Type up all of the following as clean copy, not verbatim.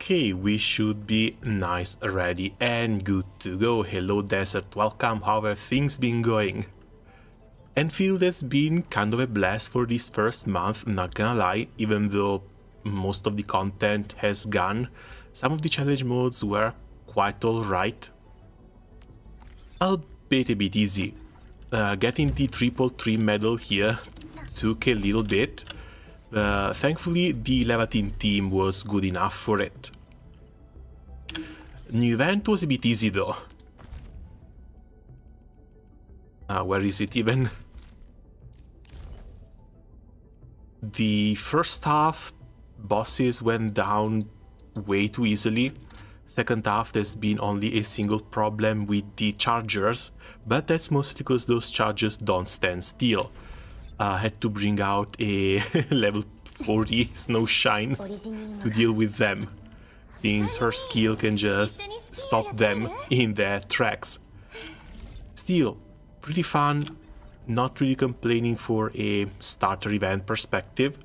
Okay, we should be nice, ready, and good to go. Hello Desert, welcome, how have things been going? Endfield has been kind of a blast for this first month, not gonna lie, even though most of the content has gone. Some of the challenge modes were quite alright, albeit a bit easy. Getting the triple 3 medal here took a little bit. Thankfully, the Leviathan team was good enough for it. New event was a bit easy though. Where is it even? The first half, bosses went down way too easily. Second half, there's been only a single problem with the chargers, but that's mostly because those chargers don't stand still. Had to bring out a level 40 Snowshine to deal with them, since her skill can just stop them in their tracks. Still, pretty fun, not really complaining for a starter event perspective.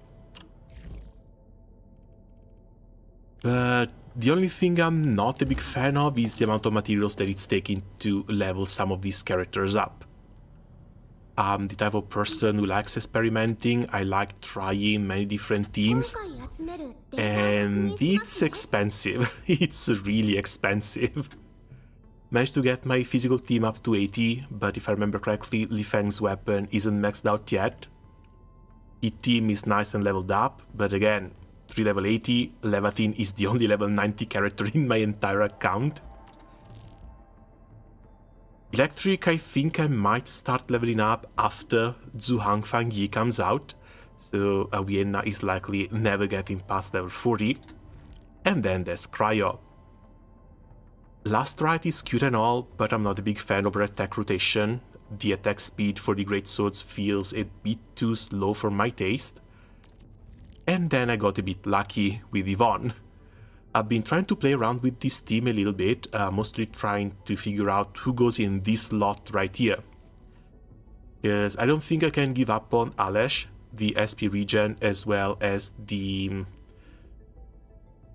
But the only thing I'm not a big fan of is the amount of materials that it's taking to level some of these characters up. I'm the type of person who likes experimenting. I like trying many different teams, and it's expensive. It's really expensive. Managed to get my physical team up to 80, but if I remember correctly, Li Feng's weapon isn't maxed out yet. The team is nice and leveled up, but again, 3 level 80, Leviathan is the only level 90 character in my entire account. Electric, I think I might start leveling up after Zhuhang Fangyi comes out, so Vienna is likely never getting past level 40. And then there's Cryo. Last Rite is cute and all, but I'm not a big fan of her attack rotation. The attack speed for the Great Swords feels a bit too slow for my taste. And then I got a bit lucky with Yvonne. I've been trying to play around with this team a little bit, mostly trying to figure out who goes in this slot right here. Because I don't think I can give up on Alesh, the SP regen, as well as the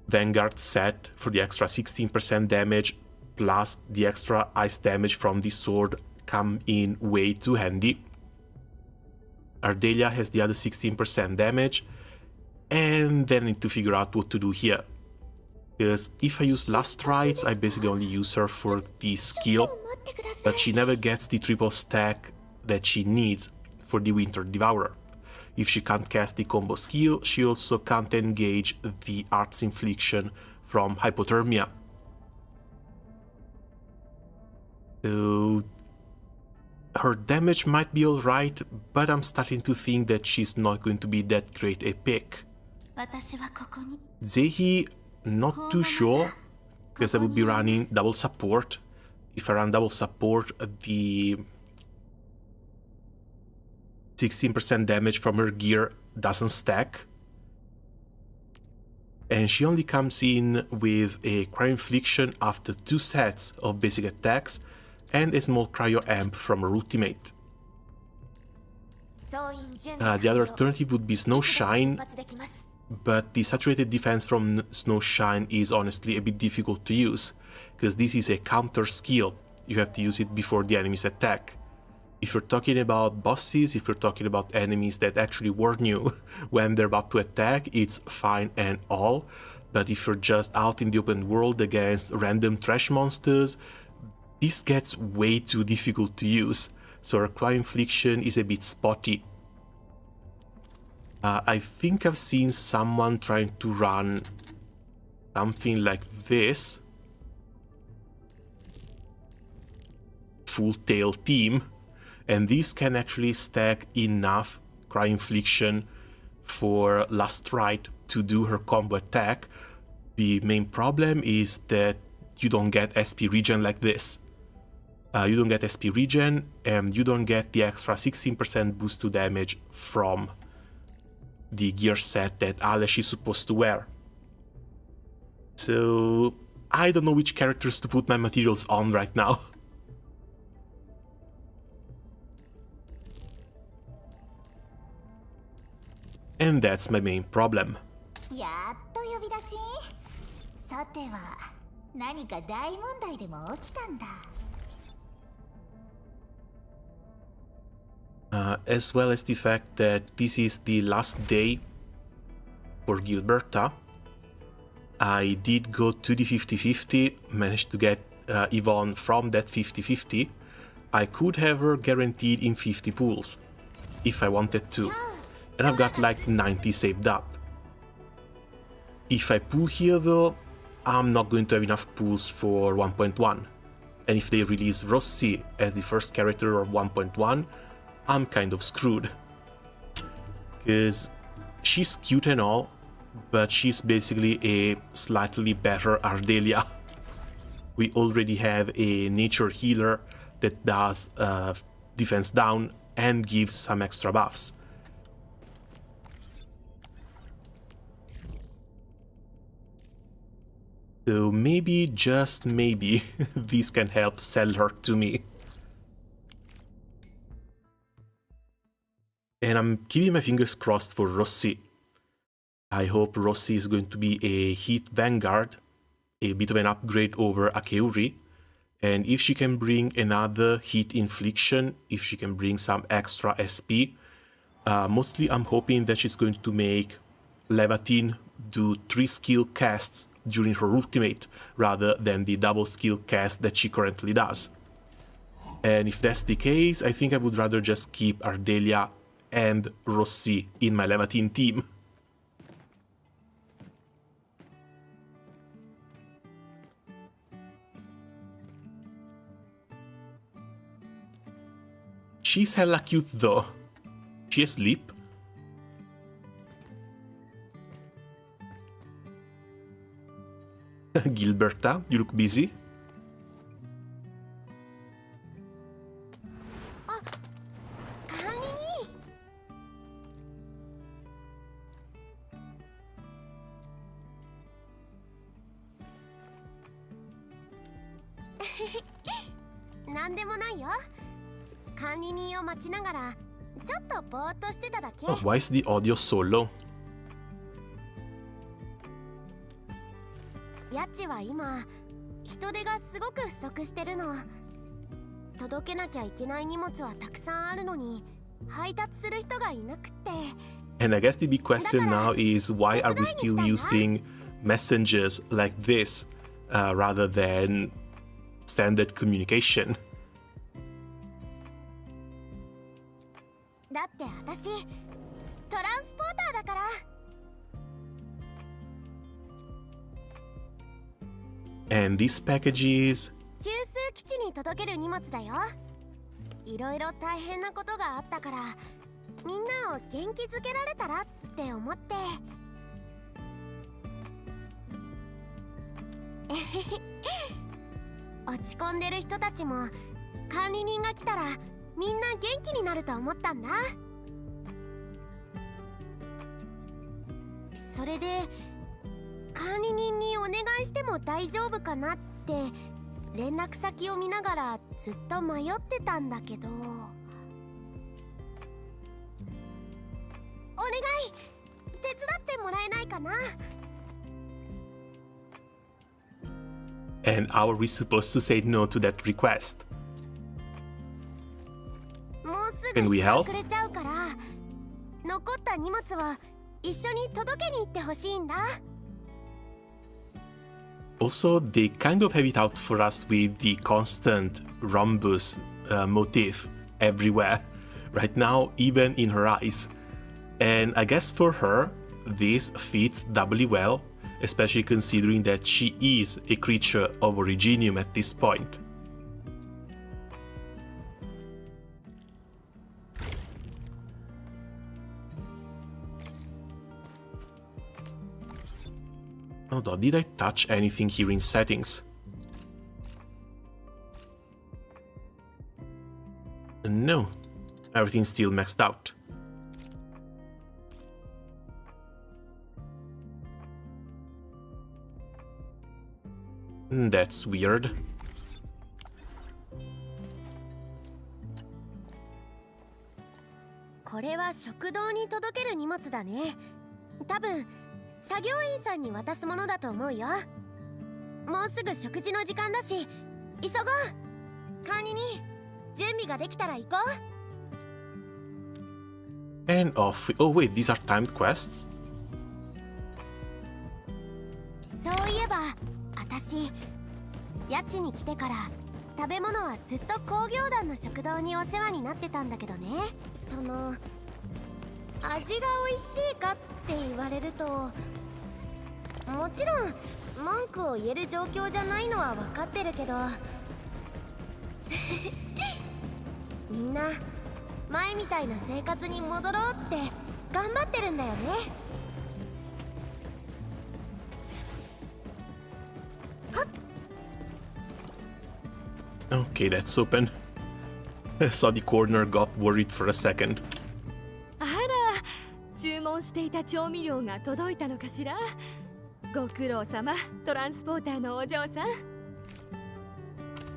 Vanguard set for the extra 16% damage, plus the extra ice damage from this sword come in way too handy. Ardelia has the other 16% damage, and then I need to figure out what to do here. Because if I use Last Rites, I basically only use her for the skill, but she never gets the triple stack that she needs for the Winter Devourer. If she can't cast the combo skill, she also can't engage the Arts Infliction from Hypothermia. So her damage might be alright, but I'm starting to think that she's not going to be that great a pick. Zehi, not too sure, because I would be running double support. If I run double support, the 16% damage from her gear doesn't stack. And she only comes in with a Cryo Infliction after 2 sets of basic attacks and a small Cryo Amp from her ultimate. The other alternative would be Snowshine, but the saturated defense from Snowshine is honestly a bit difficult to use, because this is a counter skill. You have to use it before the enemy's attack. If you're talking about bosses, if you're talking about enemies that actually warn you when they're about to attack, it's fine and all. But if you're just out in the open world against random trash monsters, this gets way too difficult to use. So her Cryo Infliction is a bit spotty. I think I've seen someone trying to run something like this. Full tail team. And this can actually stack enough Cryo Infliction for Last Rite to do her combo attack. The main problem is that you don't get SP regen like this. You don't get SP regen, and you don't get the extra 16% boost to damage from the gear set that Alesh is supposed to wear. So I don't know which characters to put my materials on right now. And that's my main problem. さては何か大問題でも起きたんだ。As well as the fact that this is the last day for Gilberta. I did go to the 50-50, managed to get Yvonne from that 50-50. I could have her guaranteed in 50 pools, if I wanted to. And I've got like 90 saved up. If I pull here though, I'm not going to have enough pools for 1.1. And if they release Rossi as the first character of 1.1, I'm kind of screwed. Because she's cute and all, but she's basically a slightly better Ardelia. We already have a nature healer that does defense down and gives some extra buffs. So maybe, just maybe, this can help sell her to me. And I'm keeping my fingers crossed for Rossi. I hope Rossi is going to be a Heat Vanguard, a bit of an upgrade over Akeuri. And if she can bring another Heat Infliction, if she can bring some extra SP, mostly I'm hoping that she's going to make Levatine do 3 skill casts during her ultimate, rather than the double skill cast that she currently does. And if that's the case, I think I would rather just keep Ardelia and Rossi in my Levatine team. She's hella cute though. She asleep? Gilberta, you look busy. Oh, why is the audio so low? ヤッチは今人手がすごく不足してるの。届けなきゃいけない荷物はたくさんあるのに配達する人がいなくって。 And I guess the big question now is, why are we still using messengers like this rather than standard communication? だって私トランスポーターだから。 And this package is... 中枢基地に届ける荷物だよ。いろいろ大変なことがあったから、みんなを元気づけられたらって思って。落ち込んでる人たちも管理人が来たらみんな元気になると思ったんだ。それで管理人にお願いしても大丈夫かなって連絡先を見ながらずっと迷ってたんだけど。お願い、手伝ってもらえないかな。 And how are we supposed to say no to that request? もうす Can ぐ we 日 help? が暮れちゃうから、残った荷物を一緒に届けに行ってほしいんだ。 Also, they kind of have it out for us with the constant rhombus motif everywhere. Right now, even in her eyes. And I guess for her, this fits doubly well, especially considering that she is a creature of Originium at this point. Although, did I touch anything here in settings? No, everything's still maxed out. That's weird. これは食堂に届ける荷物だね。多分作業員さんに渡すものだと思うよ。もうすぐ食事の時間だし急ごう。管理人、準備ができたら行こう。 And off. Oh wait, these are timed quests? そういえば私ヤチに来てから食べ物はずっと工業団の食堂にお世話になってたんだけどね。その味が美味しいかって言われると、もちろん文句を言える状況じゃないのは分かってるけどみんな前みたいな生活に戻ろうって頑張ってるんだよね。Okay, that's open. I saw the corner, got worried for a second. あら、注文していた調味料が届いたのかしら。ご苦労様、トランスポーターのお嬢さん。は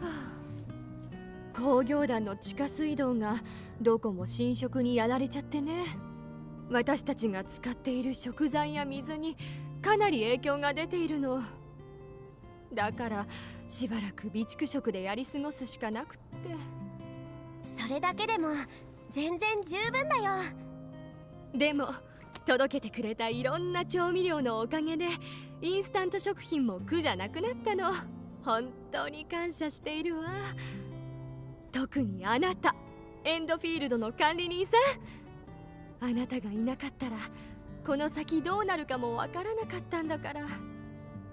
あ、工業団の地下水道がどこも浸食にやられちゃってね。私たちが使っている食材や水にかなり影響が出ているの。だからしばらく備蓄食でやり過ごすしかなくって。それだけでも全然十分だよ。でも届けてくれたいろんな調味料のおかげでインスタント食品も苦じゃなくなったの。本当に感謝しているわ。特にあなた、エンドフィールドの管理人さん。あなたがいなかったらこの先どうなるかもわからなかったんだから。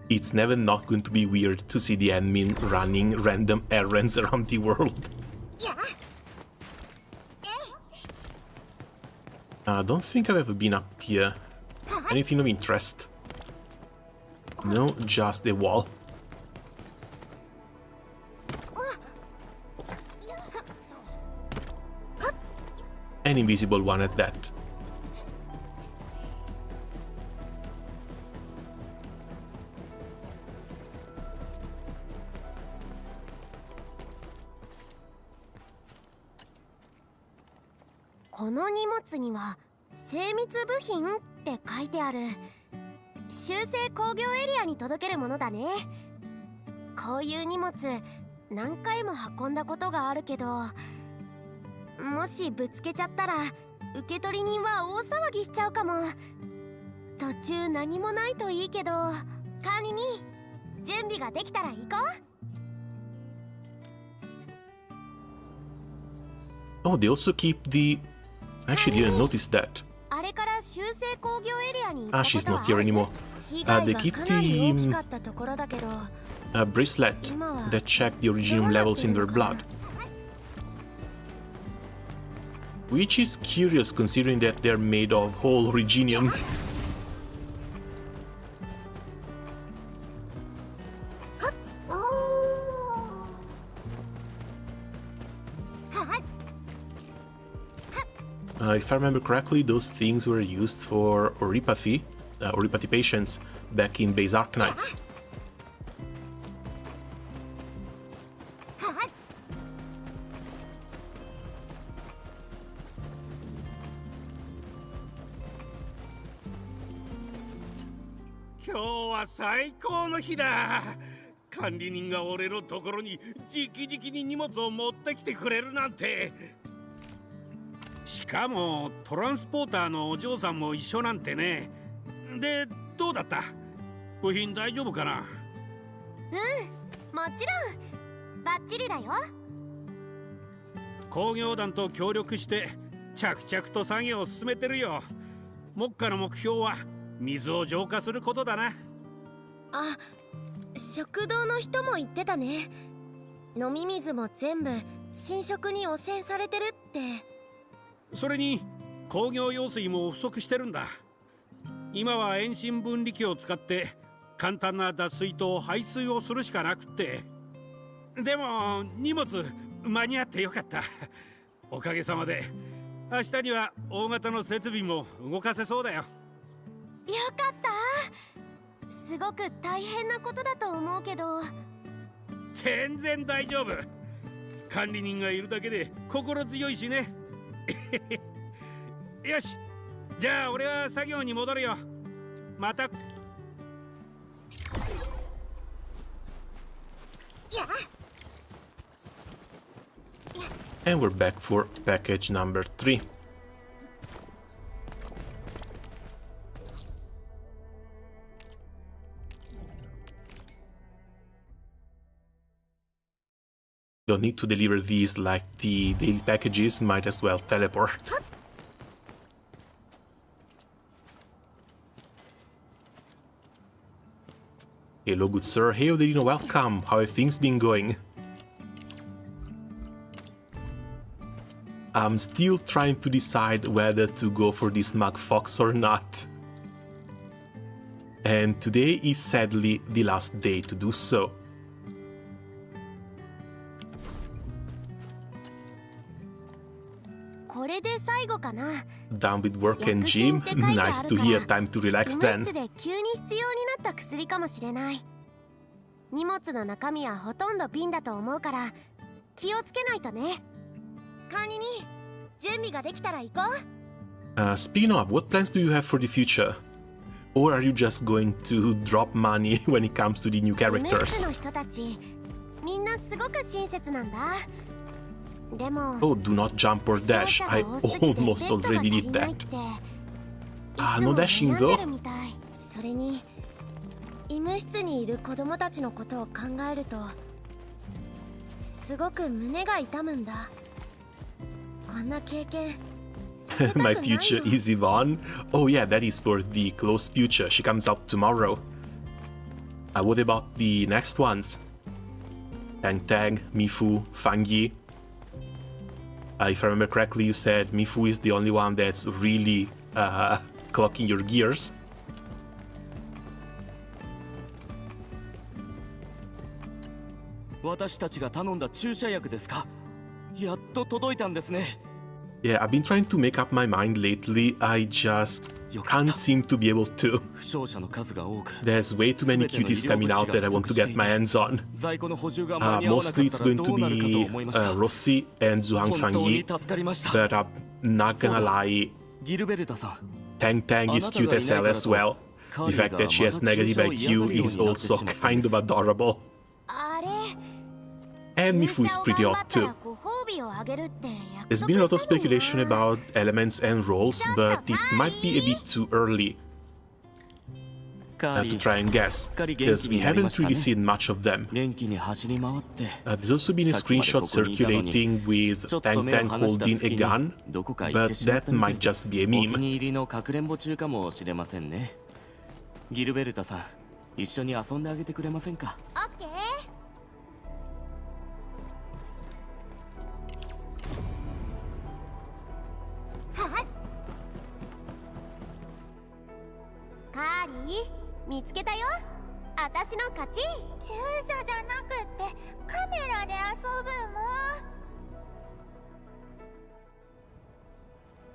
It's never not going to be weird to see the admin running random errands around the world. I don't think I've ever been up here. Anything of interest? No, just a wall. An invisible one at that.「この荷物には精密部品って書いてある。修正工業エリアに届けるものだね。こういう荷物何回も運んだことがあるけど、もしぶつけちゃったら受け取り人は大騒ぎしちゃうかも。途中何もないといいけど。管理人、準備ができたら行こう。 Oh, they also keep the... I actually didn't notice that. あれから修正工業エリアに行った Ah, ことは she's not here anymore. 被害 They が keep かなり大き the かったところだけど。bracelet that check the originum levels in their blood. Which is curious considering that they're made of whole Reginium. If I remember correctly, those things were used for oripathy patients back in base Arknights. Today is 最高の日だ。管理人が俺のところに直々に荷物を持ってきてくれるなんて。しかもトランスポーターのお嬢さんも一緒なんてね。で、どうだった？部品大丈夫かな？もちろんバッチリだよ。工業団と協力して着々と作業を進めてるよ。目下の目標は水を浄化することだな。あ、食堂の人も言ってたね。飲み水も全部浸食に汚染されてるって。それに工業用水も不足してるんだ。今は遠心分離機を使って簡単な脱水と排水をするしかなくって。でも荷物間に合ってよかった。おかげさまで明日には大型の設備も動かせそうだよ。よかった。すごく大変なことだと思うけど。全然大丈夫。管理人がいるだけで心強いしね。よし、じゃあ俺は作業に戻るよ。また。And we're back for package number 3. Don't need to deliver these like the daily packages, might as well teleport. Hello, good sir. Hey, Oderino, welcome. How have things been going? I'm still trying to decide whether to go for this Mug Fox or not. And today is sadly the last day to do so. Done with work and gym? Nice to hear, time to relax then. 荷物の中身はほとんど瓶だと思うから気をつけないとね。管理人、準備ができたら行こう。Speaking of, what plans do you have for the future? Or are you just going to drop money when it comes to the new characters? の人たち、みんなすごく親切なんだ。でも、Oh, do not jump or dash. I almost already did that. No dashing though. それに。医務室にいる子供たちのことを考えるとすごく胸が痛むんだ。こんな経験 My future is Yvonne? Oh yeah, that is for the close future. She comes out tomorrow. What about the next ones? Tang Tang, Mifu, Fangi. If I remember correctly, you said Mifu is the only one that's really clocking your gears. 私たちが頼んだ注射薬ですか？やっと届いたんですね。Yeah, I've been trying to make up my mind lately. I just can't seem to be able to. 負傷者の数が多く、 There's way too many cuties coming out that I want to get my hands on. 在庫の補充が間に合わなか Mostly っ it's たら going ど to うなるかと be 思いました。 Rossi and Zhuang 本当に Fangyi, 助かりました。 but I'm not gonna lie, ギルベルタさん、 Tang Tang is cute as hell as well. The fact that she has negative IQ is also kind of adorable. あれ And Mifu is pretty odd too. There's been a lot of speculation about elements and roles, but it might be a bit too early to try and guess, because we haven't really seen much of them. 元気に走り回って、 There's also been a screenshot circulating with Tang Tang holding a gun, どこか行っ but てしまっ that たみたい might で just す。 be a お気 meme. に入りのかくれんぼ中かもしれませんね。ギルベルタさん、一緒に遊んであげてくれませんか？オッケー。カーリー、見つけたよ。私の勝ち。注射じゃなくってカメラで遊ぶ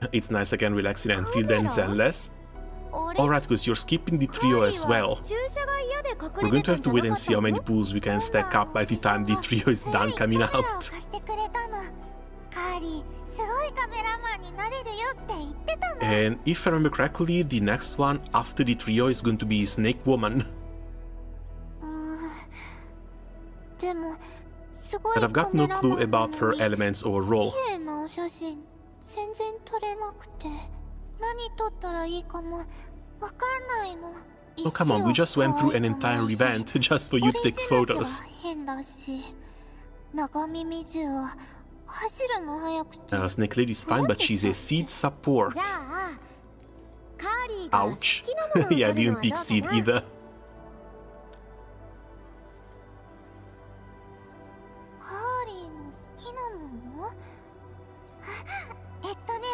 の。 It's nice again relaxing and feel and zenless. 俺 Alright, because you're skipping the trio as well. 注射が嫌で隠 We're れ going て to た have ん to じゃ wait な and かっ see how た many の？ pools we can stack up by the time the trio is done coming カメラを out. 貸してくれたの。カーリー、すごいカメラマンになれるよって言ってたの。 And if I remember correctly, the next one after the trio is going to be Snake Woman. でも、すごい But I've カ got メ no ラ clue マン about な her のに elements or role. 綺麗なお写真全然撮れなくて、何撮ったらいいかもわかんないの。 Oh, come on, we just went through an entire event just for you to take photos. 変だし、長耳銃は走るの速くて。 Snake Lady's fine, but she's a seed support. じゃあ、カーリーが好 Ouch. きなものを Yeah, I 取る didn't のは pick どう seed かな？ either. カーリーの好きなもの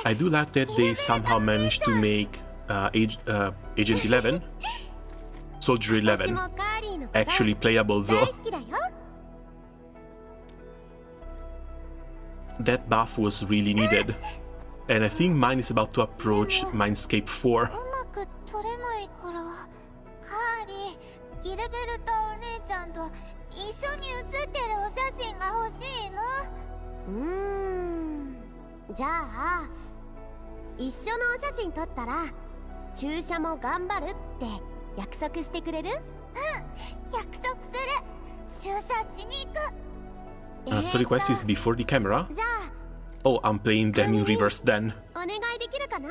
？I do like that they somehow managed to make Agent 11, Soldier 私 11, もカーリーのこと actually playable 大 though. 好きだよ。 That buff was really needed. And I think mine is about to approach Mindscape 4. うまく撮れないから。カーリー、ギルベルタお姉ちゃんと一緒に写ってるお写真が欲しいの。じゃあ一緒のお写真撮ったら注射も頑張るって約束してくれる？約束する。駐車しに行く。 Story quest is before the camera? じゃあ Oh, I'm playing them in reverse then. お願いできるかな。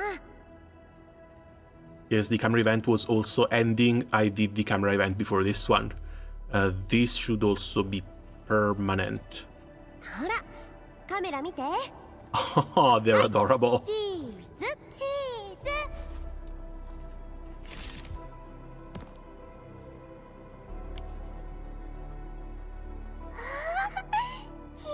Yes, the camera event was also ending. I did the camera event before this one. This should also be permanent. ほらカメラ見て。 Oh, they're adorable. チーズ。チーズ。きれ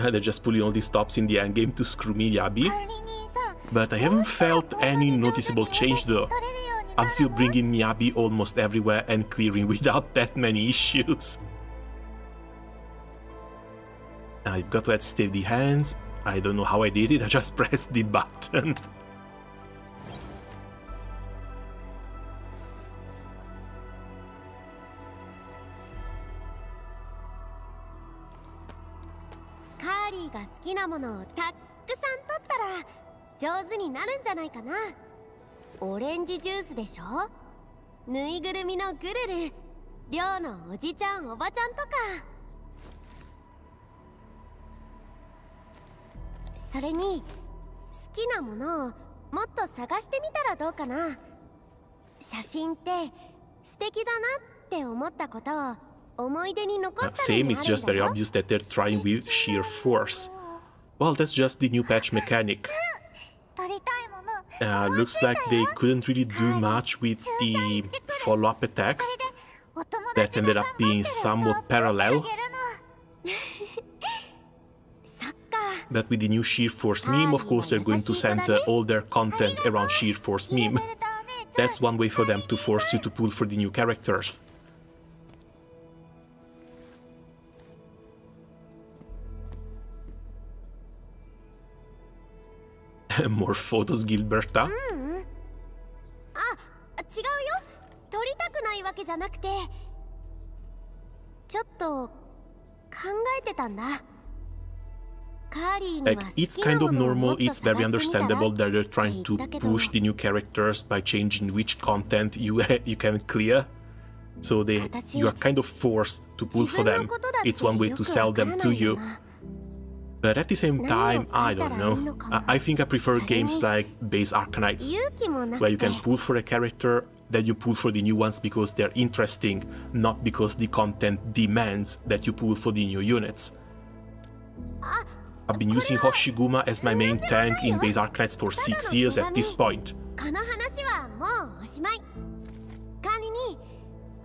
い。 They're just pulling all these stops in the endgame to screw me, Yabi. 管理人さん。 But I haven't felt any noticeable change though. I'm still bringing Miyabi almost everywhere and clearing without that many issues. I've got to add steady hands. I don't know how I did it, I just pressed the button. Kari が好きなものをたくさん取ったら上手になるんじゃないかな。オレンジジュースでしょ、ぬいぐるみのグルル、りょうのおじちゃんおばちゃんとか。それに好きなものをもっと探してみたらどうかな。写真って素敵だなって思ったことを思い出に残すため Same, にあ it's るん just だ very よ。 obvious that they're trying with sheer force. Well, that's just the new patch mechanic. 取りたいもの。 Looks like they couldn't really do much with the follow-up attacks お友 that 達 ended が up 頑張 being ってる somewhat parallel. あげるの。そっか。 But with the new sheer force meme, of course, they're going to center all their content around sheer force ギル meme. ベルタお姉ちゃん。 That's one way for them to force you to pull for the new characters. More photos, Gilberta. あ、違うよ。撮りたくないわけじゃなくて、ちょっと考えてたんだ。カーリーに Like, は好 it's きな kind も of のをも normal, っと it's 探 very してみたら understandable that they're って trying 言 to ったけど、 push the new characters by changing which content you can clear. So you are kind of forced to pull 自 for 分の them. ことだって It's one way よ to く sell わから them な to いよ you. な。 But at the same time, I don't know. I think I prefer games like base Arknights, 勇気もな where you くて can pull for a character, then you pull for the new ones because they're interesting, not because the content demands that you pull for the new units. I've been using Hoshiguma as my main tank in base Arknights for 6 years at this point. この話はもうおしまい。管理人、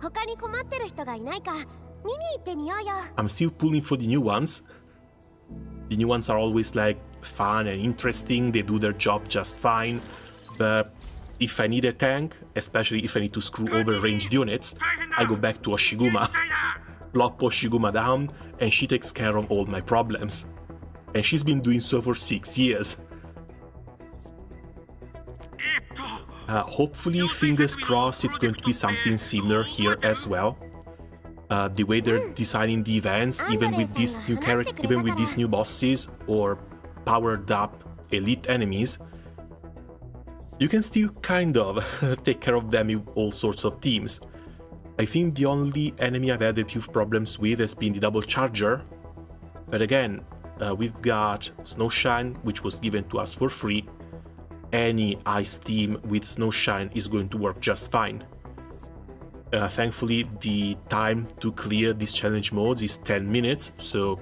他に困ってる人がいないか見に行ってみようよ。 I'm still pulling for the new ones. The new ones are always like fun and interesting, they do their job just fine. But if I need a tank, especially if I need to screw over ranged units, I go back to Hoshiguma. Plop Hoshiguma down, and she takes care of all my problems. And she's been doing so for 6 years. Hopefully, fingers crossed, it's going to be something similar here as well. The way they're designing the events, even with these new bosses or powered up elite enemies, you can still kind of take care of them in all sorts of teams. I think the only enemy I've had a few problems with has been the double charger. But again, we've got Snowshine, which was given to us for free. Any ice team with Snowshine is going to work just fine. Thankfully, the time to clear these challenge modes is 10 minutes, so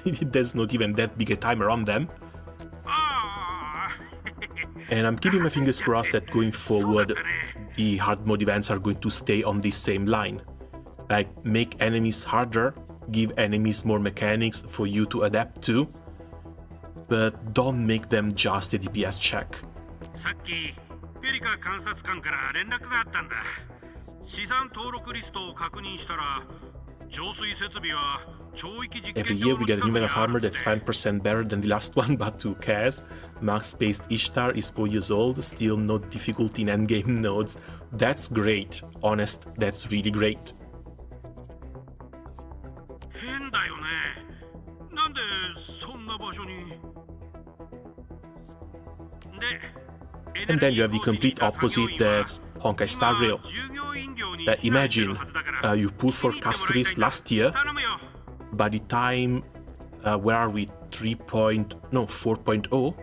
there's not even that big a timer on them. And I'm keeping my fingers crossed that going forward, the hard mode events are going to stay on this same line. Like, make enemies harder, give enemies more mechanics for you to adapt to, but don't make them just a DPS check. さっきペリカ監察官から連絡があったんだ。資産登録リストを確認したら、浄水設備は超域実 Every 験 year 場 we の get a 近 new くに meta あ farmer るっ that's て。 5% better than the last one, but who cares? Max-based Ishtar is 4 years old, still no difficulty in endgame nodes. That's great. Honest, that's really great. 変だよね。なんでそんな場所に。で、 And then you have the complete opposite that's Honkai Star Rail. Imagine you pulled for Castoris last year. By the time, where are we? 4.0?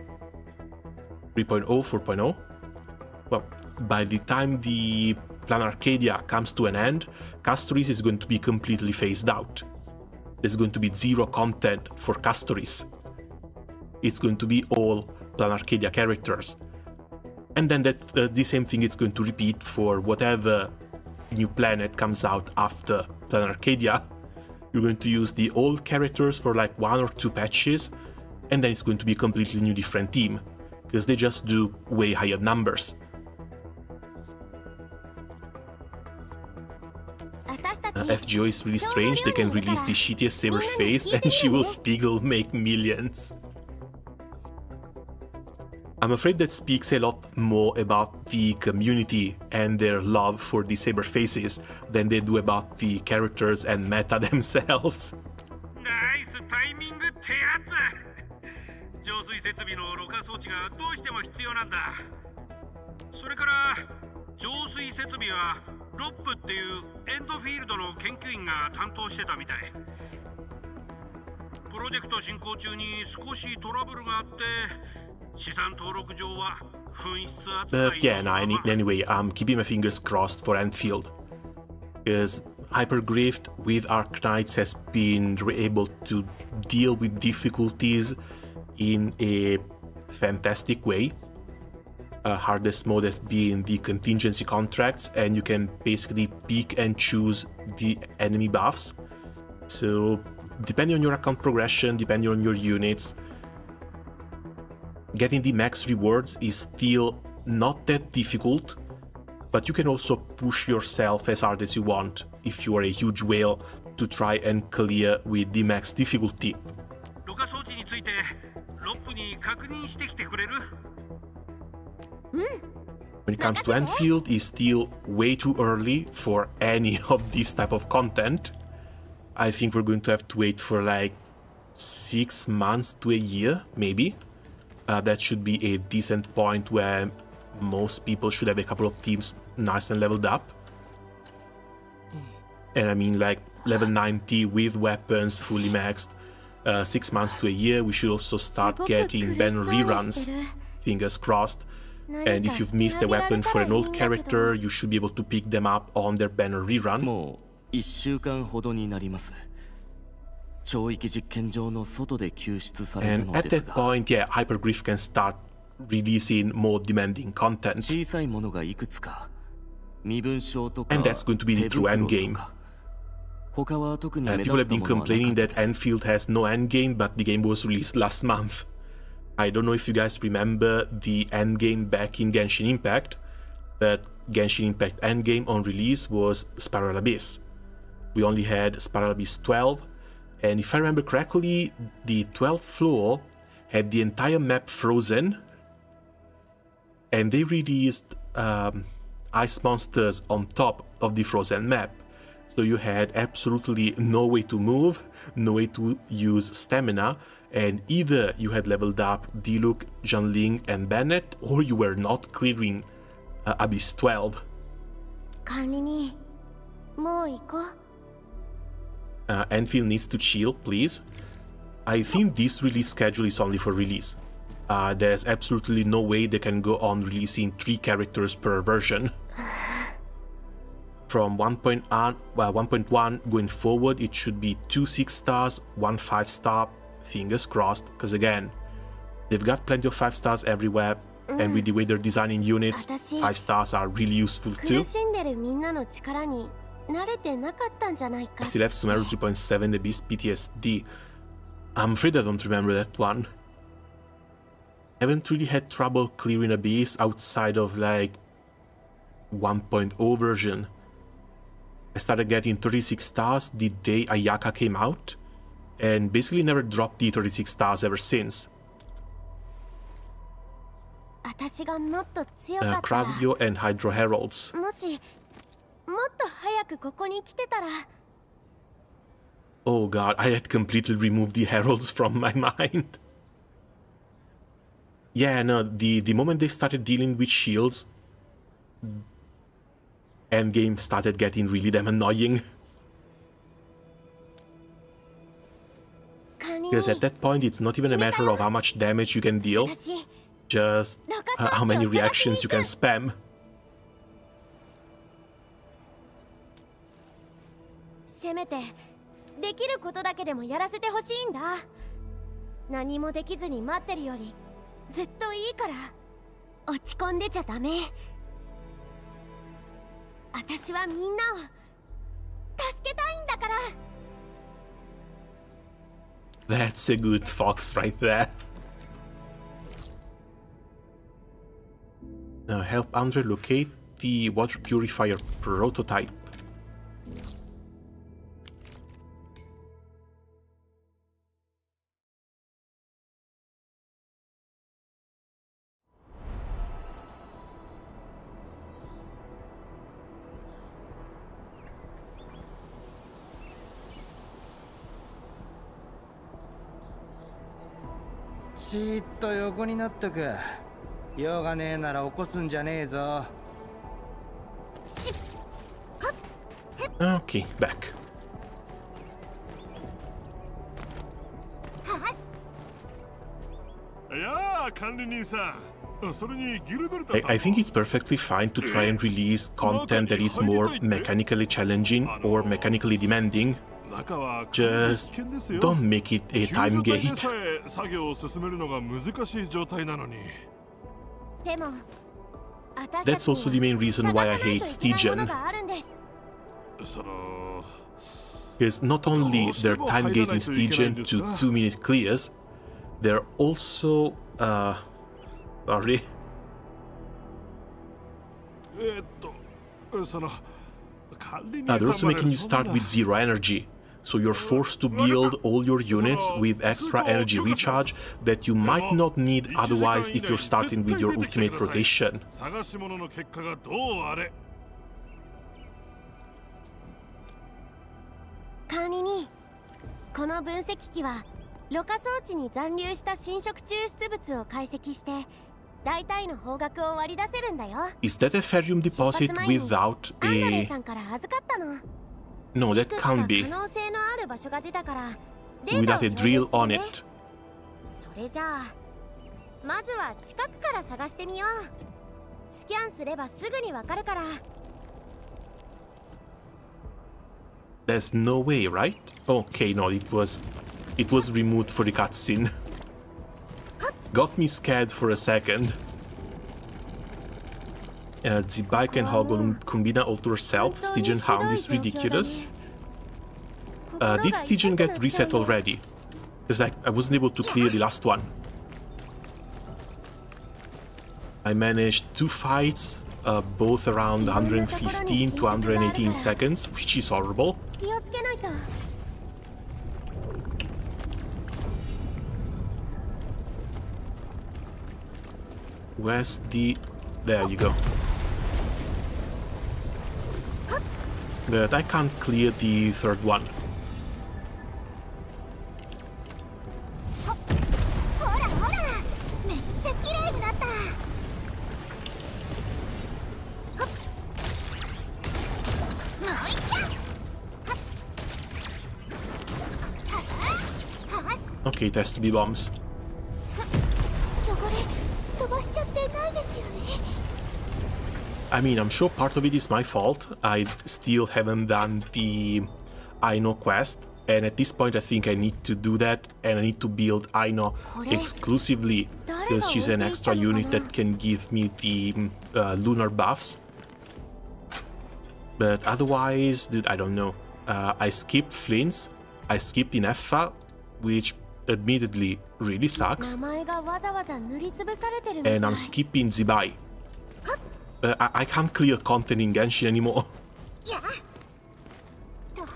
4.0? Well, by the time the Plan Arcadia comes to an end, Castoris is going to be completely phased out. There's going to be zero content for Castoris. It's going to be all Plan Arcadia characters. And then the same thing is going to repeat for whatever new planet comes out after Plan Arcadia. You're going to use the old characters for like 1 or 2 patches, and then it's going to be a completely new different team, because they just do way higher numbers. FGO is really strange. They can release the shittiest saber face and she will still make millions. I'm afraid that speaks a lot more about the community and their love for the saber faces than they do about the characters and meta themselves. Nice timing ってやつ。浄水設備のろ過装置がどうしても必要なんだ。それから浄水設備はロップっていうエンドフィールドの研究員が担当してたみたい。プロジェクト進行中に少しトラブルがあって。But yeah, no, anyway, I'm keeping my fingers crossed for Endfield. Because Hypergrift with Arknights has been able to deal with difficulties in a fantastic way. Hardest mode has been the contingency contracts, and you can basically pick and choose the enemy buffs. So, depending on your account progression, depending on your units, getting the max rewards is still not that difficult, but you can also push yourself as hard as you want if you are a huge whale to try and clear with the max difficulty. When it comes to Endfield, it's still way too early for any of this type of content. I think we're going to have to wait for like 6 months to a year, maybe. That should be a decent point where most people should have a couple of teams nice and leveled up. And I mean like level 90 with weapons fully maxed. 6 months to a year, we should also start getting banner reruns, fingers crossed. And if you've missed a weapon for an old character, you should be able to pick them up on their banner rerun. And at that point, yeah, Hypergriff can start releasing more demanding content. And that's going to be the true endgame. People have been complaining that Endfield has no endgame, but the game was released last month. I don't know if you guys remember the endgame back in Genshin Impact, but Genshin Impact endgame on release was Spiral Abyss. We only had Spiral Abyss 12, and if I remember correctly, the 12th floor had the entire map frozen, and they released ice monsters on top of the frozen map. So you had absolutely no way to move, no way to use stamina, and either you had leveled up Diluc, Zhanling, and Bennett, or you were not clearing Abyss 12. Endfield needs to chill, please. I think this release schedule is only for release. There's absolutely no way they can go on releasing 3 characters per version. From 1.1 going forward, it should be 2 6 stars, 1 5 star, fingers crossed, because again, they've got plenty of 5 stars everywhere, and with the way they're designing units, 5 stars are really useful too. I still have Sumeru 3.7 Abyss PTSD. I'm afraid I don't remember that one. I haven't really had trouble clearing Abyss outside of like 1.0 version. I started getting 36 stars the day Ayaka came out, and basically never dropped the 36 stars ever since. Kravio and Hydro Heralds. Oh god, I had completely removed the Heralds from my mind. Yeah, no, the moment they started dealing with shields, endgame started getting really damn annoying. Because at that point, it's not even a matter of how much damage you can deal, just how many reactions you can spam. せめてできることだけでもやらせてほしいんだ。何もできずに待ってるよりずっといいから落ち込んでちゃダメ。私はみんなを助けたいんだから。 That's a good fox right there. Now help Andre locate the water purifier prototype. Shit と横になっとく。用がねえなら起こすんじゃねえぞ。Okay, back. I think it's perfectly fine to try and release content that is more mechanically challenging or mechanically demanding. Just don't make it a time gate. That's also the main reason why I hate Stygian. Because not only they're time gating Stygian to 2-minute clears, they're also sorry. They're also making you start with 0 energy. So you're forced to build all your units with extra energy recharge that you might not need otherwise if you're starting with your ultimate rotation. 管理人、この分析機はろ過装置に残留した侵食抽出物を解析して大体の方角を割り出せるんだよ。Is that a ferrium deposit without アンナレイ a... さんから預かったの。 No, い that くつか can't be. 可能性のある場所が出たからデータ Without を a 共 drill 有する on ね。 it. それじゃあまずは近くから探してみよう。スキャンすればすぐにわかるから。 There's no way, right? Okay, no, it was removed for the cutscene. Got me scared for a second. The bike and Hoggle combina all to herself. Stygian Hound is ridiculous. Did Stygian get reset already? Because I wasn't able to clear the last one. I managed 2 fights, both around 115 to 118 seconds, which is horrible. 気をつけないと。 Where's the... There you go. But I can't clear the third one. ほらほら、めっちゃ綺麗になった。もう一丁。 Okay, it has to be bombs. 汚れ飛ばしちゃってないですよね。 I mean, I'm sure part of it is my fault. I still haven't done the Aino quest, and at this point I think I need to do that, and I need to build Aino exclusively because she's an extra unit that can give me the lunar buffs. But otherwise, dude, I don't know. I skipped Flints, I skipped Ineffa, which admittedly really sucks, 名前がわざわざ塗りつぶされてるみたい。 and I'm skipping Zibai. I can't clear content in Genshin anymore. いや。と。は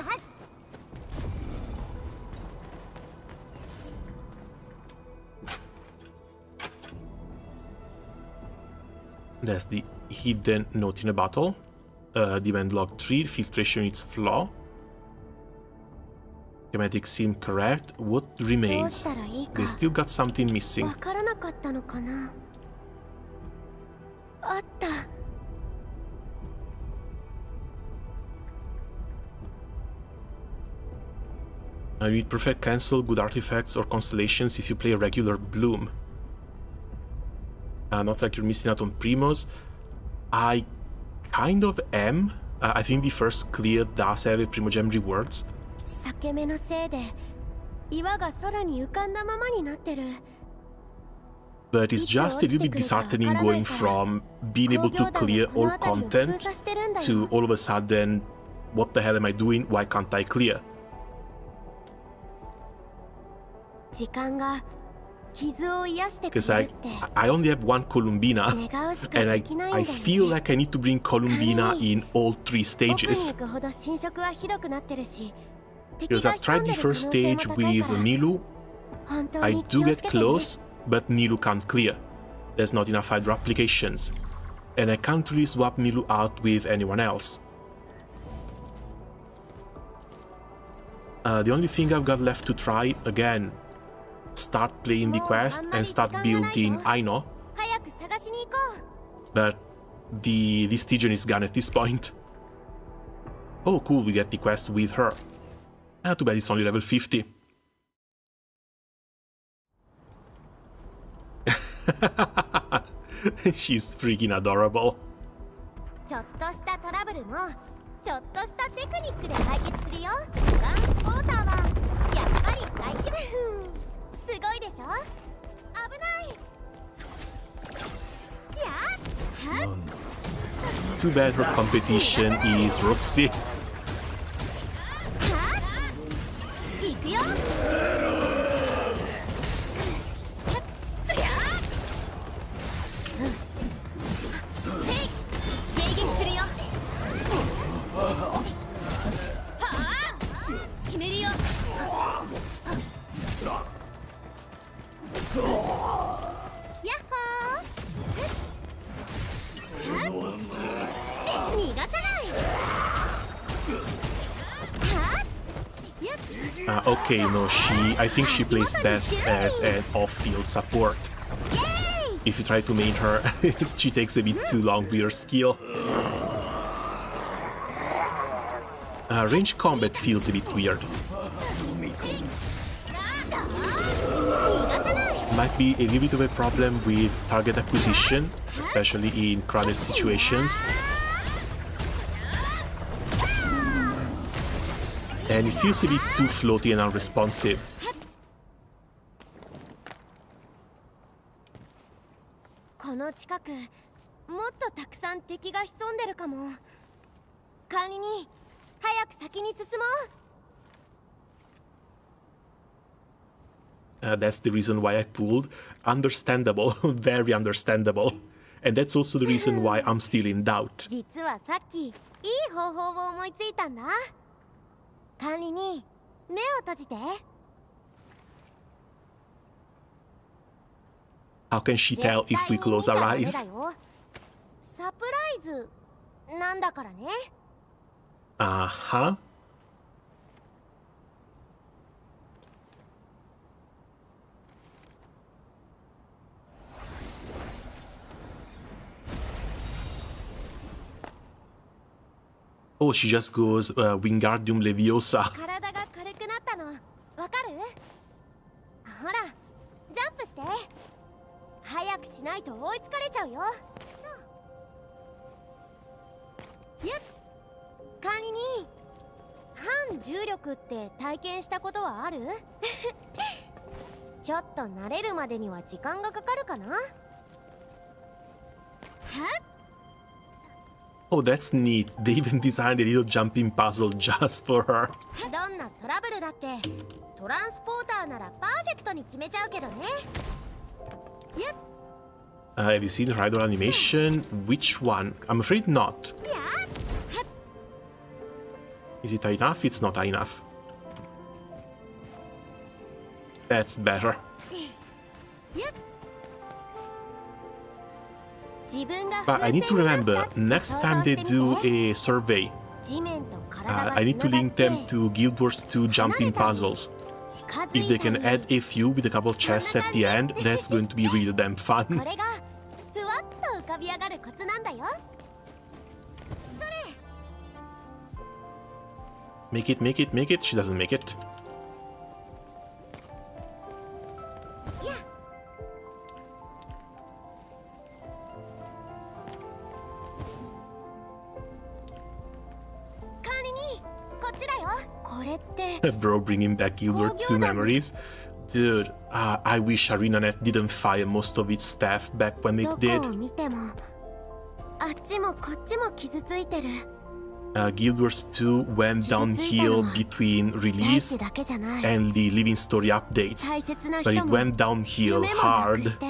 っ。 There's the hidden note in a bottle. Demand log 3, filtration its flaw. Schematics seem correct. What どう remains? したらいいか They still got something missing. わからなかったのかな。You'd prefer cancel good artifacts or constellations if you play a regular Bloom. Not like you're missing out on Primos. I kind of am. I think the first clear does have a Primogem rewards. 裂け目のせいで岩が空に浮かんだままになってる。 But it's just a little bit disheartening going from being able to clear all content to all of a sudden, what the hell am I doing? Why can't I clear? 時間が傷を癒してく Because れるって I only have one Columbina, 願うしか and できないんだ I よね。 feel like I need to bring Columbina in all 3奥に stages. 行くほど侵食はひどくなってるし、敵 Because が I've 潜ん tried で the る可能 first 性も stage 高い with から、 Nilu. 本当 I に気 do を get つけてね。 close, but Nilu can't clear. There's not enough Hydra applications. And I can't really swap Nilu out with anyone else. The only thing I've got left to try, again, start playing the quest and start building Aino. 早く探しに行こう。 But the Stygian is gone at this point. Oh cool, we get the quest with her. Too bad it's only level 50. She's freaking adorable. ちょっとしたトラブルもちょっとしたテクニックで解決するよ。トランスポーターはやっぱり最強。すごいでしょ。危ない。やっはっ Too bad her competition is Rossi. 行くよ。迎撃するよ。決めるよ。やっほー。逃がさない。Okay, no, I think she plays best as an off-field support. If you try to main her, she takes a bit too long with her skill. Range combat feels a bit weird. Might be a little bit of a problem with target acquisition, especially in crowded situations. And it feels a bit too floaty and unresponsive. この近くもっとたくさん敵が潜んでるかも。管理人、早く先に進もう。 That's the reason why I pulled. Understandable, very understandable. And that's also the reason why I'm still in doubt. 実はさっきいい方法を思いついたんだ。管理人、目を閉じて。 How can she tell if we close our eyes? サプライズなんだからね。Uh-huh. Oh, she just goes Wingardium Leviosa. 体が軽くなったの、わかる？ほら、ジャンプして。早くしないと追いつかれちゃうよ。やっ、管理人、反重力って体験したことはある？ちょっと慣れるまでには時間がかかるかな。はっ。 Oh, that's neat. They even designed a little jumping puzzle just for her. どんなトラブルだってトランスポーターならパーフェクトに決めちゃうけどね。やっ。 Have you seen her idol animation? Which one? I'm afraid not. やっ。 Is it enough? It's not enough. That's better. やっ。 But I need to remember, next time they do a survey, I need to link them to Guild Wars 2 jumping puzzles. If they can add a few with a couple chests at the end, that's going to be really damn fun. これがふわっと浮かび上がるコツなんだよ。それ。 Make it, make it, make it. She doesn't make it. これって Bro, bringing back Gilbert 2 memories. Dude, I wish ArenaNet didn't fire most of its staff back when ど it こを did. 見てもあっちもこっちも傷ついてる。 Guild Wars 2 went downhill between 大 release 地だけじゃない。 and the Living Story updates, 大切な but 人 it も went downhill 夢もなく hard. して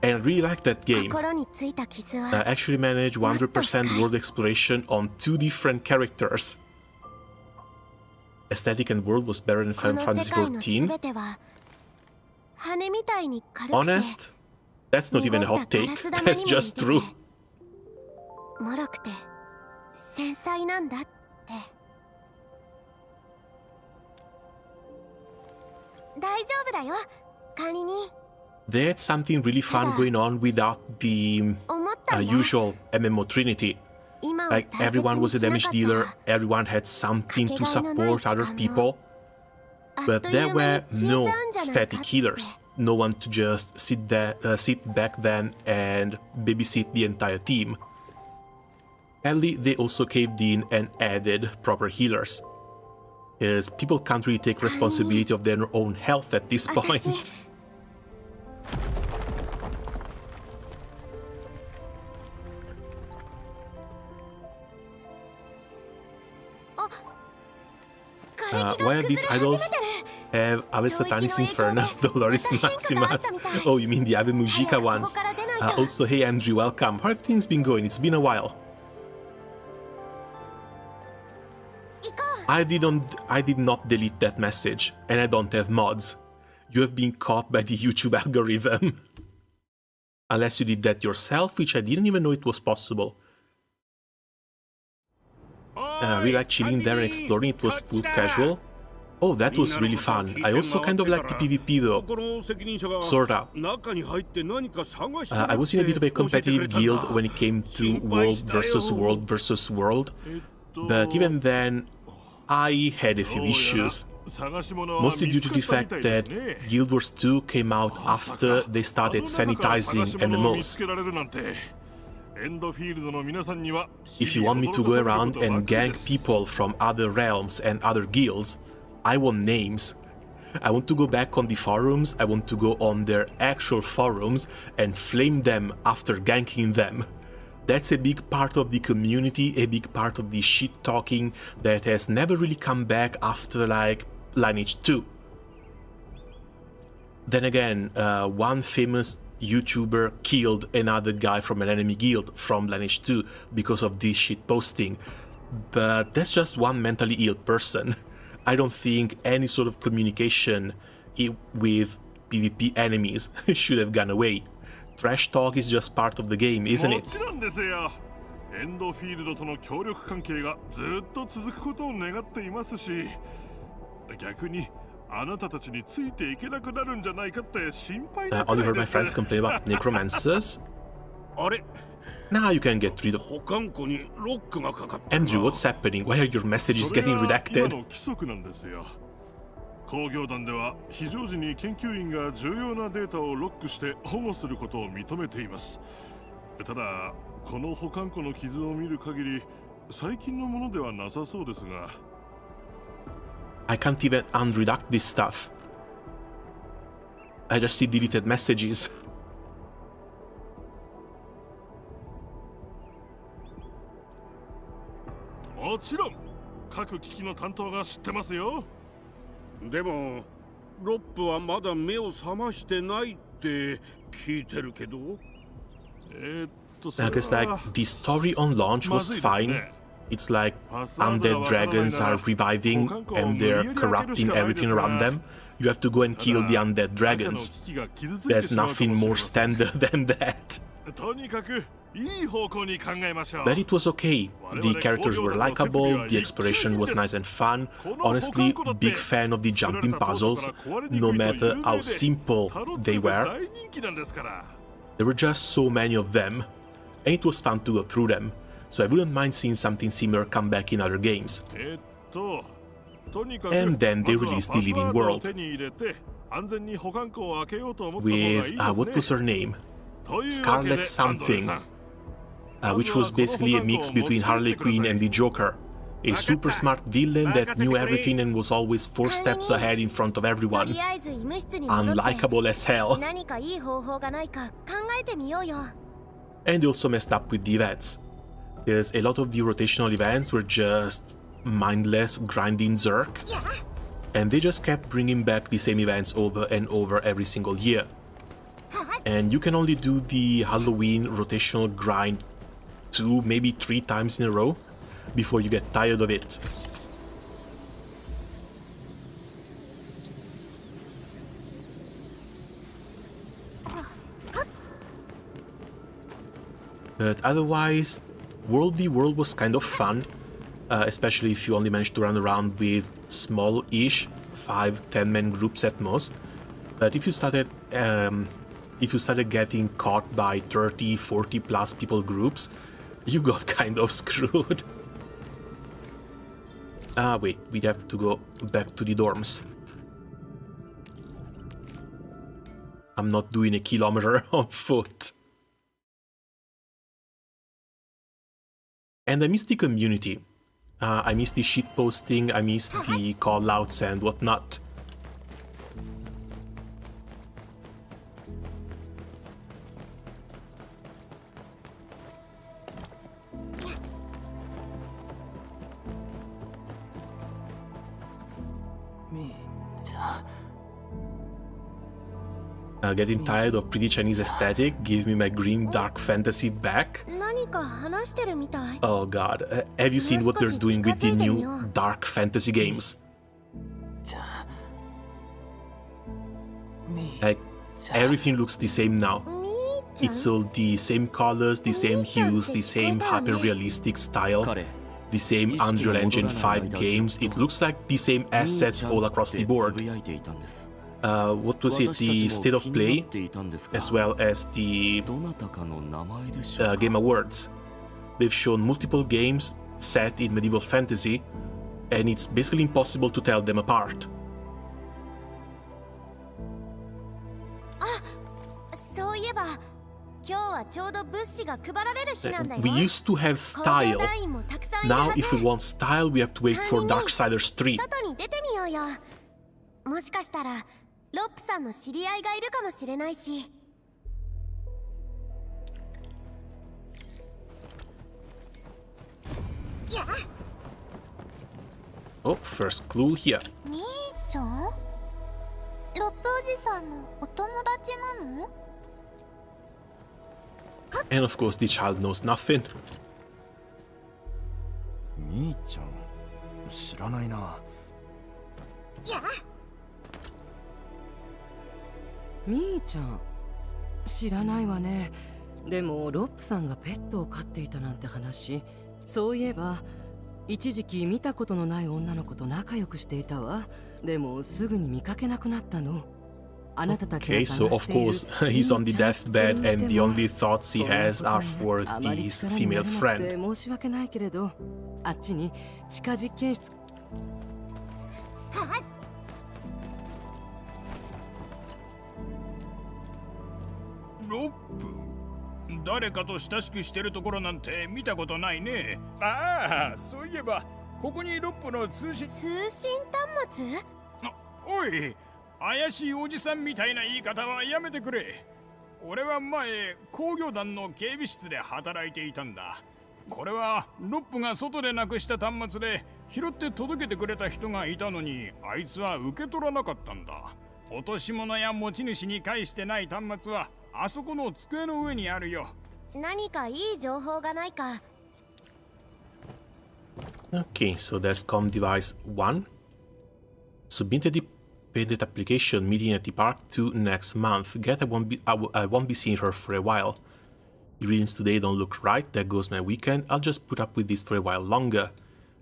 And I really like that game. 心についた傷は Actually managed 100% world exploration on 2 different characters. Aesthetic and world was better than こ Final の世 Fantasy 界の XIV. 全ては羽みたいに軽くて Honest? That's not even a hot take. That's just true. 脆くて繊細なんだって。大丈夫だよ、管理人。 They had something really fun going on without the 思ったんだ。 usual MMO trinity. 今は Like 大切 everyone に was a しなか damage った dealer, everyone had something to support other people, あっ but とい there う間に were 消え no ちゃうんじゃないか static って healers. No one to just sit back then and babysit the entire team. Sadly, they also caved in and added proper healers. Because people can't really take responsibility of their own health at this 私 point. 瓦礫 Why が are 崩れ these 始め idols てる。 have Ave Satanis Infernus, Dolores Maximus? Oh, you mean the Ave Mujica ones? Also, hey Andrew, welcome. How have things been going? It's been a while. 行こう。 I did not delete that message, and I don't have mods. You have been caught by the YouTube algorithm. Unless you did that yourself, which I didn't even know it was possible. I really like chilling there and exploring, it was full casual. Oh, that was really fun. I also kind of like the PvP though. Sorta. I was in a bit of a competitive guild when it came to world versus world versus world. But even then, I had a few issues. Mostly due to the fact that Guild Wars 2 came out after they started sanitizing MMOs. If you want me to go around and gank people from other realms and other guilds, I want names. I want to go back on the forums, I want to go on their actual forums and flame them after ganking them. That's a big part of the community, a big part of the shit talking that has never really come back after like Lineage 2. Then again, one famous YouTuber killed another guy from an enemy guild from Lineage 2 because of this shit posting. But that's just one mentally ill person. I don't think any sort of communication with PvP enemies should have gone away. Trash talk is just part of the game, isn't it? エンドフィールドとの協力関係がずっと続くことを願っていますし、逆にあなたたちについていけなくなるんじゃないかって心配な All く you ら heard い my です。 friends complain about necromancers? あれ Now you can get rid of... 保管庫にロックがかかってるな Andrew, what's happening? Why are your messages それ getting が今 redacted? の規則なんですよ。工業団では非常時に研究員が重要なデータをロックして保護することを認めています。ただこの保管庫の傷を見る限り最近のものではなさそうですが。 I can't even unredact this stuff. I just see deleted messages. もちろん各機器の担当が知ってますよ。でもロップはまだ目を覚ましてないって聞いてるけど。Because like the story on launch was fine. It's like undead dragons are reviving and they're corrupting everything around them. You have to go and kill the undead dragons. There's nothing more standard than that. とにかくいい方向に考えましょう。 But it was okay. The characters were likable, the exploration was nice and fun. Honestly, big fan of the jumping puzzles, no matter how simple they were. There were just so many of them, and it was fun to go through them. So I wouldn't mind seeing something similar come back in other games. And then they released the Living World with, what was her name? Scarlet something, which was basically a mix between Harley Quinn and the Joker. A super smart villain that knew everything and was always 4 steps ahead in front of と everyone. りあえず医務室に戻って Unlikable as hell. 何かいい方法がないか考えてみようよ。 And they also messed up with the events. Because a lot of the rotational events were just mindless grinding Zerk. And they just kept bringing back the same events over and over every single year. And you can only do the Halloween rotational grind 2, maybe 3 times in a row before you get tired of it. But otherwise, World v World was kind of fun, especially if you only managed to run around with small-ish 5-10 man groups at most. But if you started getting caught by 30-40 plus people groups, you got kind of screwed. Wait, we have to go back to the dorms. I'm not doing a kilometer on foot. And I miss the community. I miss the shitposting, I miss the callouts and whatnot. Getting tired of pretty Chinese aesthetic, give me my green dark fantasy back. 何か話してるみたい。 Oh god, have you seen what they're doing with the new dark fantasy games? Like, everything looks the same now. It's all the same colors, the same hues, the same hyper-realistic style, the same Unreal Engine 5 games. It looks like the same assets all across the board. What was it? The State of Play, as well as the Game Awards. They've shown multiple games set in medieval fantasy, and it's basically impossible to tell them apart. そういえば今日はちょうど物資が配られる日なんだよ。 We used to have style. Now, if we want style, we have to wait for Darksiders 3. 外に出てみようよ。もしかしたらロップさんの知り合いがいるかもしれないし。Oh, first clue here. みーちゃん？ロップおじさんのお友達なの？ And of course, the child knows nothing. みーちゃん、知らないな。みーちゃん、知らないわね。でもロップさんがペットを飼っていたなんて話、そういえば一時期見たことのない女の子と仲良くしていたわ。でもすぐに見かけなくなったの。あなたたちが Okay, so 探 of している course he's on the deathbed and the only thoughts he has are for あまり his 力にな female れなく friend. て申し訳ないけれど、あっちに地下実験室。ロップ、誰かと親しくしてるところなんて見たことないね。ああ、そういえばここにロップの通信通信端末？おい、怪しいおじさんみたいな言い方はやめてくれ。俺は前工業団の警備室で働いていたんだ。これはロップが外でなくした端末で拾って届けてくれた人がいたのに、あいつは受け取らなかったんだ。落とし物や持ち主に返してない端末はあそこの机の上にあるよ。何かいい情報がないか。 Okay, so that's COM device 1. Submit a dependent application meeting at the park 2 next month. Get I won't be seeing her for a while. The readings today don't look right. There goes my weekend. I'll just put up with this for a while longer.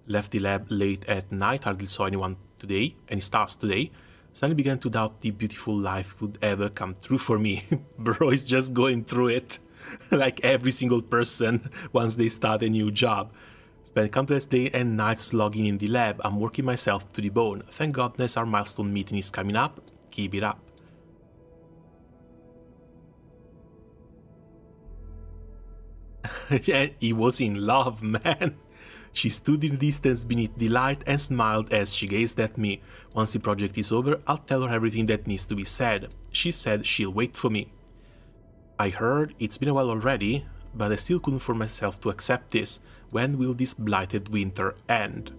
Left the lab late at night. Hardly saw any stars today. Suddenly began to doubt the beautiful life would ever come true for me. Bro is just going through it. Like every single person once they start a new job. Spend countless days and nights logging in the lab. I'm working myself to the bone. Thank goodness our milestone meeting is coming up. Keep it up. Yeah, he was in love, man. She stood in the distance beneath the light and smiled as she gazed at me. Once the project is over, I'll tell her everything that needs to be said. She said she'll wait for me. I heard it's been a while already, but I still couldn't force myself to accept this. When will this blighted winter end?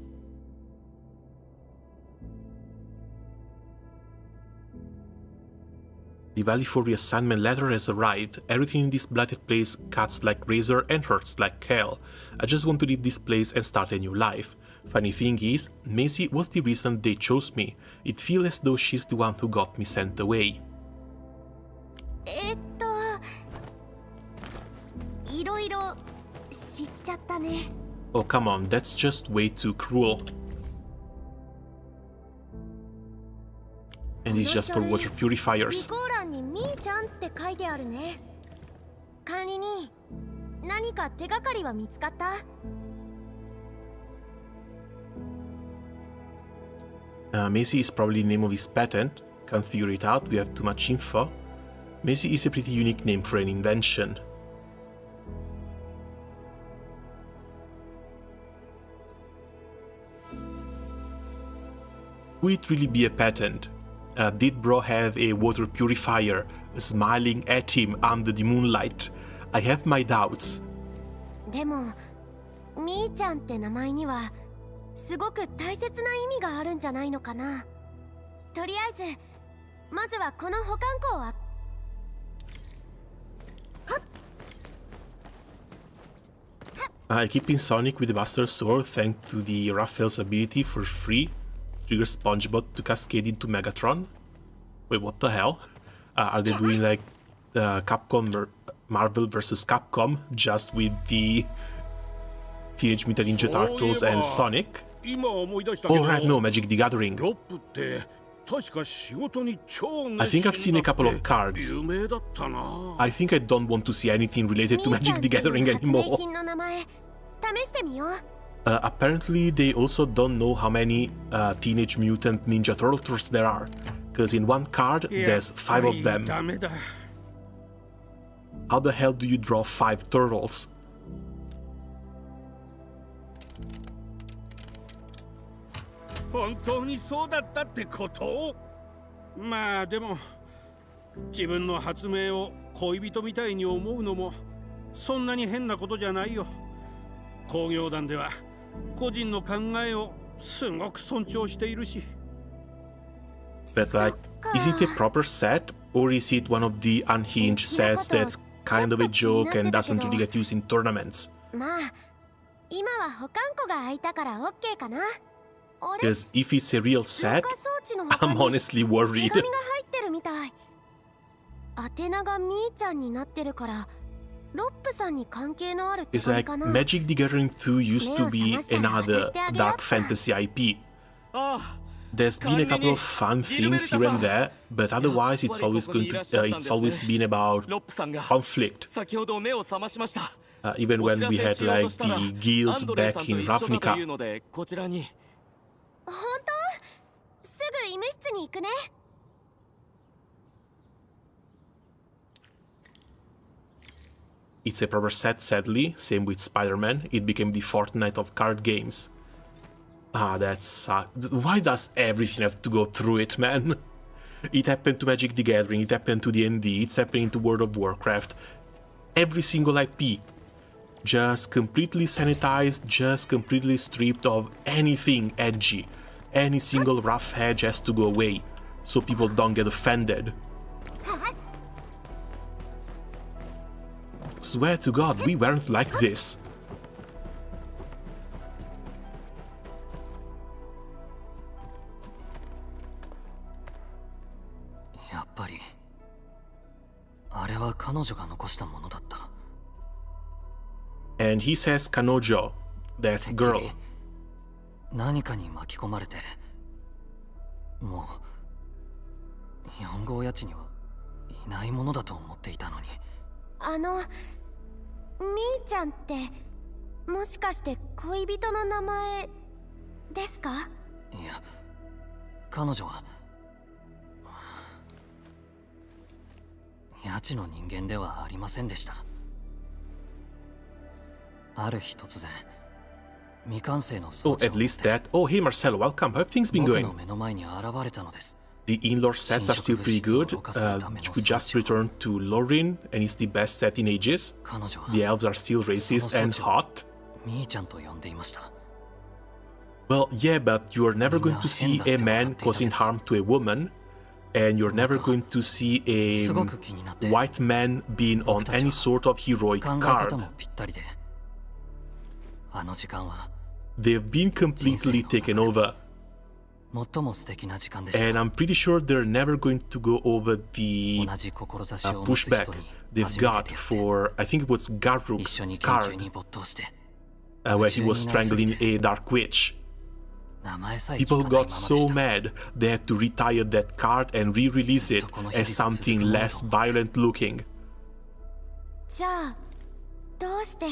The Valley 4 reassignment letter has arrived. Everything in this blighted place cuts like razor and hurts like hell. I just want to leave this place and start a new life. Funny thing is, Maisie was the reason they chose me. It feels as though she's the one who got me sent away. いろいろ知っちゃったね。 Oh come on, that's just way too cruel. And it's just for water 備 purifiers. 考欄にみーちゃんって書いてあるね。管理人、何か手がかりは見つかった？ Maisie is probably the name of his patent. Can't figure it out, we have too much info. Maisie is a pretty unique name for an invention. Would it really be a patent? Did Bro have a water purifier smiling at him under the moonlight? I have my doubts. でも、みーちゃんって名前にはすごく大切な意味があるんじゃないのかな。とりあえず、まずはこの保管庫は。 Equipping Sonic with the Buster Sword thanks to the Raphael's ability for free triggers SpongeBob to cascade into Megatron. Wait, what the hell? Are they doing like Capcom Marvel vs. Capcom just with the Teenage Mutant Ninja Turtles and Sonic? Oh right, no, Magic the Gathering. I think I've seen a couple of cards. I think I don't want to see anything related to Magic the Gathering anymore. Apparently they also don't know how many Teenage Mutant Ninja Turtles there are, because in one card there's 5 of them. How the hell do you draw 5 turtles? But like, is it a proper set, or is it one of the unhinged sets that's kind of a joke and doesn't really get used in tournaments? まあ、今は保管庫が開いたから OK かな。 Because if it's a real set, I'm honestly worried. 手紙が入ってるみたい。宛名がみーちゃんになってるから、ロップさんに関係のある手 It's 紙 like かな。 Magic the Gathering 2 used to be another dark fantasy IP. There's been a couple of fun things here and there, but otherwise it's always been about conflict. Even when we had like the guilds back in Ravnica. 本当？すぐ医務室に行くね。 It's a proper set, sadly. Same with Spider-Man. It became the Fortnite of card games. Ah, that sucks. Why does everything have to go through it, man? It happened to Magic the Gathering, it happened to D&D, it's happening to World of Warcraft. Every single IP. Just completely sanitized, just completely stripped of anything edgy. Any single rough edge has to go away, so people don't get offended. Swear to God, we weren't like this. やっぱりあれは彼女が残したものだった。 And he says Kanojo, that's girl. 何かに巻き込まれて、もう4号家地にはいないものだと思っていたのに。みーちゃんってもしかして恋人の名前ですか？いや、彼女は家地の人間ではありませんでした。ある日突然 Oh, at least that. Oh, hey Marcelo, welcome. How have things been going? The in-law sets are still pretty good. You could just return to Lorin, and it's the best set in ages. The elves are still racist and hot. Well, yeah, but you're never going to see a man causing harm to a woman, and you're never going to see a white man being on any sort of heroic card. They've been completely taken over. And I'm pretty sure they're never going to go over the pushback they've got for, I think it was Garruk's card, where he was strangling a dark witch. People who got so mad they had to retire that card and re-release it as something less violent looking. じゃあどうして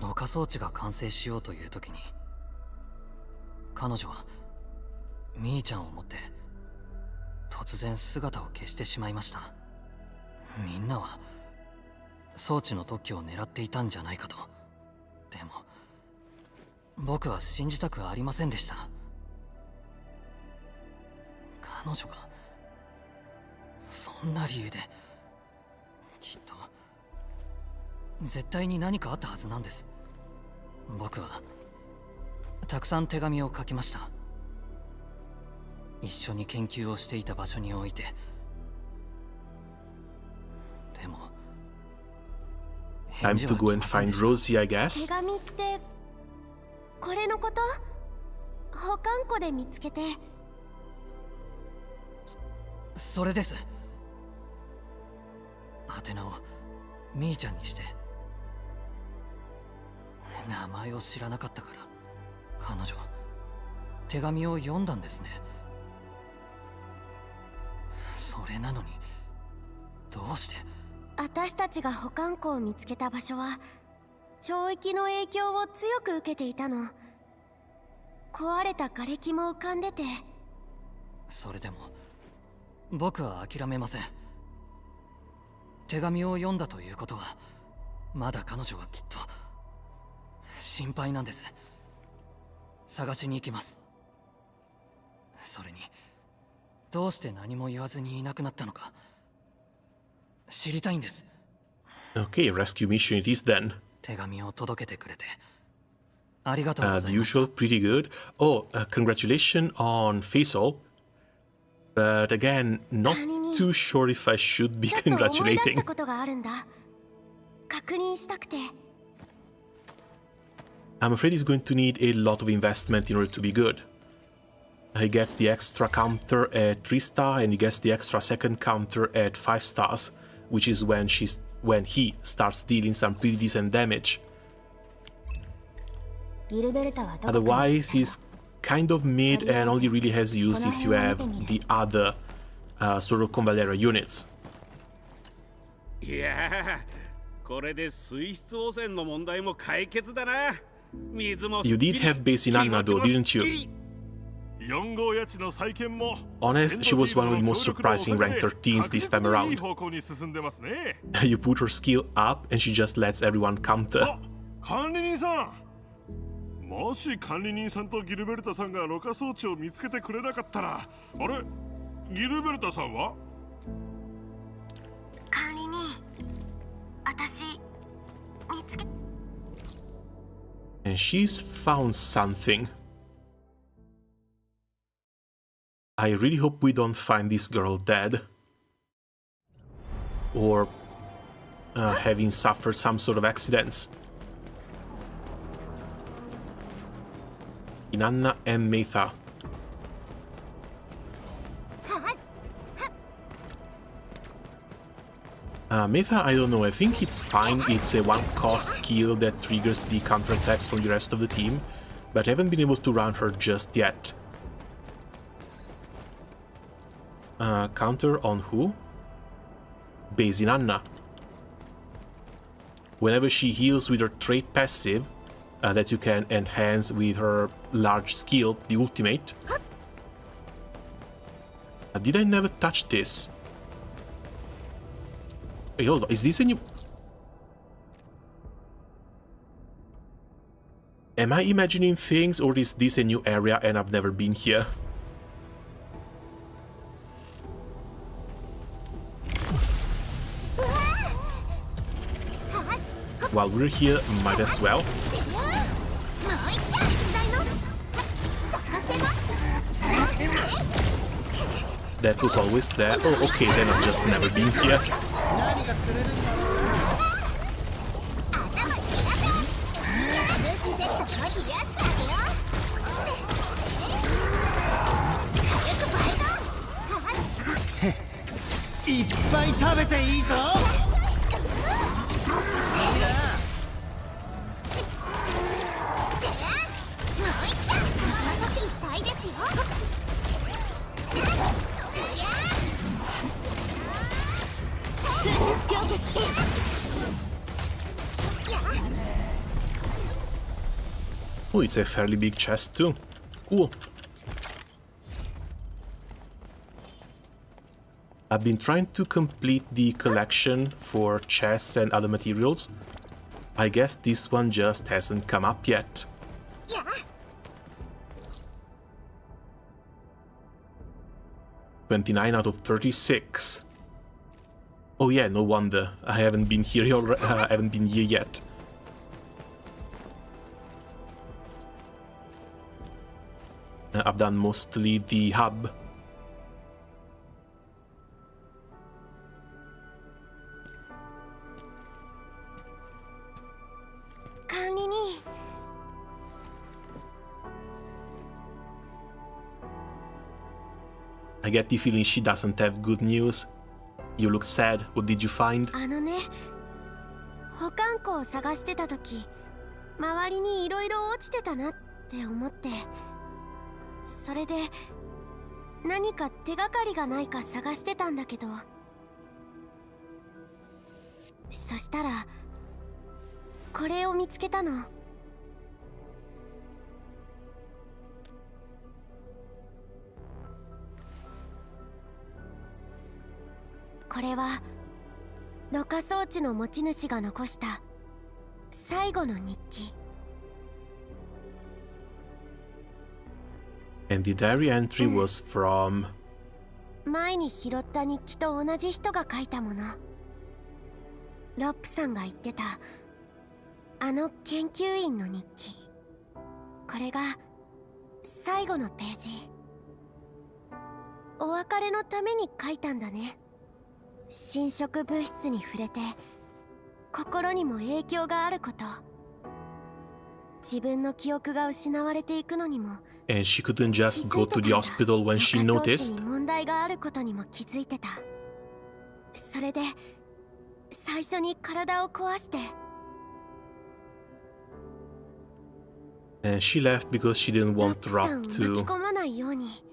ろ過装置が完成しようという時に彼女はみーちゃんを持って突然姿を消してしまいました。みんなは装置の特許を狙っていたんじゃないかと。でも僕は信じたくありませんでした。彼女がそんな理由できっと絶対に何かあったはずなんです。僕はたくさん手紙を書きました。一緒に研究をしていた場所に置いて。でも Time to go and find Rosie, I guess. 手紙ってこれのこと？保管庫で見つけて。それです。宛名をみーちゃんにして。名前を知らなかったから彼女手紙を読んだんですね。それなのにどうして？私たちが保管庫を見つけた場所は懲役の影響を強く受けていたの。壊れた瓦礫も浮かんでて。それでも僕は諦めません。手紙を読んだということはまだ彼女はきっと心配なんです。探しに行きます。それにどうして何も言わずにいなくなったのか知りたいんです。 Okay, rescue mission it is then. 手紙を届けてくれてありがとうござい The ます。 usual, pretty good. Oh, congratulations on Faisal. But again, not too sure if I should be ちょっと思い出し congratulating. たことがあるんだ。確認したくて。I'm afraid he's going to need a lot of investment in order to be good. He gets the extra counter at 3 stars and he gets the extra second counter at 5 stars, which is when he starts dealing some pretty decent damage. Otherwise, he's kind of mid and only really has use if you have the other sort of Convalera units. いやー、これで水質汚染の問題も解決だな。水も You did have base in Anna though, didn't you? Honest, she was one of the most surprising rank 13s this time around. You put her skill up and she just lets everyone counter. もし管理人さんとギルベルタさんがろ過装置を見つけてくれなかったら、あれ、ギルベルタさんは？管理人、私見つけ。And she's found something. I really hope we don't find this girl dead. Or having suffered some sort of accidents. Inanna and Metha. Metha, I don't know, I think it's fine. It's a one-cost skill that triggers the counterattacks from the rest of the team, but I haven't been able to run her just yet. Counter on who? Base Inanna. Whenever she heals with her trait passive, that you can enhance with her large skill, the ultimate. Did I never touch this? Wait, hold on, is this a new... Am I imagining things, or is this a new area and I've never been here? While we're here, might as well. That was always there. Oh, okay, then I've just never been here. Oh, it's a fairly big chest too. Cool. I've been trying to complete the collection for chests and other materials. I guess this one just hasn't come up yet. Yeah. 29 out of 36. Oh yeah, no wonder. I haven't been here yet. I've done mostly the hub. I get the feeling she doesn't have good news. You look sad. What did you find? 保管庫を探してた時、周りにいろいろ落ちてたなって思って、それで何か手がかりがないか探してたんだけど、そしたらこれを見つけたの。これはろ過装置の持ち主が残した最後の日記。And the diary entry was from... 前に拾った日記と同じ人が書いたもの。ロップさんが言ってたあの研究員の日記。これが最後のページ。お別れのために書いたんだね。侵食物質に触れて心にも影響があること、自分の記憶が失われていくのにも、 And she couldn't just go to the hospital when she noticed. 問題があることにも気づいてた。それで最初に体を壊して。 And she left because she didn't want Rob 巻き to... 込まないように、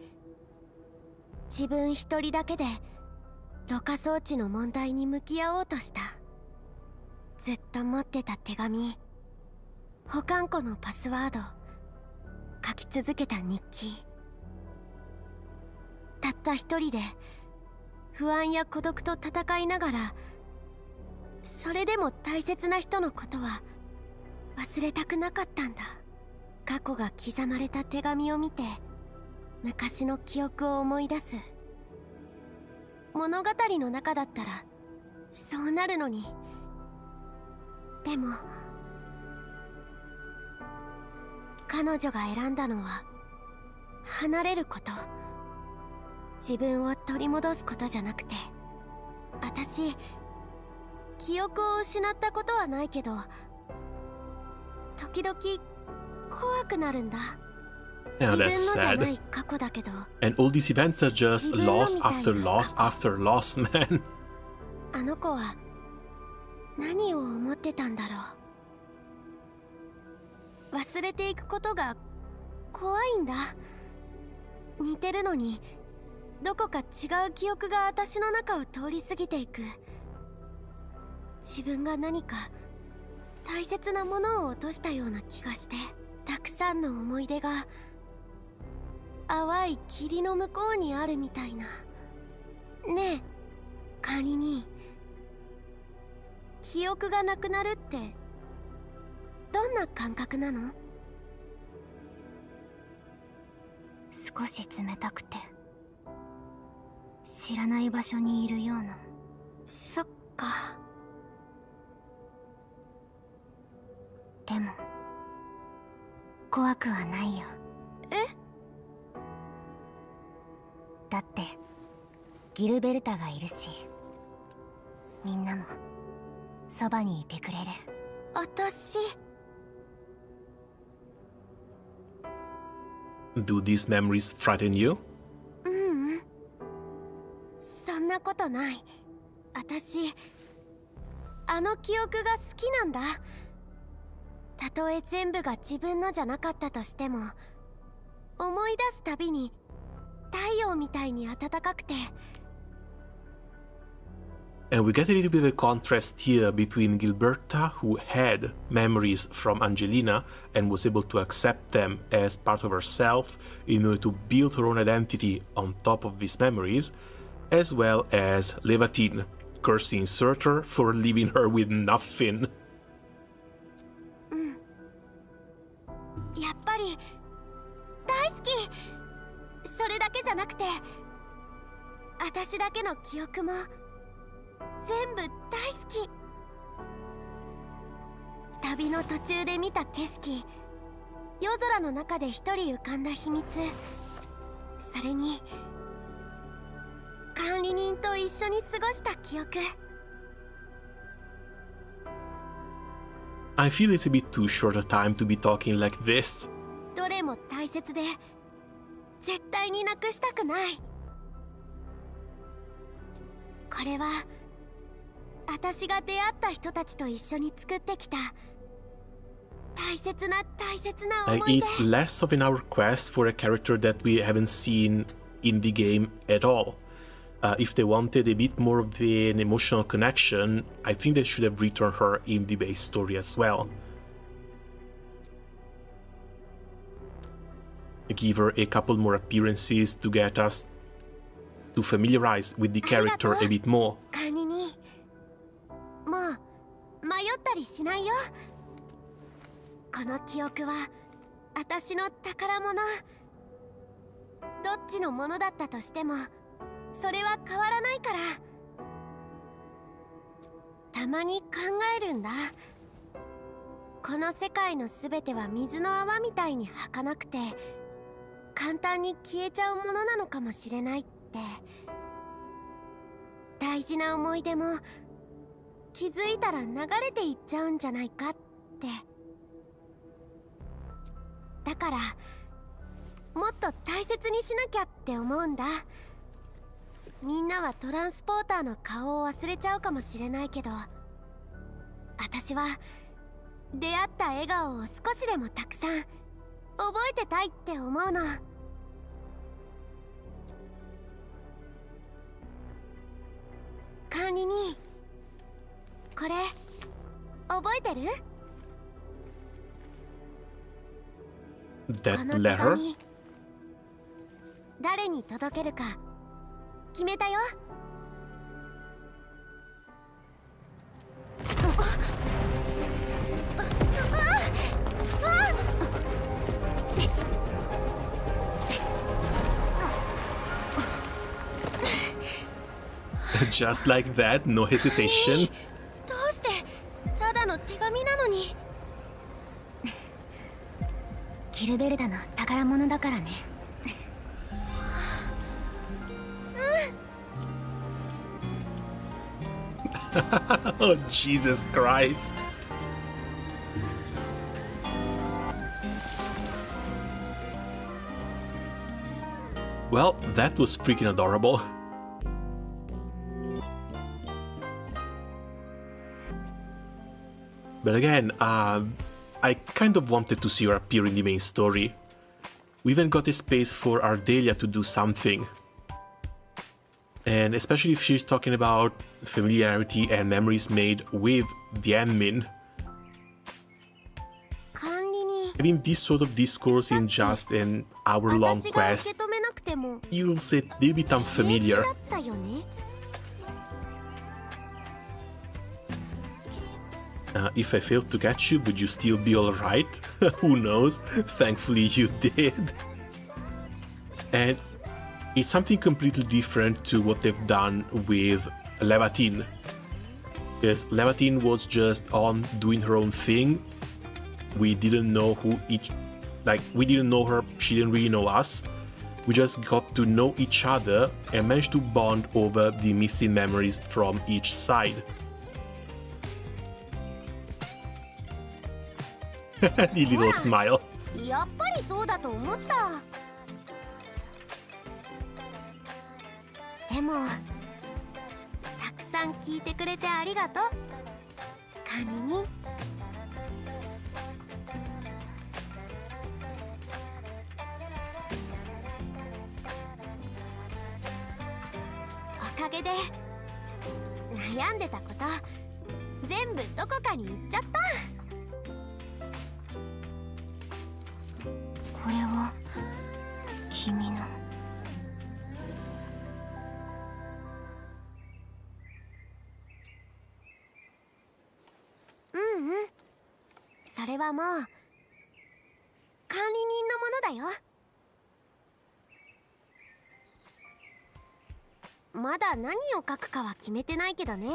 自分一人だけでろ過装置の問題に向き合おうとした。ずっと持ってた手紙、保管庫のパスワード、書き続けた日記。たった一人で不安や孤独と戦いながら、それでも大切な人のことは忘れたくなかったんだ。過去が刻まれた手紙を見て、昔の記憶を思い出す。物語の中だったらそうなるのに。でも彼女が選んだのは離れること、自分を取り戻すことじゃなくて。私記憶を失ったことはないけど、時々怖くなるんだ。 Yeah, that's sad. And all these events are just loss after loss after loss, man. あの子は何を思ってたんだろう。忘れていくことが怖いんだ。似てるのにどこか違う記憶が私の中を通り過ぎていく。自分が何か大切なものを落としたような気がして、たくさんの思い出が淡い霧の向こうにあるみたいな。ねえ、管理人、記憶がなくなるってどんな感覚なの？少し冷たくて知らない場所にいるような。そっか。でも怖くはないよ。え？だってギルベルタがいるし、みんなもそばにいてくれる。私 Do these memories frighten you? そんなことない。私あの記憶が好きなんだ。たとえ全部が自分のじゃなかったとしても、思い出すたびに太陽みたいに暖かくて。 And we get a little bit of a contrast here between Gilberta, who had memories from Angelina and was able to accept them as part of herself in order to build her own identity on top of these memories, as well as Levatine, cursing Surtur for leaving her with nothing. やっぱり大好き。それだけじゃなくて、私だけの記憶も全部大好き。旅の途中で見た景色、夜空の中で一人浮かんだ秘密、それに管理人と一緒に過ごした記憶。 I feel it's a bit too short a time to be talking like this. どれも大切で絶対になくしたくない。これは私が出会った人たちと一緒に作ってきた大切な思い出。 It's less of an hour quest for a character that we haven't seen in the game at all. If they wanted a bit more of an emotional connection, I think they should have returned her in the base story as well. Give her a couple more appearances to get us to familiarize with the character a bit more. 管理人、もう迷ったりしないよ。この記憶は私の宝物。どっちのものだったとしてもそれは変わらないから。たまに考えるんだ。この世界のすべては水の泡みたいに儚くて簡単に消えちゃうものなのかもしれないって。大事な思い出も気づいたら流れていっちゃうんじゃないかって。だからもっと大切にしなきゃって思うんだ。みんなはトランスポーターの顔を忘れちゃうかもしれないけど、私は出会った笑顔を少しでもたくさん覚えてたいって思うの。管理人、これ覚えてる？ That この手 letter? 紙、誰に届けるか決めたよ。Just like that, no hesitation. どうしてただの手紙なのに。ギルベルタの宝物だからね。Oh, Jesus Christ. Well, that was freaking adorable. But again, I kind of wanted to see her appear in the main story. We even got a space for Ardelia to do something. And especially if she's talking about familiarity and memories made with the admin. Having this sort of discourse in just an hour-long quest feels a little bit unfamiliar. If I failed to catch you, would you still be alright? Who knows? Thankfully you did. And it's something completely different to what they've done with Levatine. Because Levatine was just on doing her own thing. We didn't know we didn't know her, she didn't really know us. We just got to know each other and managed to bond over the missing memories from each side. The little smile. やっぱりそうだと思った。でもたくさん聞いてくれてありがとうカニに。おかげで悩んでたこと全部どこかに行っちゃった。これは君の。それはもう管理人のものだよ。まだ何を書くかは決めてないけどね。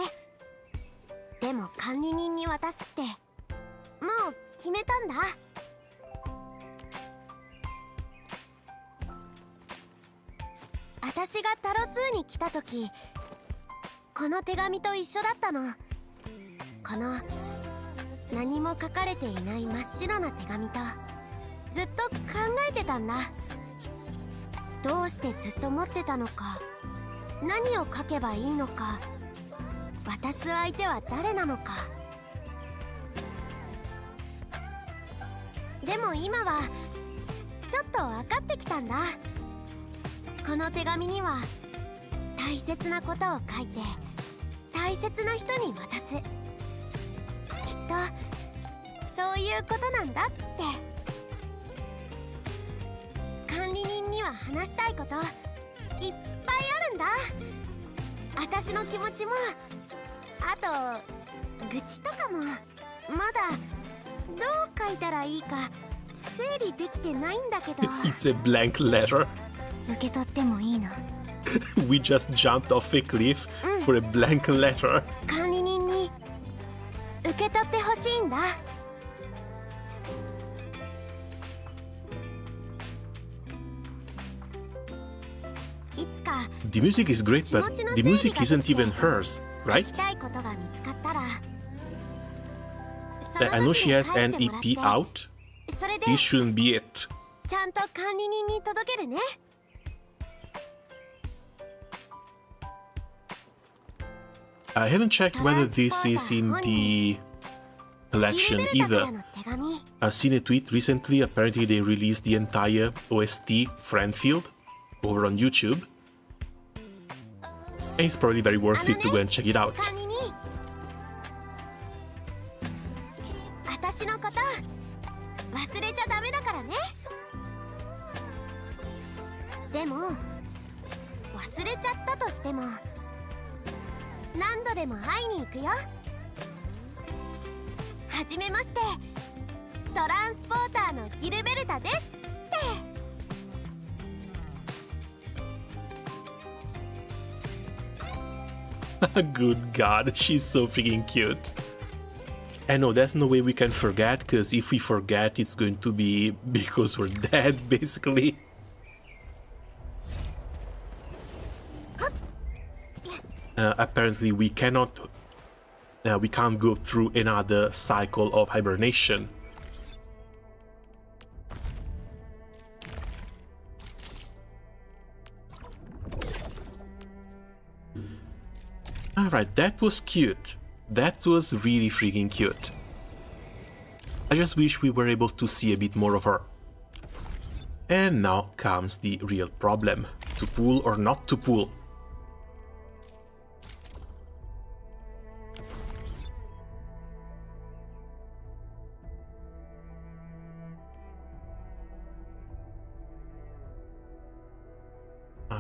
でも管理人に渡すってもう決めたんだ。私がタロ2に来た時この手紙と一緒だったの。この何も書かれていない真っ白な手紙とずっと考えてたんだ。どうしてずっと持ってたのか、何を書けばいいのか、渡す相手は誰なのか。でも今はちょっと分かってきたんだ。この手紙には大切なことを書いて大切な人に渡す。きっとそういうことなんだって。管理人には話したいこといっぱいあるんだ。私の気持ちもあと愚痴とかもまだどう書いたらいいか整理できてないんだけど。It's a blank letter. 受け取ってもいいの？ We just jumped off a cliff for a blank letter. 管理人に受け取ってほしいんだ。いつか The music is great, but the music isn't even hers, 書 right? きたいことが見つかったら I know she has an EP out. それで This shouldn't be it. ちゃんと管理人に届けるね。I haven't checked whether this is in the collection either. I've seen a tweet recently, apparently they released the entire OST for Endfield over on YouTube. And it's probably very worth it to go and check it out. 管理人、私のこと忘れちゃダメだからね。でも忘れちゃったとしても何度でも会いに行くよ。はじめまして、トランスポーターのギルベルタですって。Good God, she's so freaking cute. And no, there's no way we can forget, because if we forget, it's going to be because we're dead, basically. Apparently we can't go through another cycle of hibernation. Alright, that was cute. That was really freaking cute. I just wish we were able to see a bit more of her. And now comes the real problem. To pull or not to pull.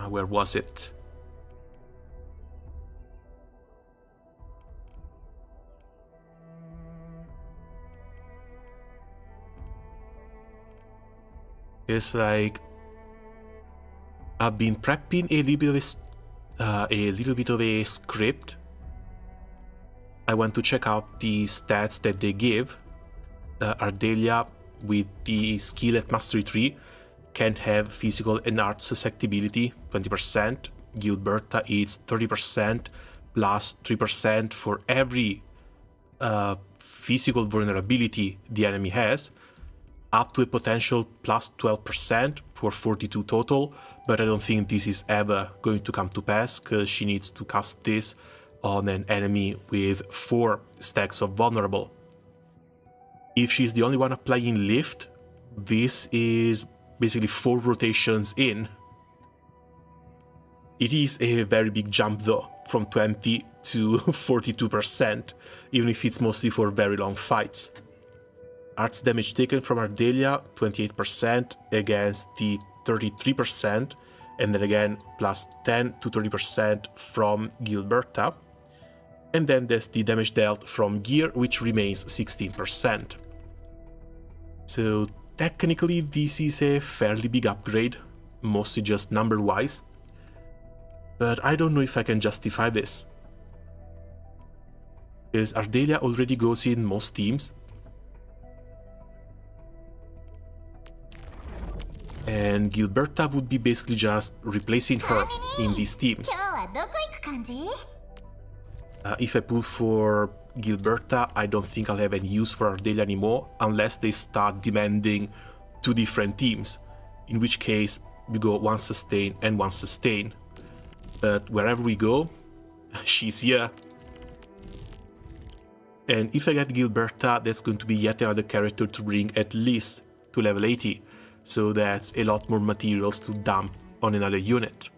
Where was it? It's like I've been prepping a little bit of a script. I want to check out the stats that they give. Ardelia, with the skill at Mastery 3, can have physical and art susceptibility, 20%. Gilberta is 30%, plus 3% for every physical vulnerability the enemy has, up to a potential plus 12% for 42 total, but I don't think this is ever going to come to pass, because she needs to cast this on an enemy with 4 stacks of vulnerable. If she's the only one applying lift, this is basically 4 rotations in. It is a very big jump though, from 20 to 42%, even if it's mostly for very long fights. Arts damage taken from Ardelia, 28% against the 33%, and then again plus 10 to 30% from Gilberta. And then there's the damage dealt from gear, which remains 16%. So technically this is a fairly big upgrade, mostly just number-wise. But I don't know if I can justify this, because Ardelia already goes in most teams, and Gilberta would be basically just replacing her in these teams. If I pull for Gilberta, I don't think I'll have any use for Ardelia anymore, unless they start demanding 2 different teams, in which case we go 1 sustain and 1 sustain. But wherever we go, she's here. And if I get Gilberta, that's going to be yet another character to bring at least to level 80, so that's a lot more materials to dump on another unit,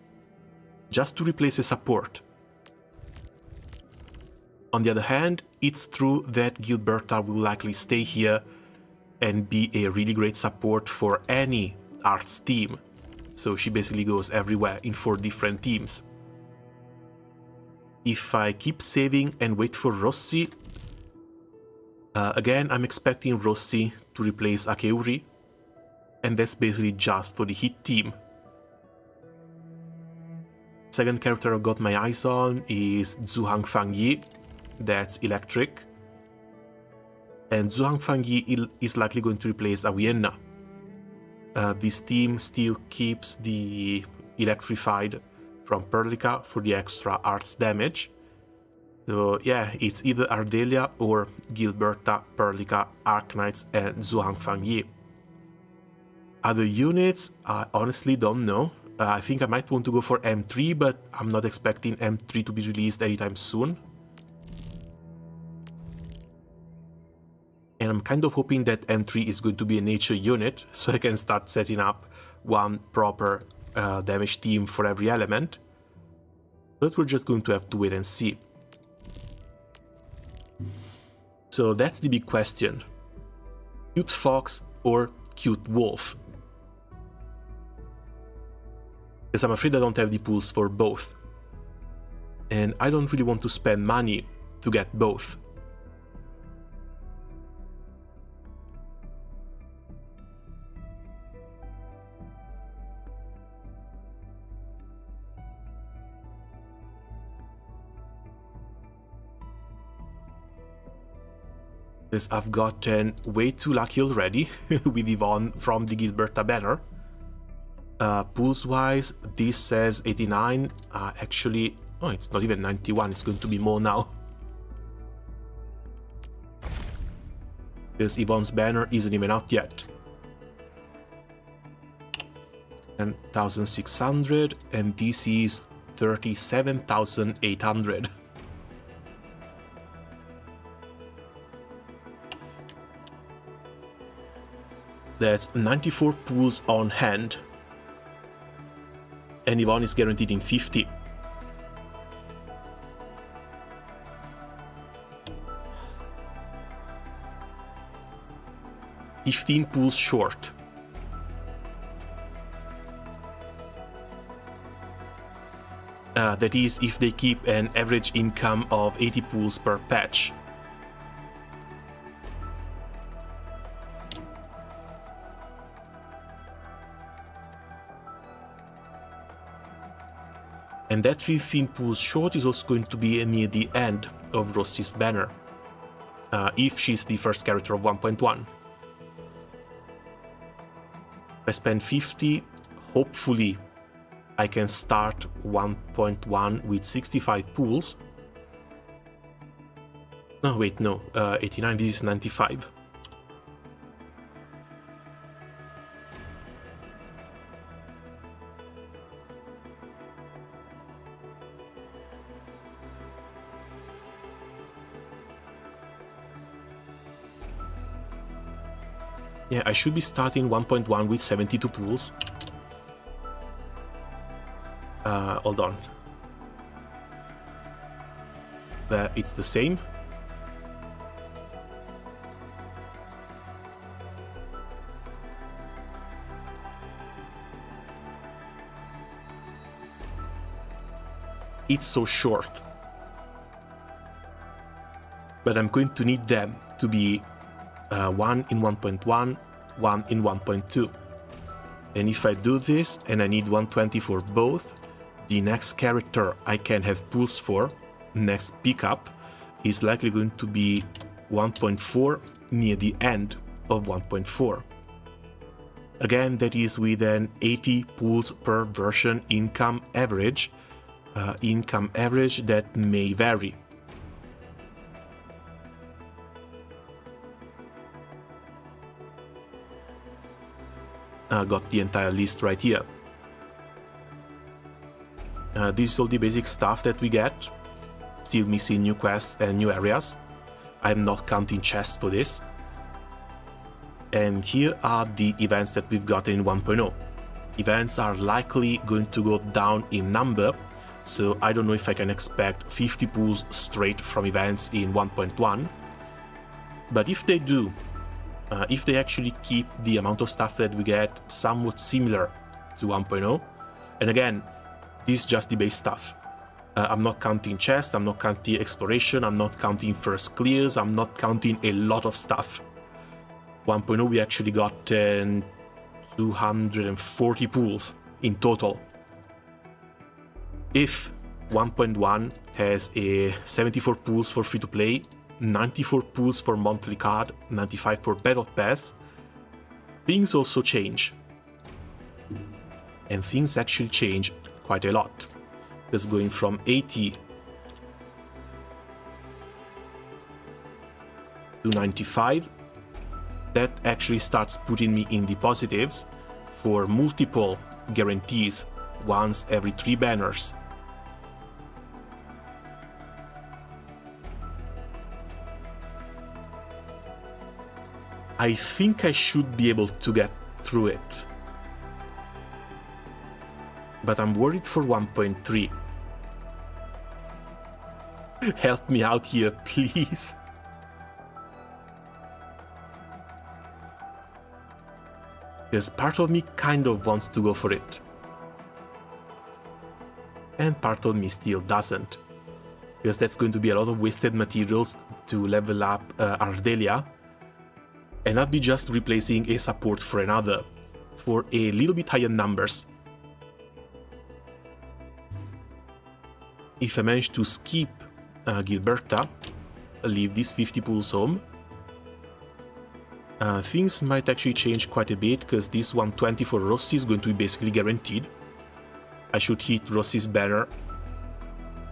just to replace a support. On the other hand, it's true that Gilberta will likely stay here and be a really great support for any arts team, so she basically goes everywhere in 4 different teams. If I keep saving and wait for Rossi, again I'm expecting Rossi to replace Akeuri, and that's basically just for the hit team. Second character I got my eyes on is Zhuhang Fangyi, that's electric, and Zhuhang Fangyi is likely going to replace Avienna. This team still keeps the electrified from Perlica for the extra arts damage. So yeah, it's either Ardelia or Gilberta, Perlica, Arknights, and Zhuhang Fangyi. Other units, I honestly don't know. I think I might want to go for M3, but I'm not expecting M3 to be released anytime soon. And I'm kind of hoping that M3 is going to be a nature unit, so I can start setting up one proper damage team for every element. But we're just going to have to wait and see. So that's the big question. Cute fox or cute wolf? Because I'm afraid I don't have the pools for both. And I don't really want to spend money to get both. Because I've gotten way too lucky already with Yvonne from the Gilberta banner. Pools wise, this says 89. Actually, oh, it's not even 91, it's going to be more now. Because Yvonne's banner isn't even out yet. 10,600, and this is 37,800. That's 94 pools on hand. And Yvonne is guaranteed in 50. $15 pools short. That is if they keep an average income of 80 pools per patch. And that 15 pools short is also going to be near the end of Rossi's banner, if she's the first character of 1.1. If I spend 50, hopefully I can start 1.1 with 65 pools. No, wait, no, 89, this is 95. Yeah, I should be starting 1.1 with 72 pools. Hold on. It's the same. It's so short. But I'm going to need them to be 1 in 1.1, 1 in 1.2. And if I do this and I need 120 for both, the next character I can have pools for, next pickup, is likely going to be 1.4 near the end of 1.4. Again, that is with an 80 pools per version income average that may vary. Got the entire list right here. This is all the basic stuff that we get. Still missing new quests and new areas. I'm not counting chests for this. And here are the events that we've gotten in 1.0. Events are likely going to go down in number, so I don't know if I can expect 50 pools straight from events in 1.1. But if they do, if they actually keep the amount of stuff that we get somewhat similar to 1.0, and again, this is just the base stuff. I'm not counting chests, I'm not counting exploration, I'm not counting first clears, I'm not counting a lot of stuff. 1.0 we actually got 240 pools in total. If 1.1 has a 74 pools for free-to-play, 94 pools for monthly card, 95 for battle pass, things also change. And things actually change quite a lot. Because going from 80 to 95, that actually starts putting me in the positives for multiple guarantees once every 3 banners. I think I should be able to get through it. But I'm worried for 1.3. Help me out here, please. Because part of me kind of wants to go for it. And part of me still doesn't. Because that's going to be a lot of wasted materials to level up Ardelia. And not be just replacing a support for another, for a little bit higher numbers. If I manage to skip Gilberta, leave these 50 pools home, things might actually change quite a bit, because this 120 for Rossi is going to be basically guaranteed. I should hit Rossi's banner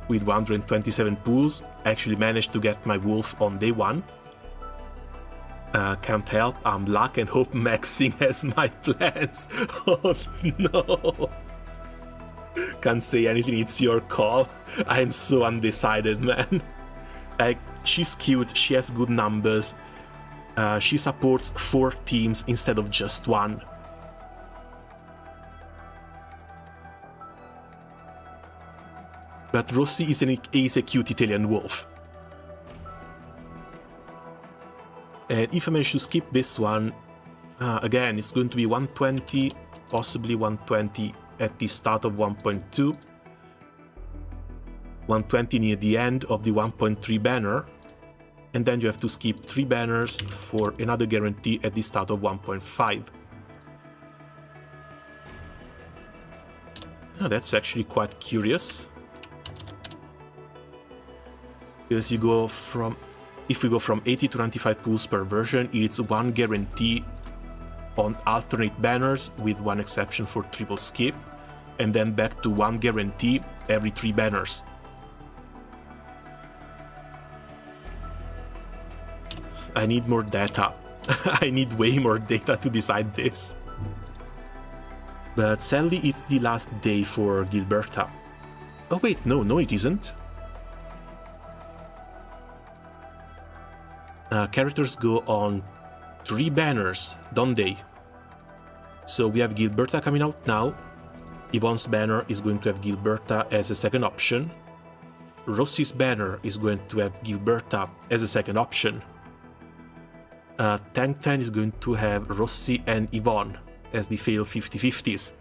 with 127 pools. I actually managed to get my wolf on day 1. Can't help, I'm luck and hope maxing has my plans. Oh no. Can't say anything, it's your call. I am so undecided, man. Like, she's cute, she has good numbers. She supports 4 teams instead of just 1. But Rossi is a cute Italian wolf. And if I manage to skip this one, again, it's going to be 120, possibly 120 at the start of 1.2, 120 near the end of the 1.3 banner, and then you have to skip 3 banners for another guarantee at the start of 1.5. Oh, that's actually quite curious. Because you go from, if we go from 80 to 95 pools per version, it's 1 guarantee on alternate banners with 1 exception for triple skip, and then back to 1 guarantee every 3 banners. I need more data. I need way more data to decide this. But sadly it's the last day for Gilberta. Oh wait, no it isn't. Characters go on 3 banners, don't they? So we have Gilberta coming out now. Yvonne's banner is going to have Gilberta as a second option. Rossi's banner is going to have Gilberta as a second option. Tank 10 is going to have Rossi and Yvonne as the failed 50-50s.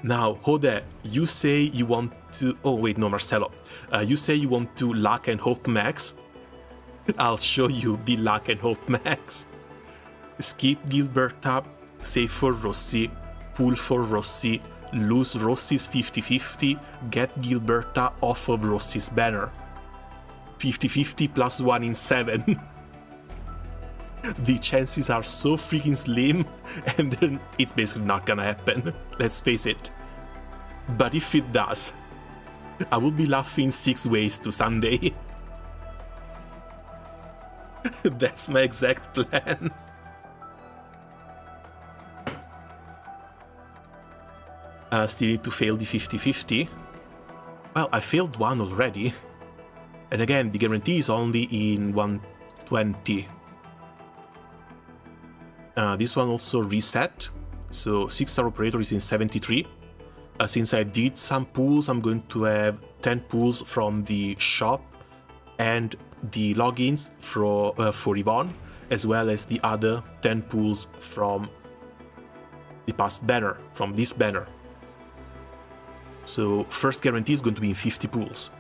Now, Hode, you say you want to... Oh wait, no, Marcelo. You say you want to luck and hope max. I'll show you the luck and hope max. Skip Gilberta, save for Rossi, pull for Rossi, lose Rossi's 50-50, get Gilberta off of Rossi's banner. 50-50 plus 1 in 7. The chances are so freaking slim, and then it's basically not gonna happen. Let's face it. But if it does, I will be laughing 6 ways to Sunday. That's my exact plan. Still need to fail the 50-50. Well, I failed 1 already. And again, the guarantee is only in 120. This one also reset. So 6-star operator is in 73. Since I did some pools, I'm going to have 10 pools from the shop and the logins for Yvonne, as well as the other 10 pools from the past banner, from this banner. So first guarantee is going to be in 50 pools.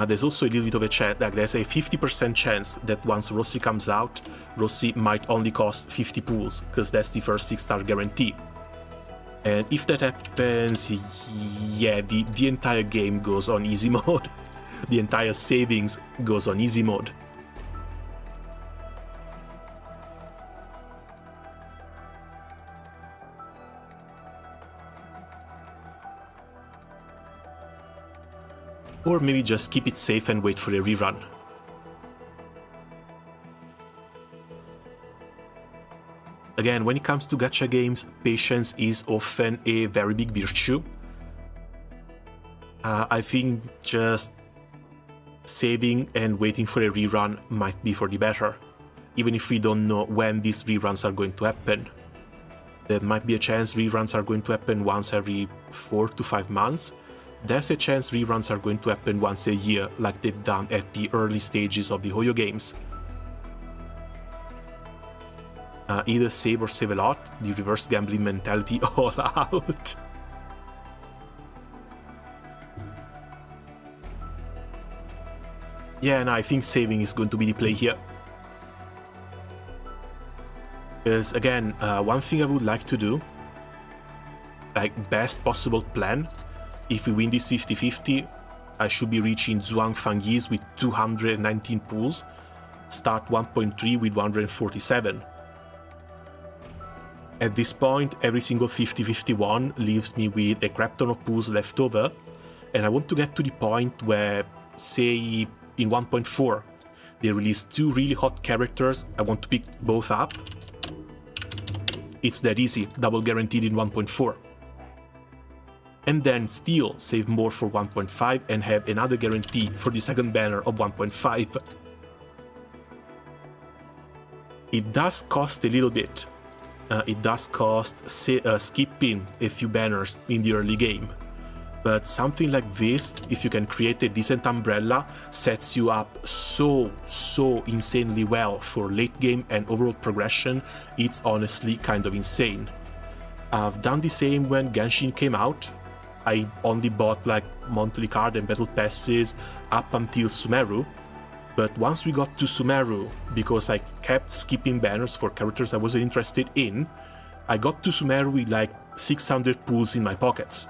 There's also a little bit of a chance, like there's a 50% chance that once Rossi comes out, Rossi might only cost 50 pools, because that's the first 6-star guarantee. And if that happens, yeah, the entire game goes on easy mode. The entire savings goes on easy mode. Or maybe just keep it safe and wait for a rerun. Again, when it comes to gacha games, patience is often a very big virtue. I think just saving and waiting for a rerun might be for the better, even if we don't know when these reruns are going to happen. There might be a chance reruns are going to happen once every 4 to 5 months. There's a chance reruns are going to happen once a year, like they've done at the early stages of the Hoyo games. Either save or save a lot, the reverse gambling mentality all out. Yeah, and I think saving is going to be the play here. Because again, one thing I would like to do, like best possible plan, if we win this 50-50, I should be reaching Zhuang Fangyis with 219 pools, start 1.3 with 147. At this point, every single 50-51 leaves me with a crap ton of pools left over, and I want to get to the point where, say, in 1.4, they release 2 really hot characters, I want to pick both up. It's that easy, double guaranteed in 1.4. And then still save more for 1.5 and have another guarantee for the second banner of 1.5. It does cost a little bit. It does cost skipping a few banners in the early game. But something like this, if you can create a decent umbrella, sets you up so insanely well for late game and overall progression. It's honestly kind of insane. I've done the same when Genshin came out. I only bought like monthly card and battle passes up until Sumeru. But once we got to Sumeru, because I kept skipping banners for characters I wasn't interested in, I got to Sumeru with like 600 pools in my pockets.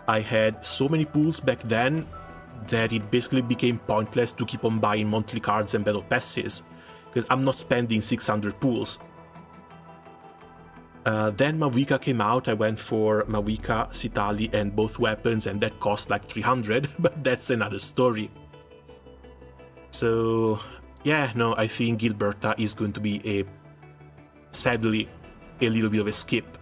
I had so many pools back then that it basically became pointless to keep on buying monthly cards and battle passes, because I'm not spending 600 pools. Then Mavica came out, I went for Mavica, Citali and both weapons, and that cost like 300, but that's another story. So yeah, no, I think Gilberta is going to be sadly, a little bit of a skip.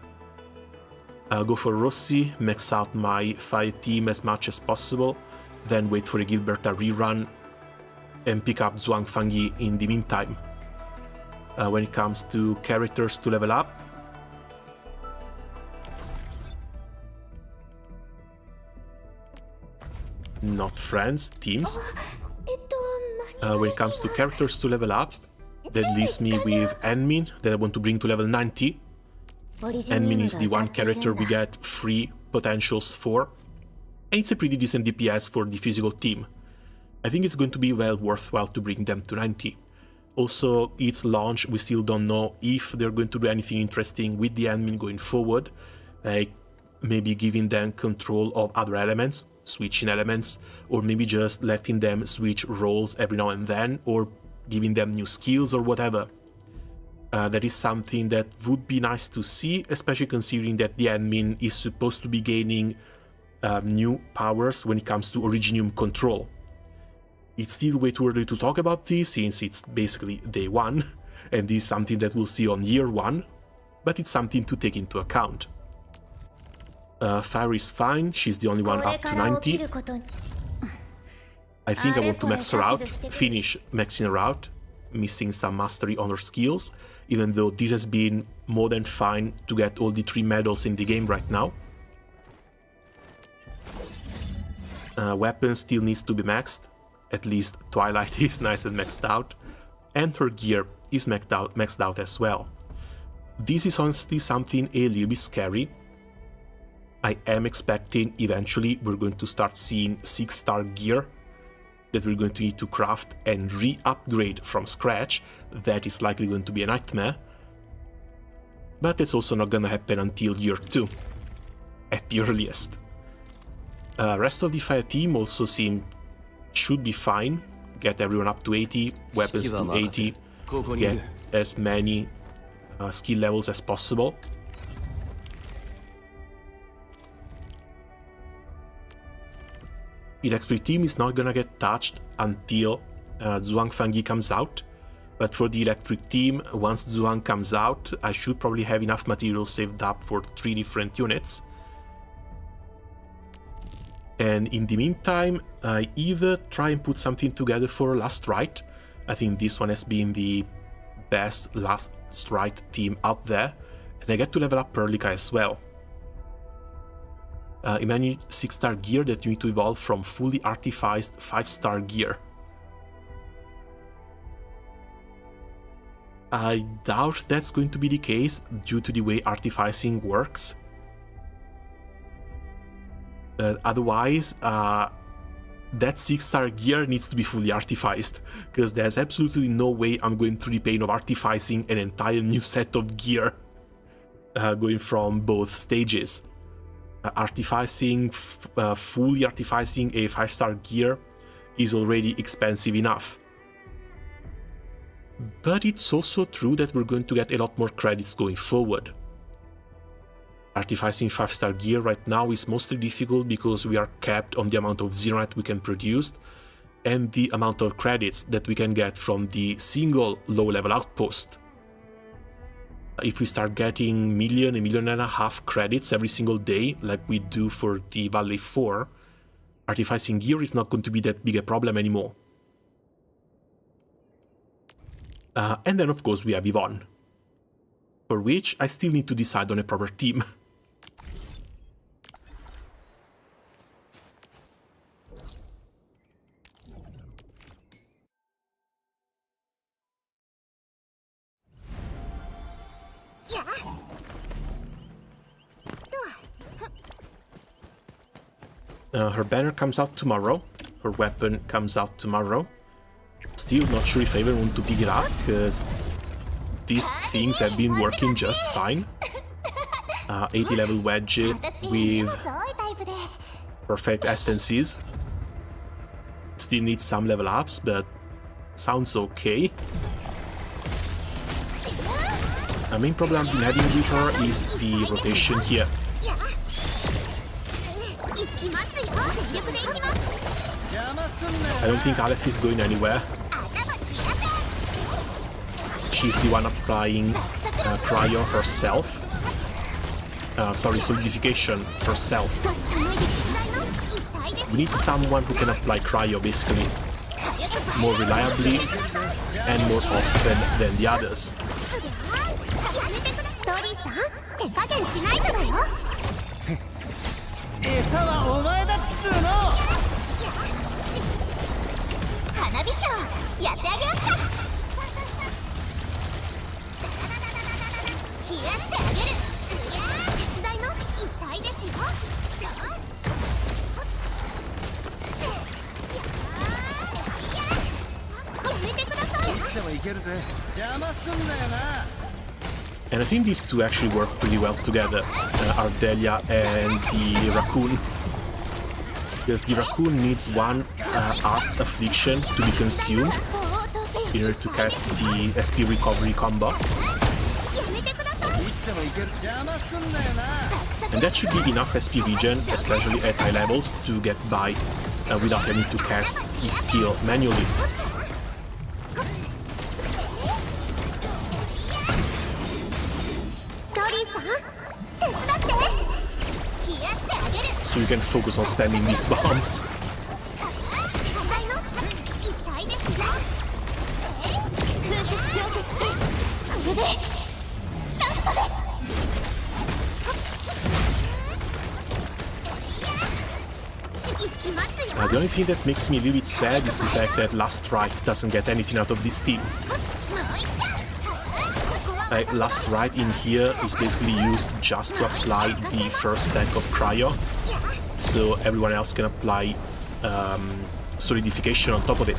I'll go for Rossi, max out my fire team as much as possible, then wait for a Gilberta rerun and pick up Zhuang Fangyi in the meantime. When it comes to characters to level up, not friends, teams. When it comes to characters to level up, that leaves me with Enmin that I want to bring to level 90. Enmin is the one character we get free potentials for, and it's a pretty decent DPS for the physical team. I think it's going to be well worthwhile to bring them to 90. Also, its launch, we still don't know if they're going to do anything interesting with the Enmin going forward, like maybe giving them control of other elements, switching elements, or maybe just letting them switch roles every now and then, or giving them new skills or whatever. That is something that would be nice to see, especially considering that the admin is supposed to be gaining new powers when it comes to Originium control. It's still way too early to talk about this, since it's basically day one, and this is something that we'll see on year one, but it's something to take into account. Fire is fine, she's the only one up to 90. I think I want to max her out, finish maxing her out, missing some mastery on her skills, even though this has been more than fine to get all the 3 medals in the game right now. Weapon still needs to be maxed, at least Twilight is nice and maxed out, and her gear is maxed out as well. This is honestly something a little bit scary. I am expecting eventually we're going to start seeing 6-star gear that we're going to need to craft and re-upgrade from scratch. That is likely going to be a nightmare. But that's also not gonna happen until year 2, at the earliest. Rest of the fire team also should be fine. Get everyone up to 80, weapons to 80, get as many skill levels as possible. Electric team is not gonna get touched until Zhuang Fangyi comes out, but for the electric team, once Zhuang comes out, I should probably have enough material saved up for 3 different units. And in the meantime, I either try and put something together for Last Rite. I think this one has been the best Last Rite team out there, and I get to level up Perlica as well. Imagine 6-star gear that you need to evolve from fully artificed 5-star gear. I doubt that's going to be the case due to the way artificing works. Otherwise, that 6-star gear needs to be fully artificed, because there's absolutely no way I'm going through the pain of artificing an entire new set of gear going from both stages. Fully artificing a 5-star gear is already expensive enough. But it's also true that we're going to get a lot more credits going forward. Artificing 5-star gear right now is mostly difficult because we are capped on the amount of Zeronite we can produce and the amount of credits that we can get from the single low-level outpost. If we start getting 1.5 million credits every single day, like we do for the Valley 4, artificing gear is not going to be that big a problem anymore. And then of course we have Yvonne, for which I still need to decide on a proper team. Her banner comes out tomorrow. Her weapon comes out tomorrow. Still not sure if I even want to pick it up, because these things have been working just fine. 80 level wedge with perfect essences. Still needs some level ups, but sounds okay. The main problem I've been having with her is the rotation here. I don't think Aleph is going anywhere. She's the one applying cryo herself. Sorry, solidification herself. We need someone who can apply cryo basically more reliably and more often than the others. And I think these two actually work pretty well together, Ardelia and the raccoon. Because the raccoon needs one Art's Affliction to be consumed in order to cast the SP recovery combo. And that should be enough SP regen, especially at high levels, to get by without having to cast his skill manually. So you can focus on spamming these bombs. The only thing that makes me a little bit sad is the fact that Last Right doesn't get anything out of this team. Last Right in here is basically used just to apply the first stack of cryo, so everyone else can apply solidification on top of it.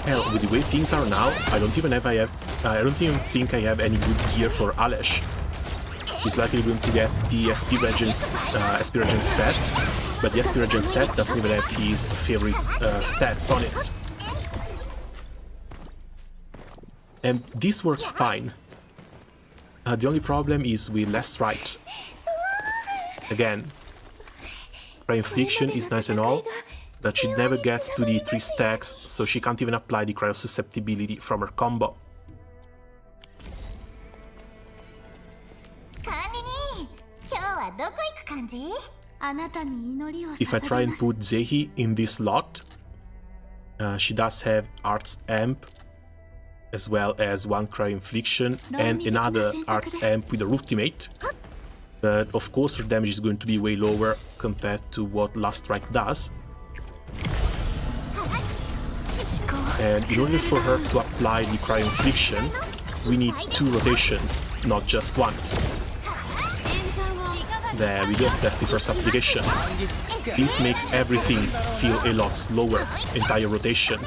Hell, with the way things are now, I don't even think I have any good gear for Alesh. He's likely going to get the SP Regen set, but the SP Regen set doesn't even have his favorite stats on it. And this works fine. The only problem is with Last Right. Again, Cryo Infliction is nice and all, but she never gets to the 3 stacks, so she can't even apply the cryo susceptibility from her combo. If I try and put Zehi in this lot, she does have Art's Amp, as well as 1 Cryo Infliction and another Art's Amp with her ultimate. But of course her damage is going to be way lower compared to what Last Right does. And in order for her to apply the Cryo Infliction, we need 2 rotations, not just 1. There we go, that's the first application. This makes everything feel a lot slower, entire rotation.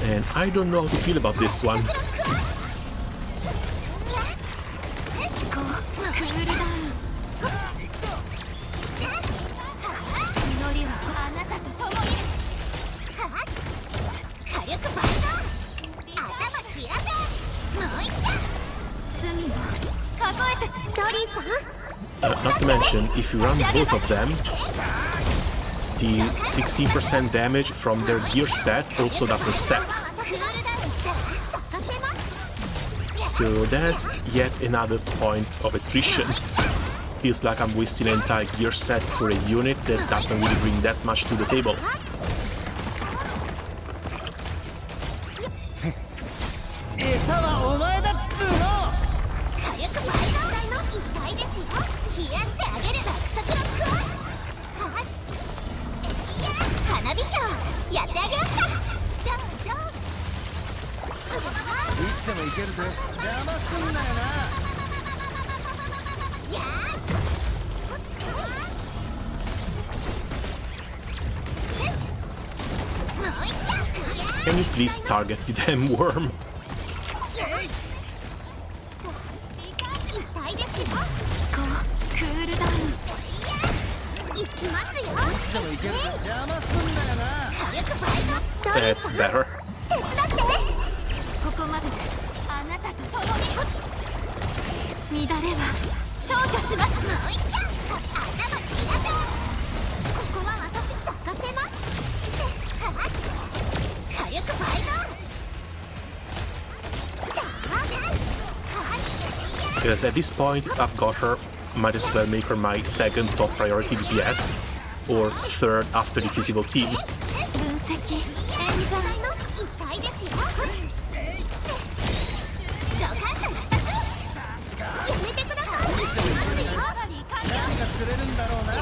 And I don't know how to feel about this one. Not to mention, if you run both of them, the 16% damage from their gear set also doesn't stack. So that's yet another point of attrition. Feels like I'm wasting an entire gear set for a unit that doesn't really bring that much to the table. 餌はお前だっつうの。火力倍増剤の一体ですよ。冷やしてあげる爆速ロックを。はい。いや、花火ショーやってあげようか。どうぞ。いつでもいけるぜ。邪魔すんなよな。やー。Can you please target the damn worm? 痛いですよ。思考クールダウン。いきますよ。いつでもいけるぜ。邪魔すんなよな。火力倍増。 That's better. 手伝って。ここまでです。あなたと共に乱れは消去します。もういっちゃう。頭切らせ。ここは私咲かせます。火力倍増。 Because at this point, I've got her, might as well make her my second top priority DPS, or third after the physical team. 分析演算の一体ですよ。ドカンとやめてください。何が作れるんだろうな。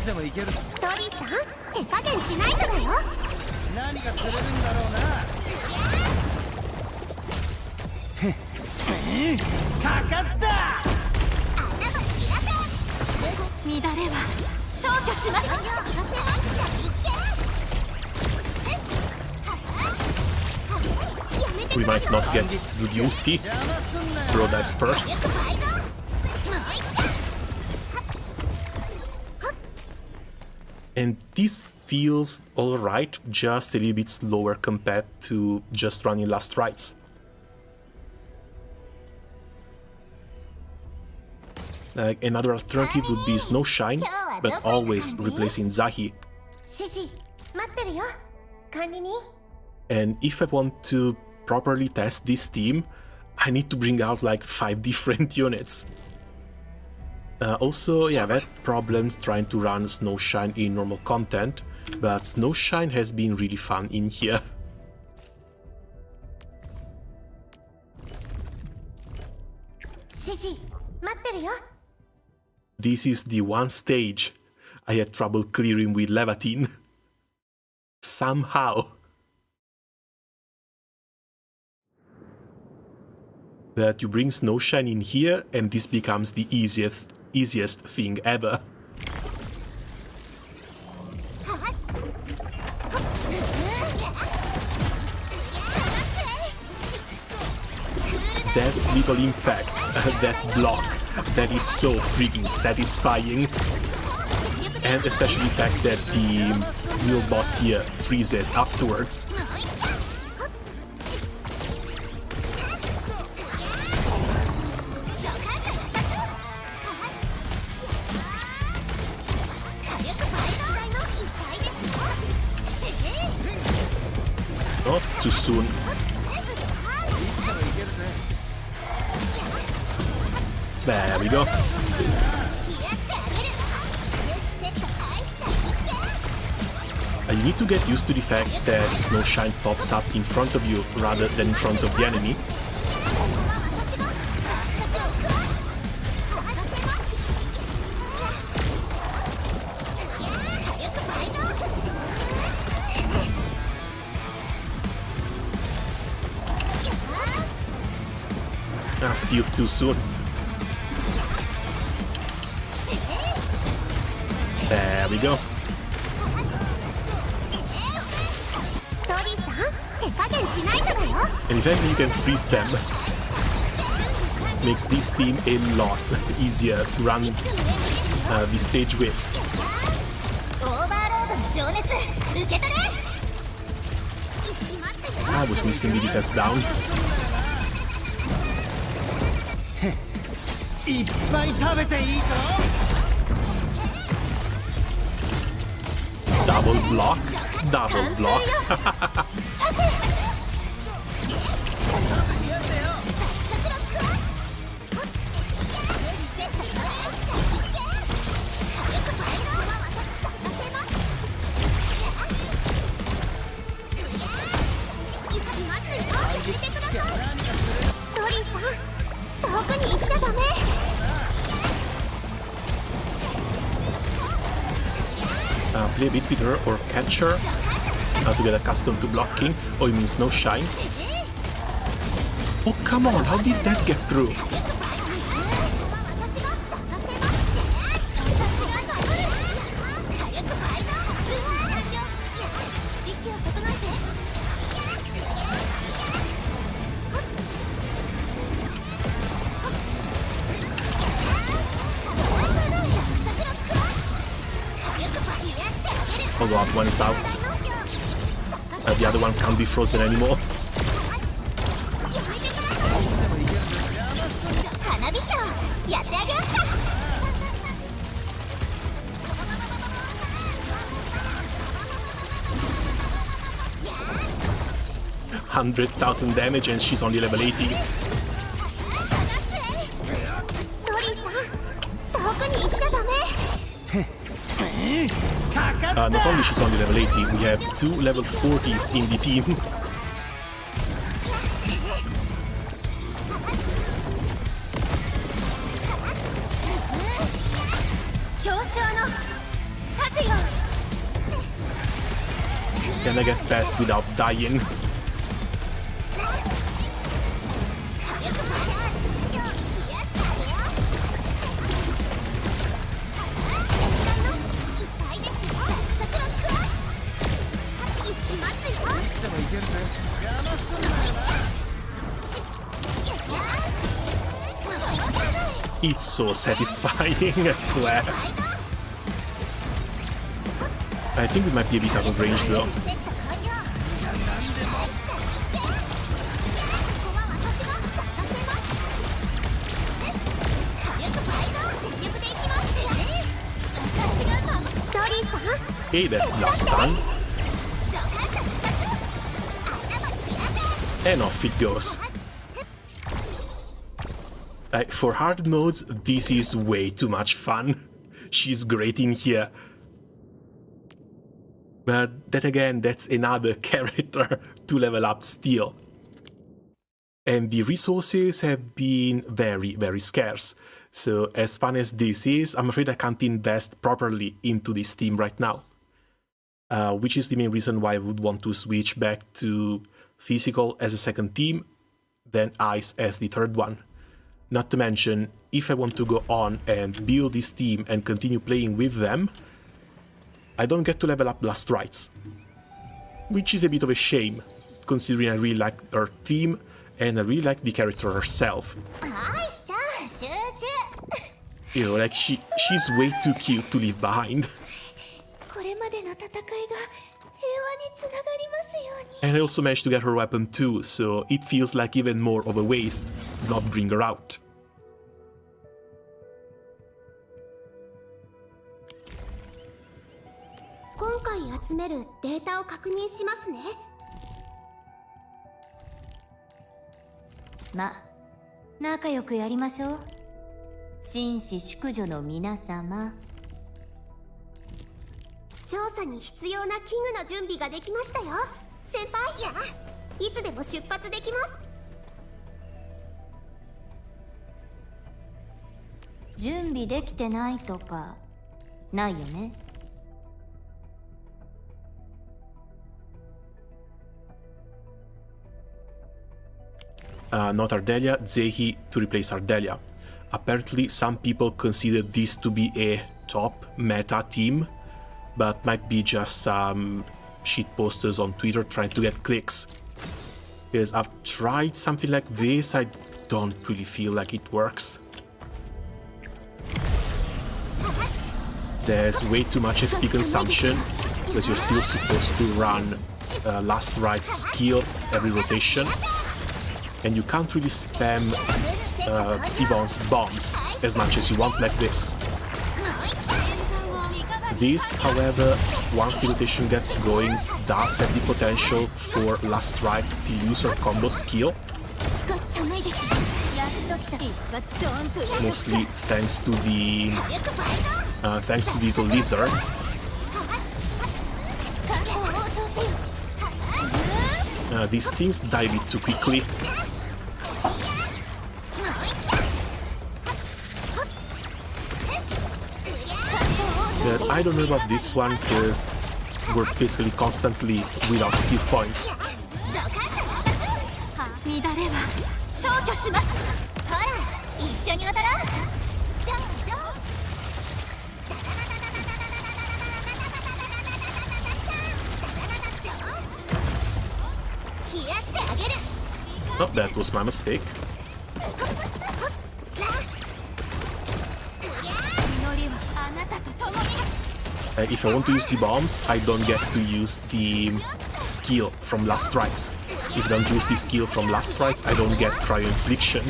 でもいける。トリさん、手加減しないとだよ。何が釣れるんだろうな。かかった。乱れは消去します。 We might not get to the ulti. Throw dice first. And this feels alright, just a little bit slower compared to just running last rites. Like another alternative would be Snowshine, but always replacing Zahi. 指示待ってるよ。管理人。 And if I want to properly test this team, I need to bring out like 5 different units. Also, yeah, I've had problems trying to run Snowshine in normal content, but Snowshine has been really fun in here. This is the one stage I had trouble clearing with Levatine. Somehow. That you bring Snowshine in here and this becomes the easiest thing ever. That little impact, that block, that is so freaking satisfying. And especially the fact that the real boss here freezes afterwards. Not too soon. There we go. You need to get used to the fact that Snowshine pops up in front of you rather than in front of the enemy. Still too soon. There we go. And eventually you can freeze them. Makes this team a lot easier to run this stage with. I was missing the defense down. いっぱい食べていいぞ。 Double block, double block. Play a bit with her or catch her to get accustomed to blocking. Oh, it means no shine. Oh, come on, how did that get through? Oh god, one is out. The other one can't be frozen anymore. $100,000 damage and she's only level 80. Not only she's only level 80, we have 2 level 40s in the team. Can I get past without dying? It's so satisfying, I swear. I think we might be a bit out of range though. Hey, that's last time. And off it goes. For hard modes, this is way too much fun. She's great in here. But then again, that's another character to level up still. And the resources have been very, very scarce. So as fun as this is, I'm afraid I can't invest properly into this team right now. Which is the main reason why I would want to switch back to physical as a second team, then ice as the third one. Not to mention, if I want to go on and build this team and continue playing with them, I don't get to level up Blast Rights. Which is a bit of a shame, considering I really like her theme and I really like the character herself. You know, like she's way too cute to leave behind. And I also managed to get her weapon too, so it feels like even more of a waste to not bring her out. Not Ardelia, Zehi to replace Ardelia. Apparently some people consider this to be a top meta team, but might be just some shit posters on Twitter trying to get clicks. Because I've tried something like this, I don't really feel like it works. There's way too much XP consumption, because you're still supposed to run Last Right's skill every rotation, and you can't really spam Yvonne's bombs as much as you want like this. This, however, once the rotation gets going, does have the potential for Last Right to use her combo skill, mostly thanks to the little lizard. These things die a bit too quickly. But I don't know about this one because we're basically constantly without skill points. Oh, that was my mistake. If I want to use the bombs, I don't get to use the skill from Last Rights. If I don't use the skill from Last Rights, I don't get Cryo Infliction.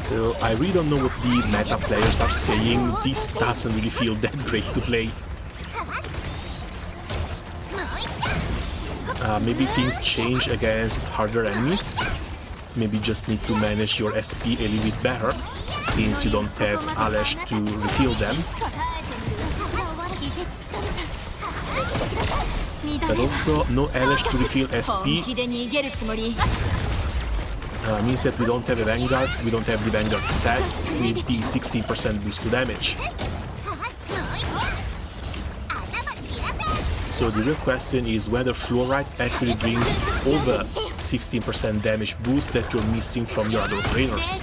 So I really don't know what the meta players are saying. This doesn't really feel that great to play. Maybe things change against harder enemies. Maybe just need to manage your SP a little bit better, since you don't have Alesh to refill them. But also, no Alesh to refill SP means that we don't have a Vanguard, we don't have the Vanguard set with the 16% boost to damage. So the real question is whether Fluorite actually brings over 16% damage boost that you're missing from your other operators.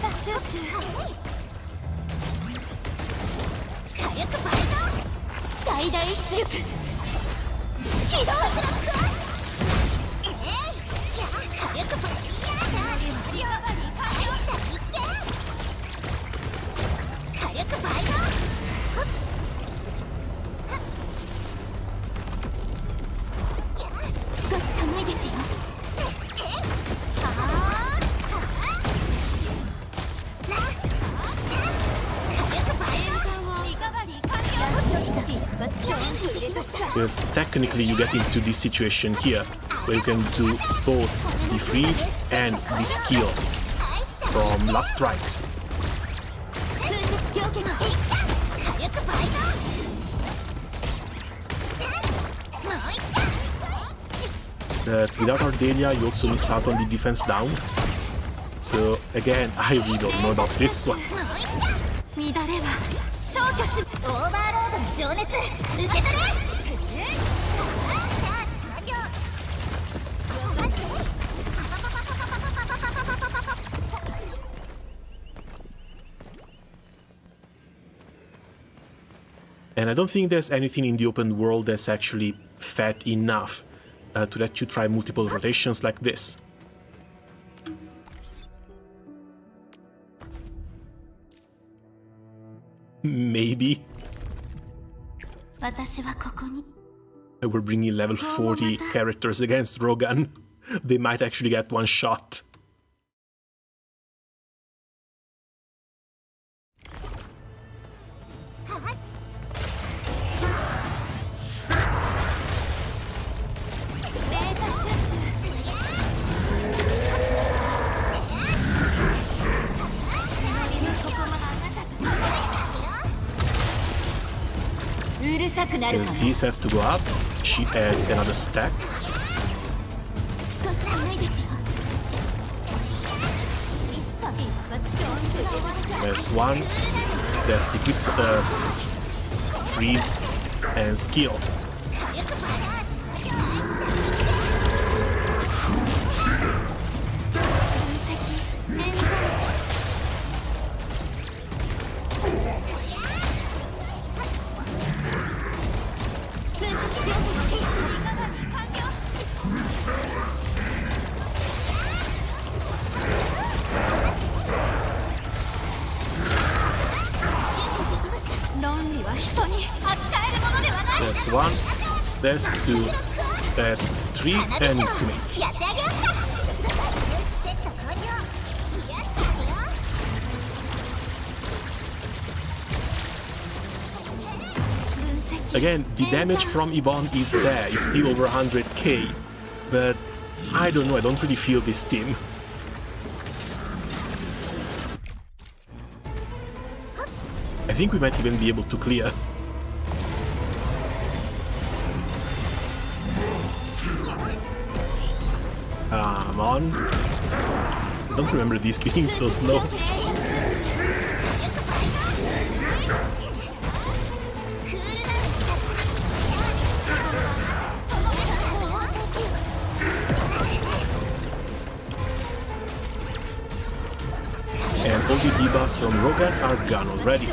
Because technically you get into this situation here, where you can do both the freeze and the skill from Last Right. But without Ardelia, you also miss out on the defense down. So again, I really don't know about this one. And I don't think there's anything in the open world that's actually fat enough to let you try multiple rotations like this. Maybe. We're bringing level 40 characters against Rogan. They might actually get one shot. Because these have to go up, she adds another stack. There's one, there's the freeze and skill. There's one, there's two, there's three, and ultimate. Again, the damage from Yvonne is there, it's still over 100k, but I don't know, I don't really feel this team. I think we might even be able to clear. Come on. I don't remember these being so slow. And all the debuffs from Rogan are gone already.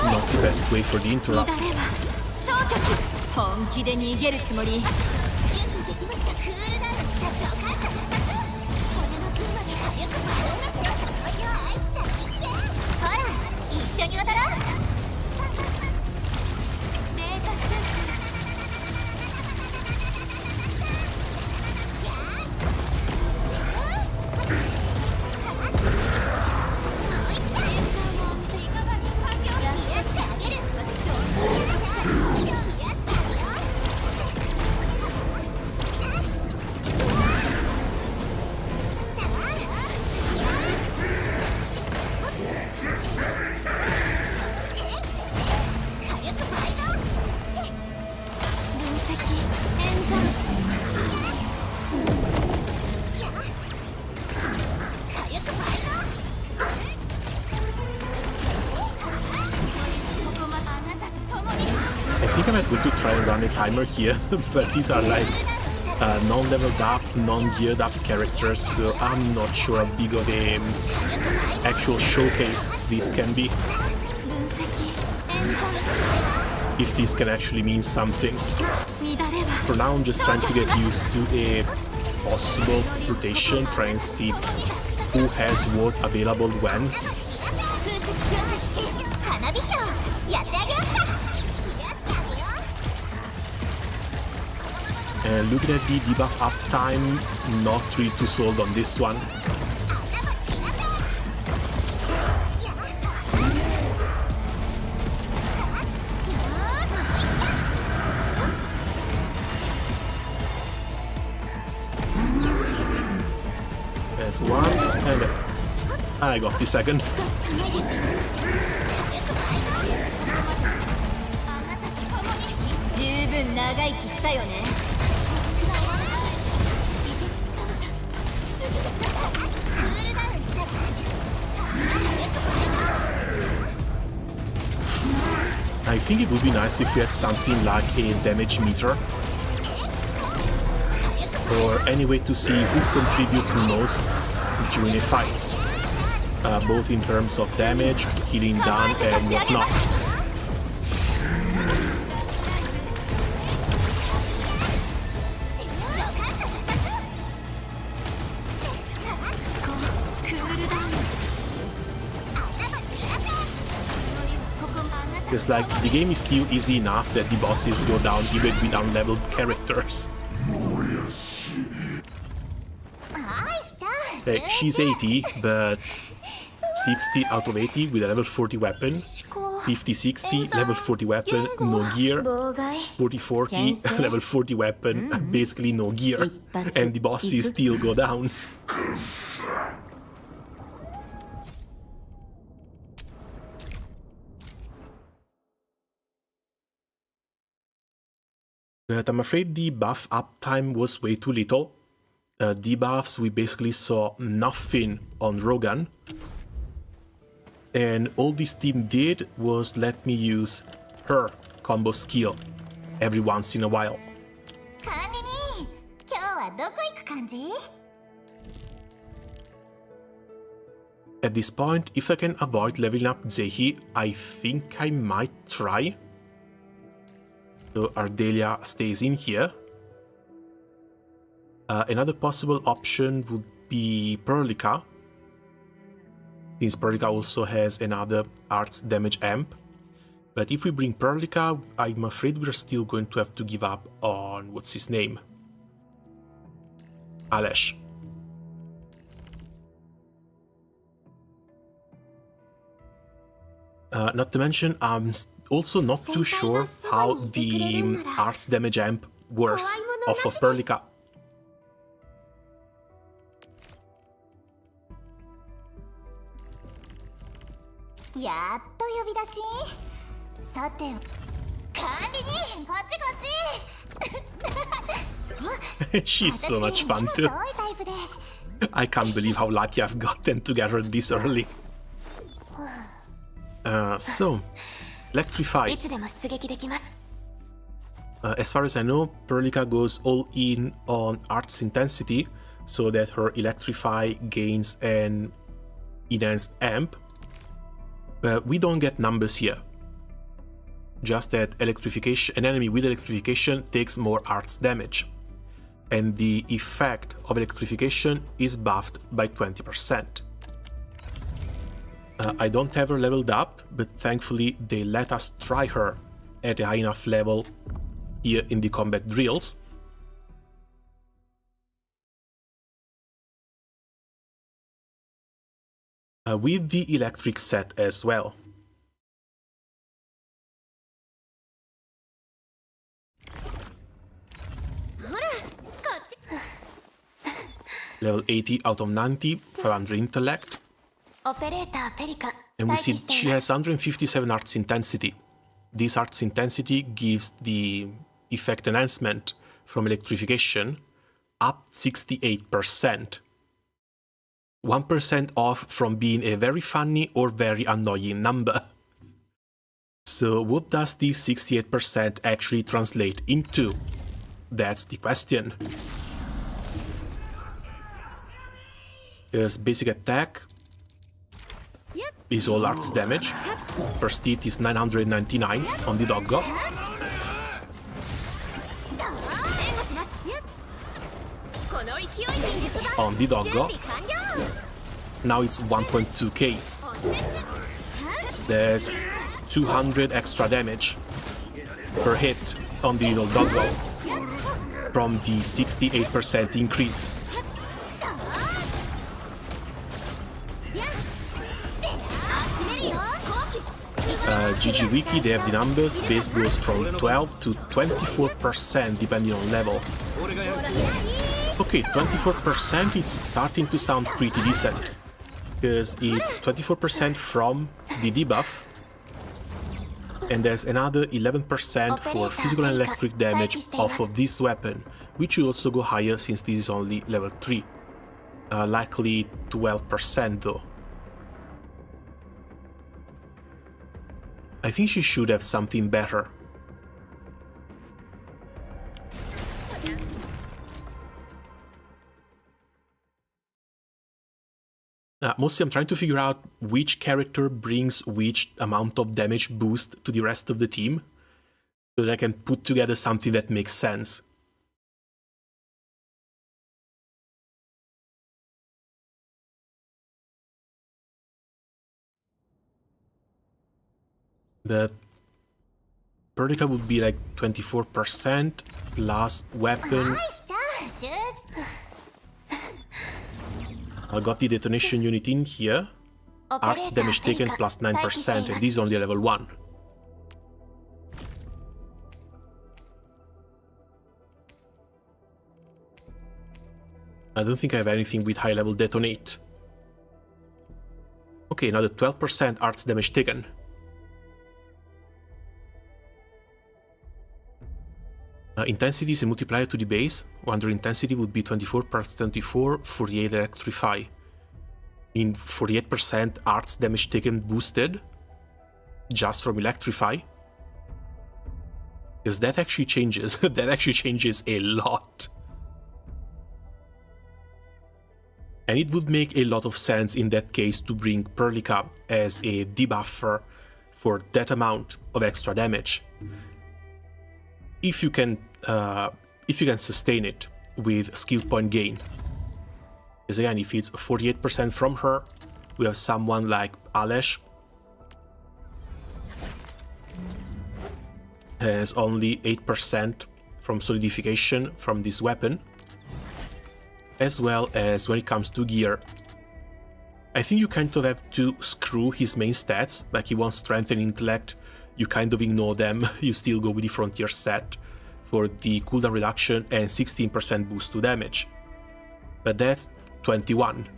Not the best way for the interrupt. 本気で逃げるつもり。I might go to try and run a timer here, but these are like non-leveled up, non-geared up characters, so I'm not sure how big of a actual showcase this can be. If this can actually mean something. For now I'm just trying to get used to a possible rotation, try and see who has what available when. Looking at the debuff uptime, not really too sold on this one. There's one, and I got the second. I think it would be nice if we had something like a damage meter, or any way to see who contributes most during a fight, both in terms of damage, healing done, and whatnot. Because like, the game is still easy enough that the bosses go down even with unleveled characters. Like, she's 80, but 60 out of 80 with a level 40 weapon, 50-60, level 40 weapon, no gear, 40-40, level 40 weapon, basically no gear, and the bosses still go down. But I'm afraid the buff uptime was way too little. Debuffs, we basically saw nothing on Rogan. And all this team did was let me use her combo skill every once in a while. はどこ行く感じ？ At this point, if I can avoid leveling up Zehi, I think I might try. So Ardelia stays in here. Another possible option would be Perlica, since Perlica also has another arts damage amp. But if we bring Perlica, I'm afraid we're still going to have to give up on, what's his name? Alesh. Not to mention, I'm also not too sure how the arts damage amp works off of Perlica. She's so much fun too. I can't believe how lucky I've gotten together this early. So, Electrify. As far as I know, Perlica goes all in on Arts Intensity, so that her Electrify gains an enhanced amp. But we don't get numbers here. Just that electrification, an enemy with electrification takes more arts damage. And the effect of electrification is buffed by 20%. I don't have her leveled up, but thankfully they let us try her at a high enough level here in the combat drills. With the electric set as well. Level 80 out of 90, 500 intellect. And we see she has 157 arts intensity. This arts intensity gives the effect enhancement from electrification up 68%. 1% off from being a very funny or very annoying number. So what does this 68% actually translate into? That's the question. Because basic attack is all arts damage. First hit is 999 on the doggo. On the doggo. Now it's 1.2k. There's 200 extra damage per hit on the little doggo from the 68% increase. GG Wiki, they have the numbers. Base goes from 12 to 24% depending on level. Okay, 24%, it's starting to sound pretty decent. Because it's 24% from the debuff. And there's another 11% for physical and electric damage off of this weapon, which will also go higher since this is only level 3. Likely 12% though. I think she should have something better. Mostly I'm trying to figure out which character brings which amount of damage boost to the rest of the team, so that I can put together something that makes sense. But Perlica would be like 24% plus weapon. I got the detonation unit in here. Arts damage taken plus 9%, and this is only level 1. I don't think I have anything with high level detonate. Okay, another 12% arts damage taken. Intensity is a multiplier to the base. Wonder intensity would be 24 plus 24, 48 electrify. In 48% arts damage taken boosted just from electrify. Because that actually changes. That actually changes a lot. And it would make a lot of sense in that case to bring Perlica as a debuffer for that amount of extra damage. If you can sustain it with skill point gain. Because again, if it's 48% from her, we have someone like Alesh has only 8% from solidification from this weapon, as well as when it comes to gear. I think you kind of have to screw his main stats, like he wants strength and intellect, you kind of ignore them, you still go with the frontier set for the cooldown reduction and 16% boost to damage. But that's 21.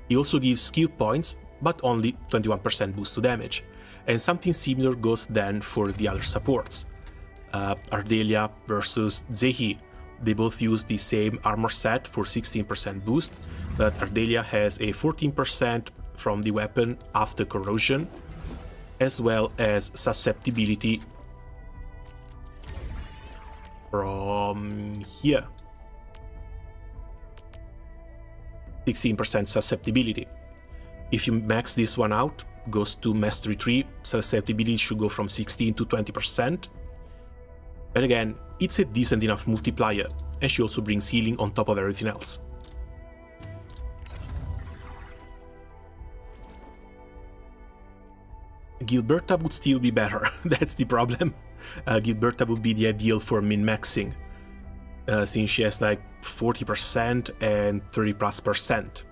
He also gives skill points, but only 21% boost to damage. And something similar goes then for the other supports. Ardelia versus Zehi. They both use the same armor set for 16% boost, but Ardelia has a 14% from the weapon after corrosion, as well as susceptibility from here. 16% susceptibility. If you max this one out, goes to Mastery 3, susceptibility should go from 16 to 20%. But again, it's a decent enough multiplier, and she also brings healing on top of everything else. Gilberta would still be better, that's the problem. Gilberta would be the ideal for min-maxing, since she has like 40% and 30+%.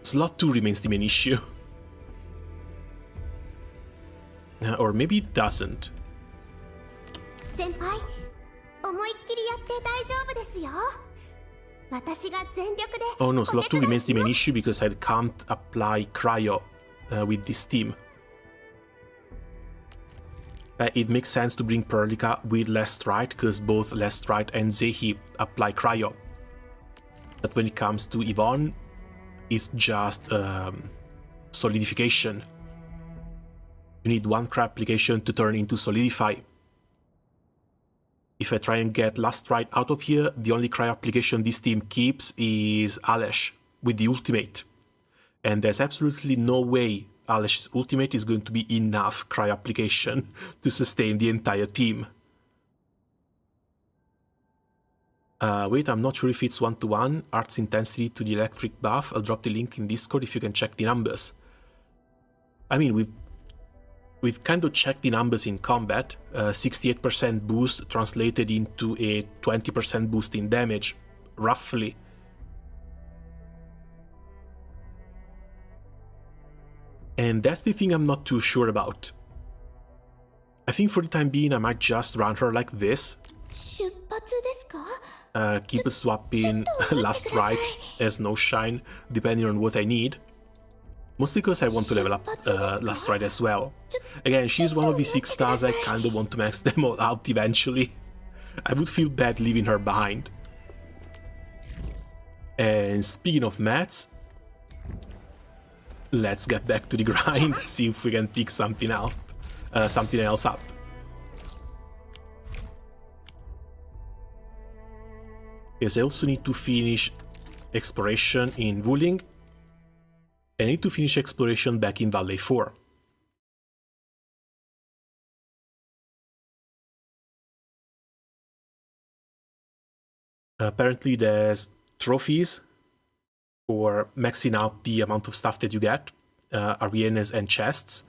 Slot 2 remains the main issue. Or maybe it doesn't. Oh no, slot 2 remains the main issue because I can't apply cryo with this team. It makes sense to bring Perlica with Lestrite because both Lestrite and Zehi apply cryo. But when it comes to Yvonne, it's just solidification. You need one cryo application to turn into solidify. If I try and get Lestrite out of here, the only cryo application this team keeps is Alesh with the ultimate. And there's absolutely no way Alesh's ultimate is going to be enough cryo application to sustain the entire team. Wait, I'm not sure if it's 1-to-1, arts intensity to the electric buff. I'll drop the link in Discord if you can check the numbers. I mean, we've kind of checked the numbers in combat. 68% boost translated into a 20% boost in damage, roughly. And that's the thing I'm not too sure about. I think for the time being I might just run her like this. Keep swapping Lestrite as no shine, depending on what I need. Mostly because I want to level up Lestrite as well. Again, she's one of the 6 stars I kinda want to max them all out eventually. I would feel bad leaving her behind. And speaking of mats, let's get back to the grind, see if we can pick something else up. Yes, I also need to finish exploration in Wuling. I need to finish exploration back in Valley 4. Apparently there's trophies for maxing out the amount of stuff that you get, arenas and chests.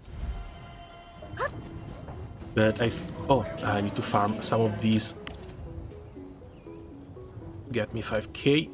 But I need to farm some of these. Get me 5k.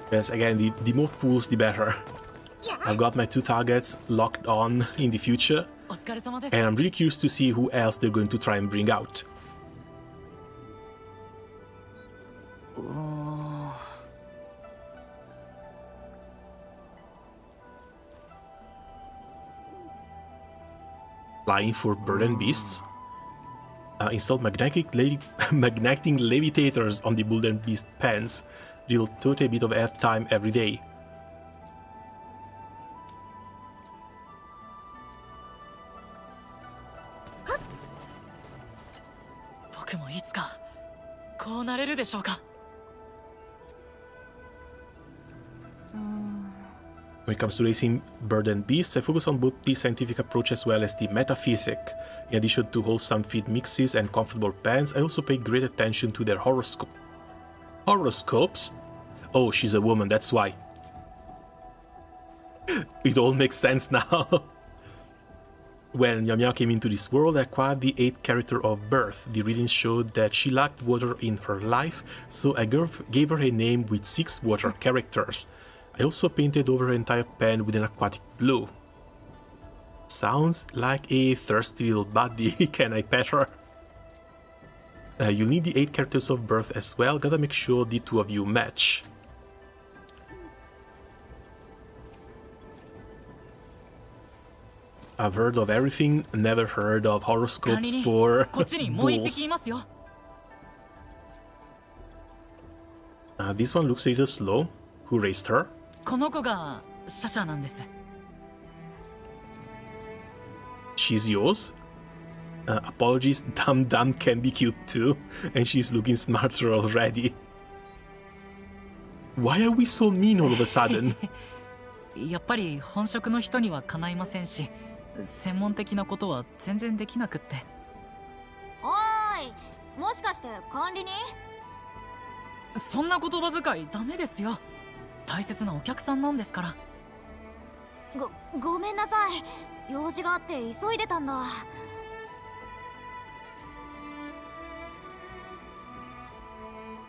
Yes, again, the more pools, the better. I've got my 2 targets locked on in the future, and I'm really curious to see who else they're going to try and bring out. flying for burden beasts. Installed magnetic levitators on the burden beast pens. Deal 30 bit of airtime every day. 僕もいつかこうなれるでしょうか。 When it comes to racing burden beasts, I focus on both the scientific approach as well as the metaphysic. In addition to wholesome feed mixes and comfortable pens, I also pay great attention to their horoscope. Horoscopes? Oh, she's a woman, that's why. It all makes sense now. When Meow Meow came into this world, I acquired the 8th character of birth. The readings showed that she lacked water in her life, so I gave her a name with 6 water characters. I also painted over her entire pen with an aquatic blue. Sounds like a thirsty little buddy. Can I pet her? You'll need the 8 characters of birth as well. Gotta make sure the 2 of you match. I've heard of everything, never heard of horoscopes for bulls. This one looks a little slow. Who raised her? この子がシャシャなんです。 She's yours? Apologies, Dum can be cute too, and she's looking smarter already. Why are we so mean all of a sudden? やっぱり本職の人にはかないませんし、専門的なことは全然できなくって。おーい、もしかして管理人？そんな言葉遣いダメですよ。大切なお客さんなんですから。ごめんなさい。用事があって急いでたんだ。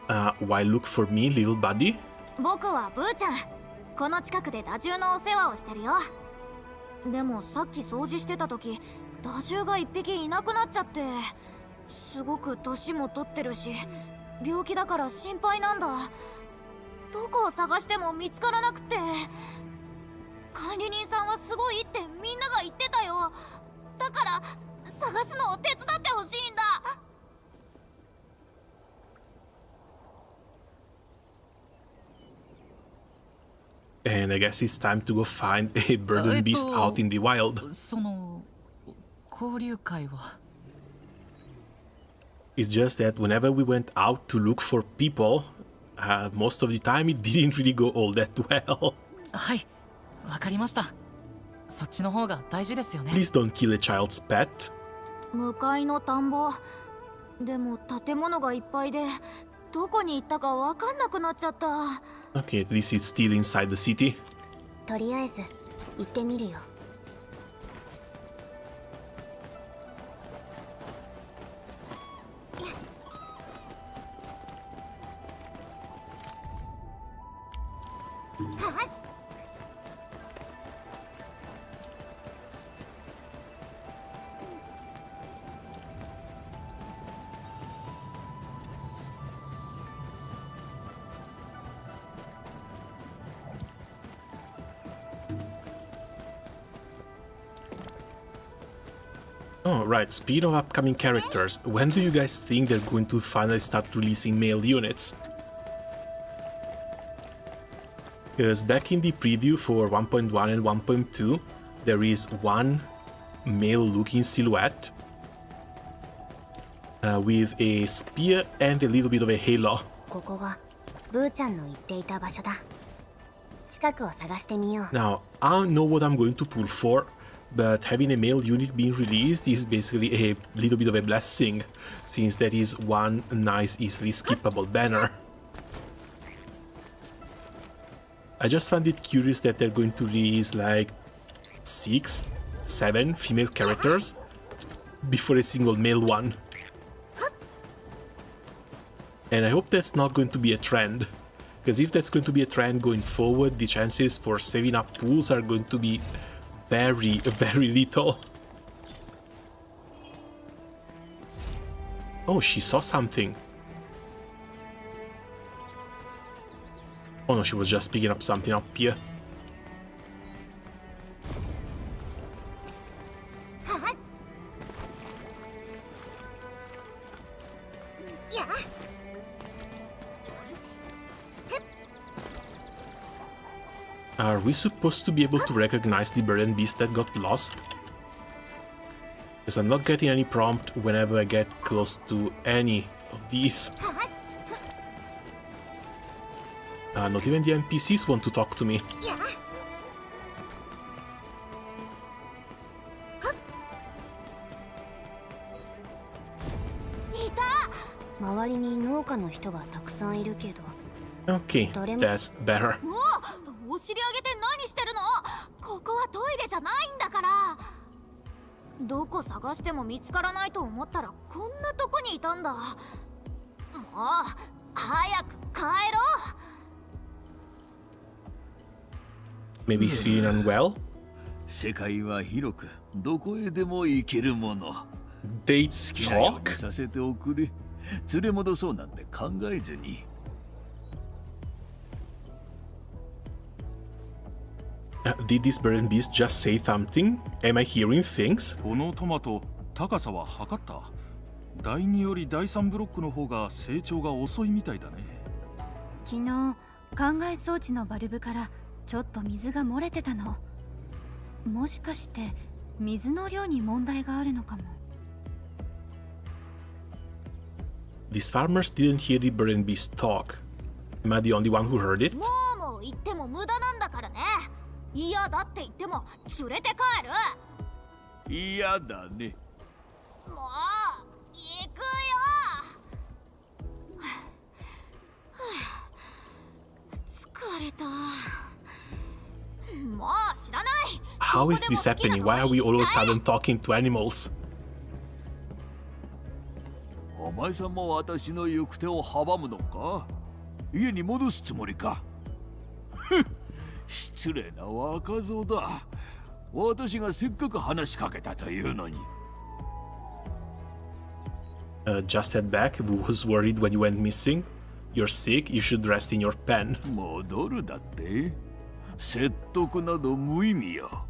Why look for me, little buddy? 僕はブーちゃん。この近くでダジュウのお世話をしてるよ。でもさっき掃除してた時、ダジュウが1匹いなくなっちゃって。すごく年も取ってるし、病気だから心配なんだ。どこを探しても見つからなくて。管理人さんはすごいってみんなが言ってたよ。だから探すのを手伝ってほしいんだ。And I guess it's time to go find a burden beast out in the wild. その交流会は。It's just that whenever we went out to look for people, most of the time it didn't really go all that well. はい、わかりました。そっちの方が大事ですよね。 Please don't kill a child's pet. 向かいの田んぼ。でも建物がいっぱいで、どこに行ったかわかんなくなっちゃった。Okay, at least it's still inside the city. とりあえず行ってみるよ。Oh, right. Speaking of upcoming characters, when do you guys think they're going to finally start releasing male units? Because back in the preview for 1.1 and 1.2, there is one male-looking silhouette with a spear and a little bit of a halo. ここがブーちゃんの言っていた場所だ。近くを探してみよう。 Now, I don't know what I'm going to pull for, but having a male unit being released is basically a little bit of a blessing, since that is one nice, easily skippable banner. I just found it curious that they're going to release like 6, 7 female characters before a single male one. And I hope that's not going to be a trend, because if that's going to be a trend going forward, the chances for saving up pools are going to be very, very little. Oh, she saw something. Oh no, she was just picking up something up here. Are we supposed to be able to recognize the bird and beast that got lost? Because I'm not getting any prompt whenever I get close to any of these. Not even the NPCs want to talk to me. Okay, that's better. お尻上げて何してるの？ここはトイレじゃないんだから。どこ探しても見つからないと思ったらこんなとこにいたんだ。もう早く帰ろう。 Maybe he's feeling unwell? 世界は広くどこへでも行けるもの。 They 好きなよう talk? にさせておくれ。連れ戻そうなんて考えずに。Did this bird and beast just say something? Am I hearing things? このトマト、高さは測った。第2より第3ブロックの方が成長が遅いみたいだね。昨日、灌漑装置のバルブからちょっと水が漏れてたの。もしかして水の量に問題があるのかも。These farmers didn't hear the bird and beast talk. Am I the only one who heard it? もう言っても無駄なんだからね。嫌だって言っても連れて帰る。嫌だね。もう行くよ。疲れた。もう知らない。 How is this happening? Why are we all of a sudden talking to animals? お前さんも私の行く手を阻むのか？家に戻すつもりか？失礼な若造だ。私がせっかく話しかけたというのに。Just head back. Who was worried when you went missing? You're sick. You should rest in your pen. 戻るだって？説得など無意味よ。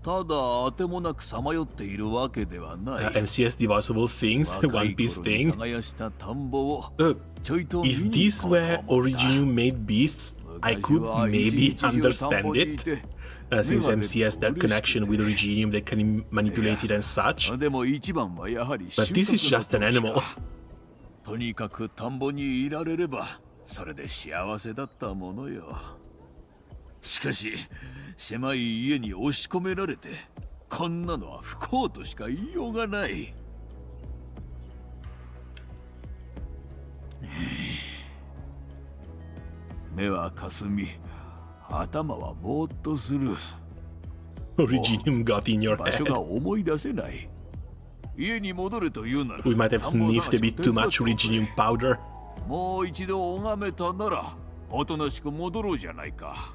ただ当てもなくさまよっているわけではない。MCS divisible things, One Piece thing. 耕した田んぼを If these were Originium made beasts, I could maybe understand it. Since MC has that connection with Originium, they can manipulate it and such. But this is just an animal. とにかく田んぼにいられればそれで幸せだったものよ。しかし狭い家に押し込められてこんなのは不幸としか言いようがない。目はかすみ、頭はぼーっとする。Originium got in your 場所が head. 思い出せない。家に戻れというなら We might have sniffed a bit too much Originium powder. もう一度拝めたならおとなしく戻ろうじゃないか。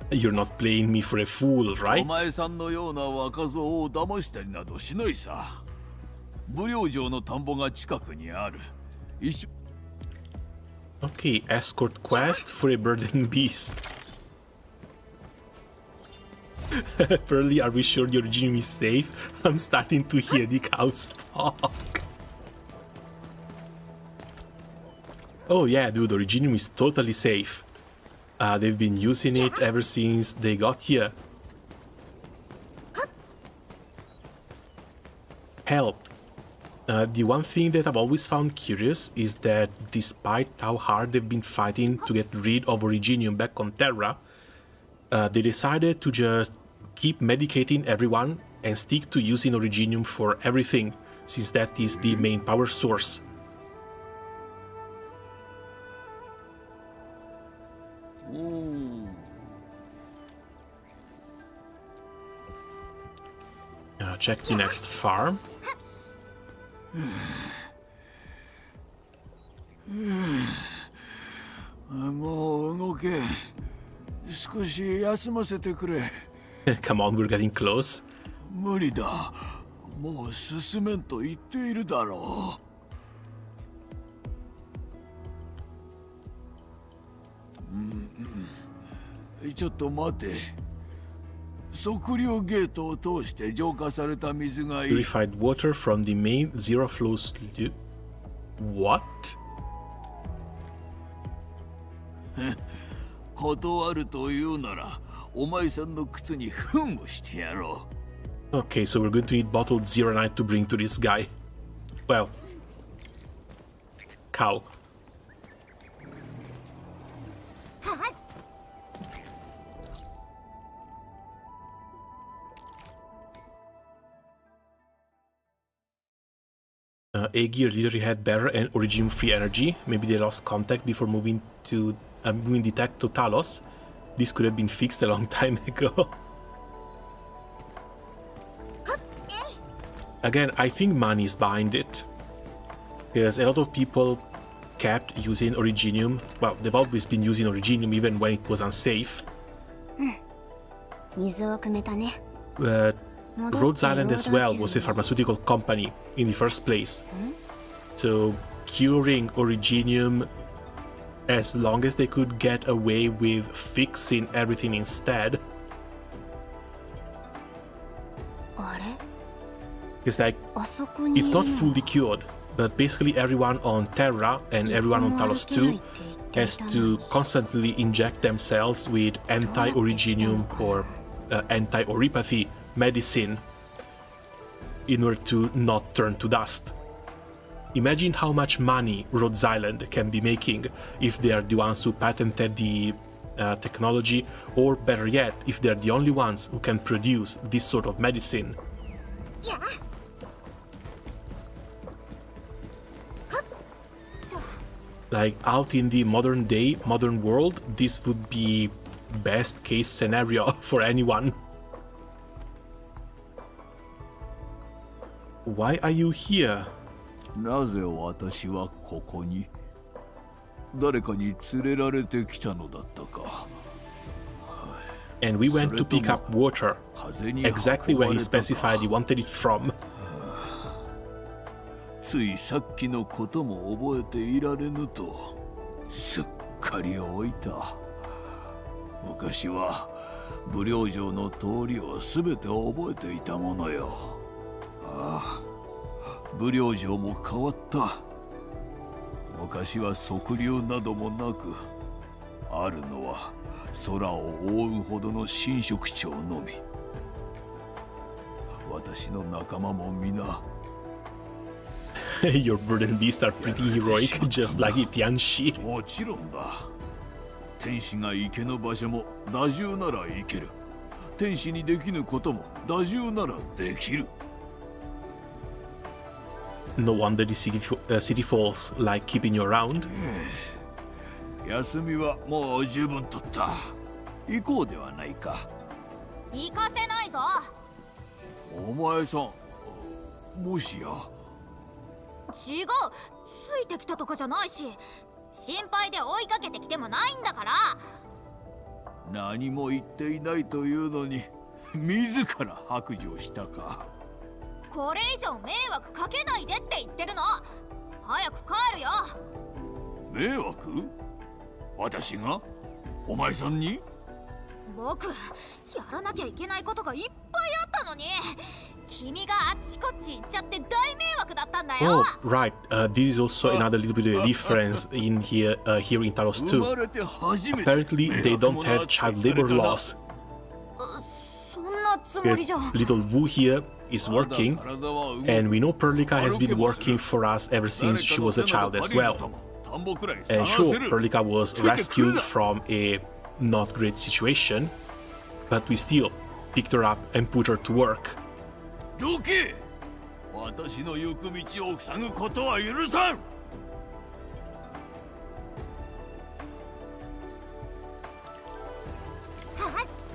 You're not playing me for a fool, お right? 前さんのような若造を騙したりなどしないさ。無料城の田んぼが近くにある。一緒 Okay, escort quest for a bird and beast. Pearly, are we sure the Originium is safe? I'm starting to hear the cows talk. Oh yeah, dude, Originium is totally safe. They've been using it ever since they got here. Help. The one thing that I've always found curious is that despite how hard they've been fighting to get rid of Originium back on Terra, they decided to just keep medicating everyone and stick to using Originium for everything, since that is the main power source. Check the next farm. もう動け。少し休ませてくれ。Come on, we're getting close. 無理だ。もう進めんと言っているだろう。ちょっと待て。測量ゲートを通して浄化された水がいい。 Purified water from the main zero flow What? 断るというなら、お前さんの靴に糞をしてやろう。Okay, so we're going to need bottled Zeronite to bring to this guy. Well, cow. Agi literally had better and origin free energy. Maybe they lost contact before moving detect to Talos. This could have been fixed a long time ago. Again, I think money is behind it. Because a lot of people kept using Originium. Well, they've always been using Originium even when it was unsafe. But Rhodes Island as well was a pharmaceutical company in the first place. So curing Originium, as long as they could get away with fixing everything instead. It's like, it's not fully cured, but basically everyone on Terra and everyone on Talos 2 has to constantly inject themselves with anti-Originium or anti-Oropathy medicine in order to not turn to dust. Imagine how much money Rhodes Island can be making if they are the ones who patented the technology, or better yet, if they're the only ones who can produce this sort of medicine. Yeah. Like, out in the modern day, modern world, this would be best case scenario for anyone. Why are you here? なぜ私はここに？誰かに連れられてきたのだったか。And we went to pick up water, exactly where he specified he wanted it from. ついさっきのことも覚えていられぬと、すっかり置いた。昔は武領城の通りをすべて覚えていたものよ。ああ、武領城も変わった。昔は測量などもなく、あるのは空を覆うほどの神職長のみ。私の仲間も皆。Your bird and beast are pretty heroic, just like Itianshi. もちろんだ。天使が行けぬ場所も打獣なら行ける。天使にできぬことも打獣ならできる。No wonder the city falls like keeping you around. 休みはもう十分取った。行こうではないか。行かせないぞ。お前さん、もしや。違う、ついてきたとかじゃないし、心配で追いかけてきてもないんだから。何も言っていないというのに自ら白状したか。これ以上迷惑かけないでって言ってるの。早く帰るよ。迷惑？私が？お前さんに？僕、やらなきゃいけないことがいっぱいあったのに。君があっちこっち行っちゃって大迷惑だったんだよ。Oh, right. This is also another little bit of a difference in here in Talos 2. Apparently, they don't have child labor laws. Little Wu here is working, and we know Perlica has been working for us ever since she was a child as well. And sure, Perlica was rescued from a not great situation, but we still picked her up and put her to work. どけ！私の行く道を塞ぐことは許さん。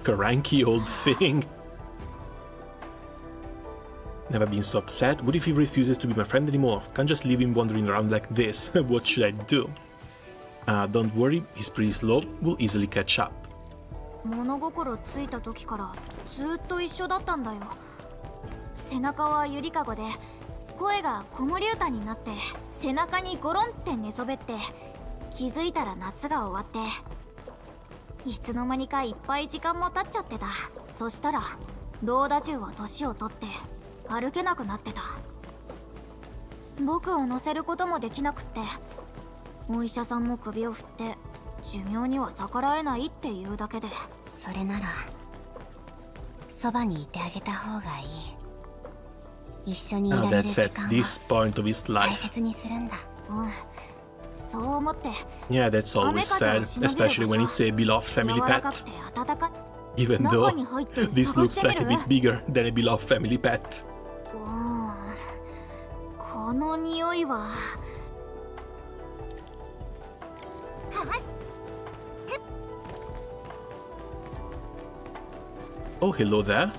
Cranky old thing. Never been so upset. What if he refuses to be my friend anymore? Can't just leave him wandering around like this. What should I do? Don't worry, he's pretty slow. We'll easily catch up. 物心ついた時からずっと一緒だったんだよ。背中はゆりかごで、声が子守歌になって背中にゴロンって寝そべって、気づいたら夏が終わって、いつの間にかいっぱい時間も経っちゃってた。そしたらローダ銃は年を取って歩けなくなってた。僕を乗せることもできなくって、お医者さんも首を振って寿命には逆らえないっていうだけで。それならそばにいてあげた方がいい。一緒にいられる That's 時 at 間は this point of his 大 life. 切にするんだ。そう思って Yeah, that's always sad, especially when it's a beloved family 柔らかく pet. て暖かい。 Even 中 though に入って this 探し looks てみ like a る？ bit bigger than a beloved family pet. この匂いは。Oh, hello there.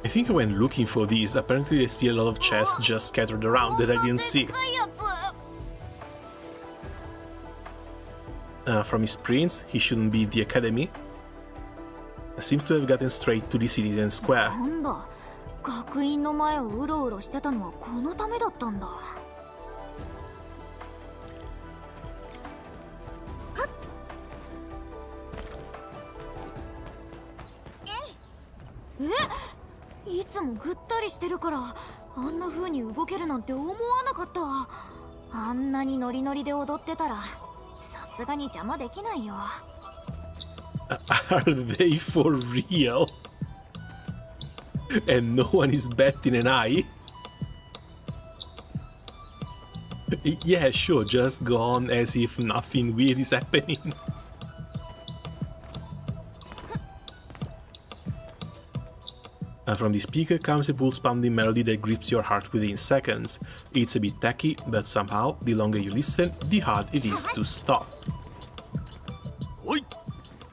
I think I went looking for these. Apparently there's still a lot of chests just scattered around that I didn't see. From his prints, he shouldn't be at the academy. Seems to have gotten straight to the citizen square. なんだ、学院の前をうろうろしてたのはこのためだったんだ。いつもぐったりしてるからあんな風に動けるなんて思わなかった。あんなにノリノリで踊ってたらさすがに邪魔できないよ。Are they for real? And no one is batting an eye? Yeah, sure, just go on as if nothing weird is happening. From the speaker comes a pulse-pounding melody that grips your heart within seconds. It's a bit tacky, but somehow, the longer you listen, the harder it is to stop. おい、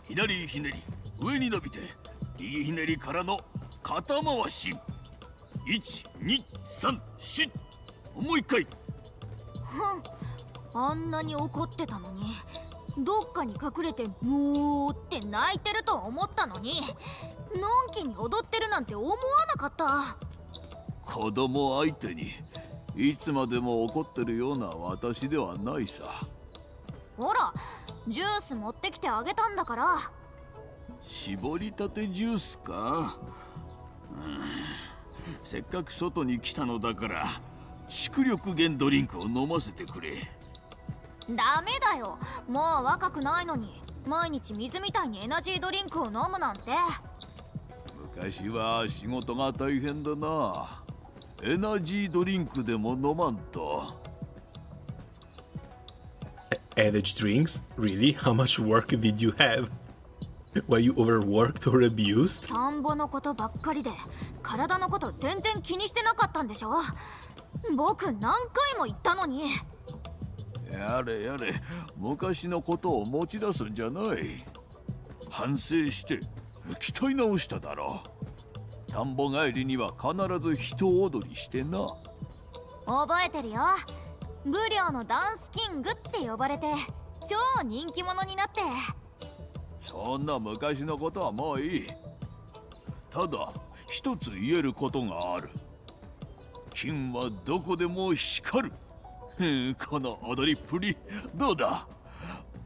左ひねり、上に伸びて、右ひねりからの肩回し。1、2、3、4。もう一回。あんなに怒ってたのに、どっかに隠れてもうって泣いてると思ったのに、のんきに踊ってるなんて思わなかった。子供相手にいつまでも怒ってるような私ではないさ。ほら、ジュース持ってきてあげたんだから。絞りたてジュースか、せっかく外に来たのだから蓄力源ドリンクを飲ませてくれ。ダメだよ、もう若くないのに毎日水みたいにエナジードリンクを飲むなんて。昔は仕事が大変だな。エナジードリンクでも飲まんと。Energy drinks? Really? How much work did you have? Were you overworked or abused? 田んぼのことばっかりで体のこと全然気にしてなかったんでしょ。僕何回も言ったのに。やれやれ、昔のことを持ち出すんじゃない。反省して鍛え直しただろう。田んぼ帰りには必ず人踊りしてな。覚えてるよ。武領のダンスキングって呼ばれて超人気者になって。そんな昔のことはもういい。ただ一つ言えることがある。金はどこでも光る。この踊りっぷりどうだ。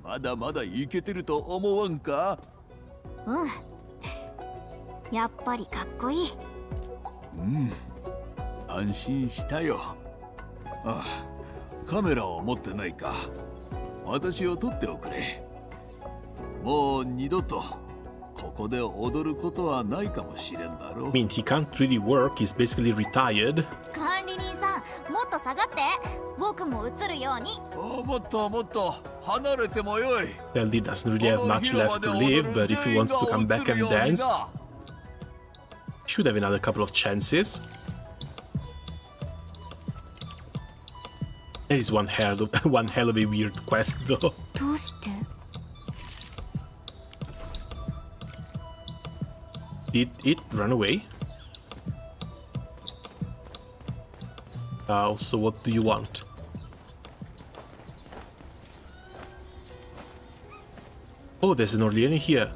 まだまだイケてると思わんか。やっぱりかっこいい。安心したよ。カメラを持ってないか。私を撮っておくれ。もう二度とここで踊ることはないかもしれんだろう。I mean, he can't really work, he's basically retired. 管理人さん、もっと下がって。僕も映るように。もっともっと離れてもよい。Well, he doesn't really have much left to live, but if he wants to come back and dance, should have another couple of chances. That is one hell of a weird quest, though. どうして？ Did it run away? So what do you want? Oh, there's an Orleanian here.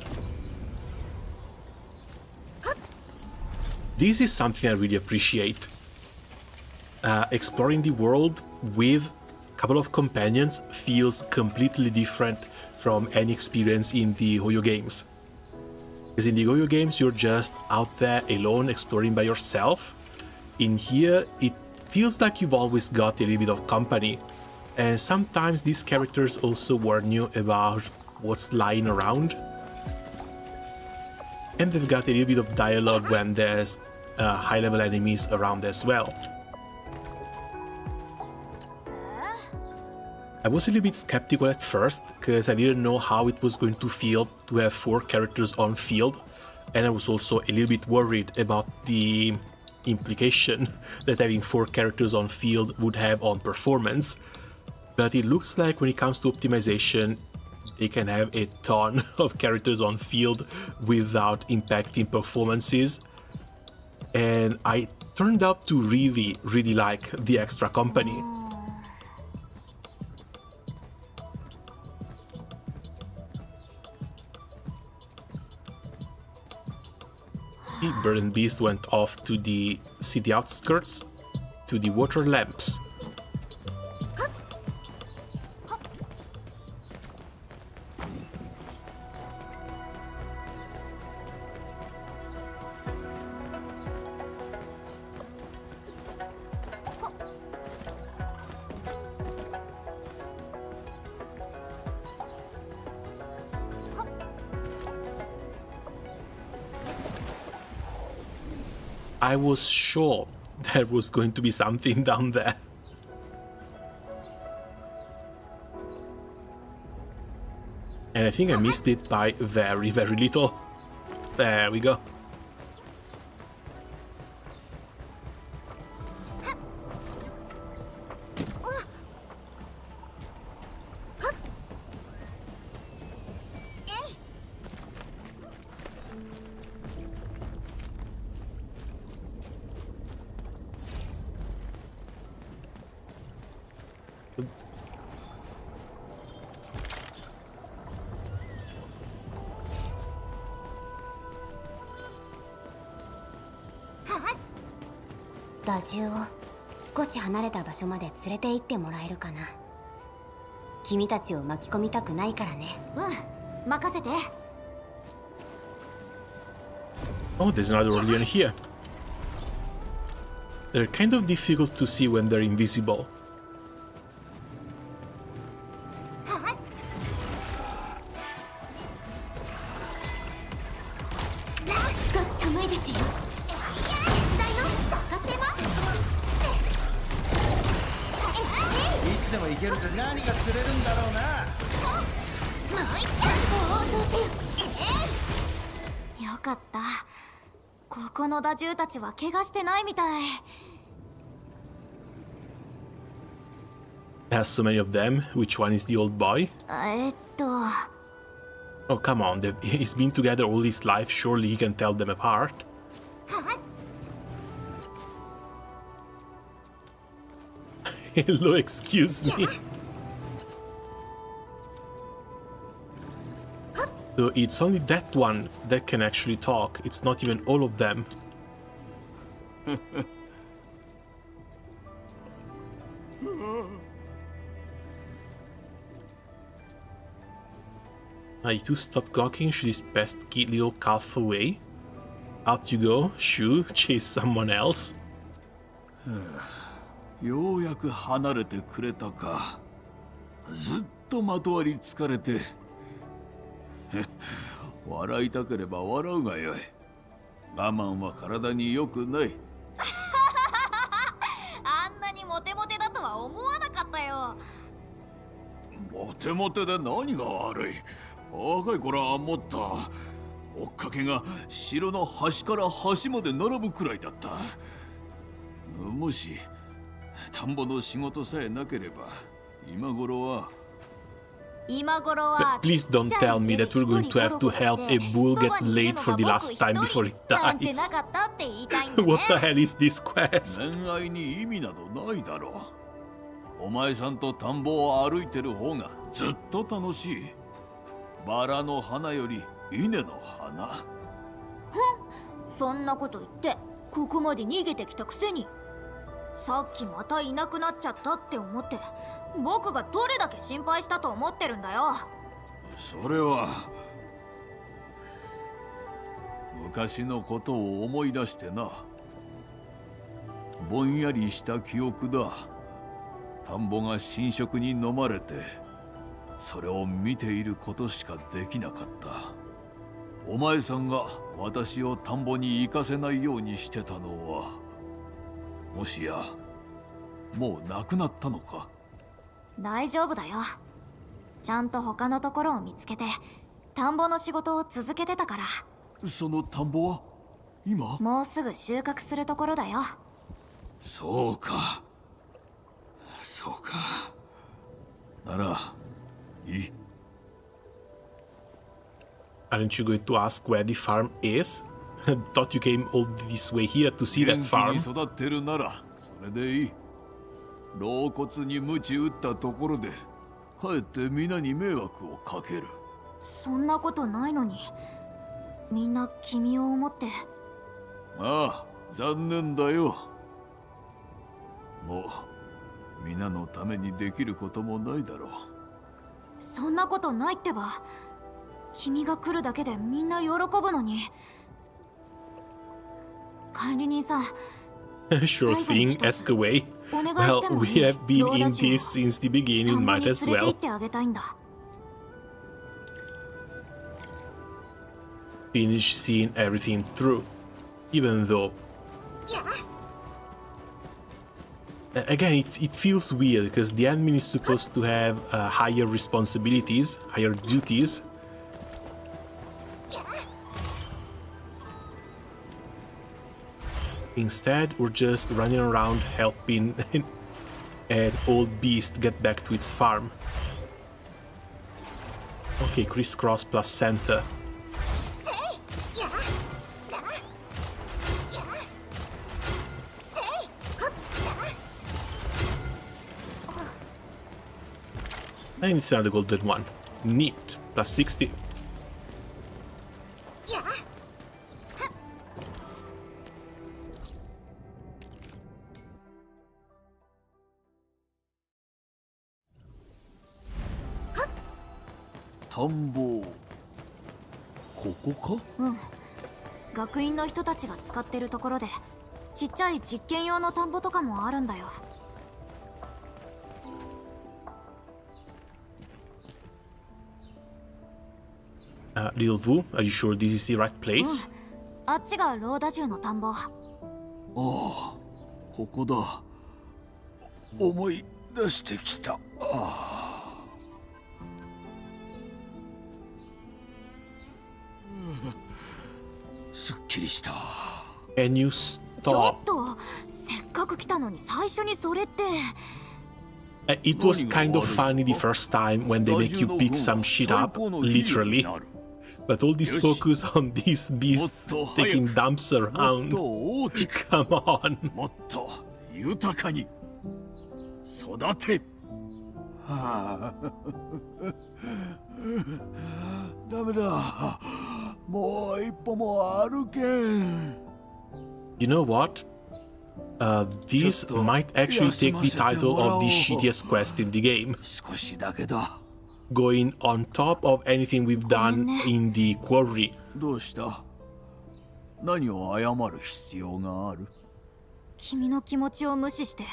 This is something I really appreciate. Exploring the world with a couple of companions feels completely different from any experience in the Hoyo games. Because in the Hoyo games, you're just out there alone, exploring by yourself. In here, it feels like you've always got a little bit of company, and sometimes these characters also warn you about what's lying around. And they've got a little bit of dialogue when there's high-level enemies around as well. I was a little bit skeptical at first, because I didn't know how it was going to feel to have 4 characters on field, and I was also a little bit worried about the implication that having 4 characters on field would have on performance. But it looks like when it comes to optimization, they can have a ton of characters on field without impacting performances. And I turned out to really like the extra company. Bird and Beast went off to the city outskirts, to the water lamps. I was sure there was going to be something down there. And I think I missed it by very little. There we go.打獣を少し離れた場所まで連れて行ってもらえるかな。君たちを巻き込みたくないからね。任せて。Oh, there's another alien here. They're kind of difficult to see when they're invisible. Has so many of them. Which one is the old boy? Oh, come on. He's been together all his life. Surely he can tell them apart. Hello, excuse me. So it's only that one that can actually talk. It's not even all of them. You two stop gawking. Should this pesky little calf away? Out you go. Shoo, chase someone else. ようやく離れてくれたか。ずっとまとわりつかれて。笑いたければ笑うがよい。我慢は体に良くない。あんなにモテモテだとは思わなかったよ。モテモテで何が悪い。若い頃はもっと追っかけが城の端から端まで並ぶくらいだった。もし田んぼの仕事さえなければ今頃は。But please don't tell me that we're going to have to help a bull get laid for the last time before it dies. What the hell is this quest? 恋愛に意味などないだろう。お前さんと田んぼを歩いてる方がずっと楽しい。バラの花より稲の花。そんなこと言ってここまで逃げてきたくせに。さっきまたいなくなっちゃったって思って僕がどれだけ心配したと思ってるんだよ。それは昔のことを思い出してな。ぼんやりした記憶だ。田んぼが侵食に飲まれて、それを見ていることしかできなかった。お前さんが私を田んぼに行かせないようにしてたのは、もしやもう亡くなったのか？大丈夫だよ。ちゃんと他のところを見つけて田んぼの仕事を続けてたから。その田んぼは今？もうすぐ収穫するところだよ。そうか、そうか。ならいい。Aren't you going to ask where the farm is? Thought you came all this way here to see that farm. 元気に育ってるならそれでいい。老骨に鞭打ったところでかえって皆に迷惑をかける。そんなことないのに。みんな君を思って。ああ、残念だよ。もう皆のためにできることもないだろう。そんなことないってば。君が来るだけでみんな喜ぶのに。管理人さん。Sure thing, ask away. Well, we have been in this since the beginning, might as well. Finish seeing everything through, even though... Again, it feels weird because the admin is supposed to have higher responsibilities, higher duties. Instead, we're just running around helping an old beast get back to its farm. Okay, crisscross plus center. And it's another golden one. Neat. Plus 60. Tambo. ここか？うん。学院の人たちが使ってるところで、ちっちゃい実験用の田んぼとかもあるんだよ。Little Vu, are you sure this is the right place? あっちがローダ銃の田んぼ。ああ、ここだ。思い出してきた。すっきりした。And you ちょ stop. っと、せっかく来たのに最初にそれって。It was kind of funny the first time when they make you pick some shit up, literally. But all this focus on these beasts taking dumps around. Come on. もっと豊かに育て。はあ、ダメだ。もう一歩も歩けん。You know what? This might actually take the title of the shittiest quest in the game. 少しだけだ。Going on top of anything we've done in the quarry. どうした？何を謝る必要がある？君の気持ちを無視して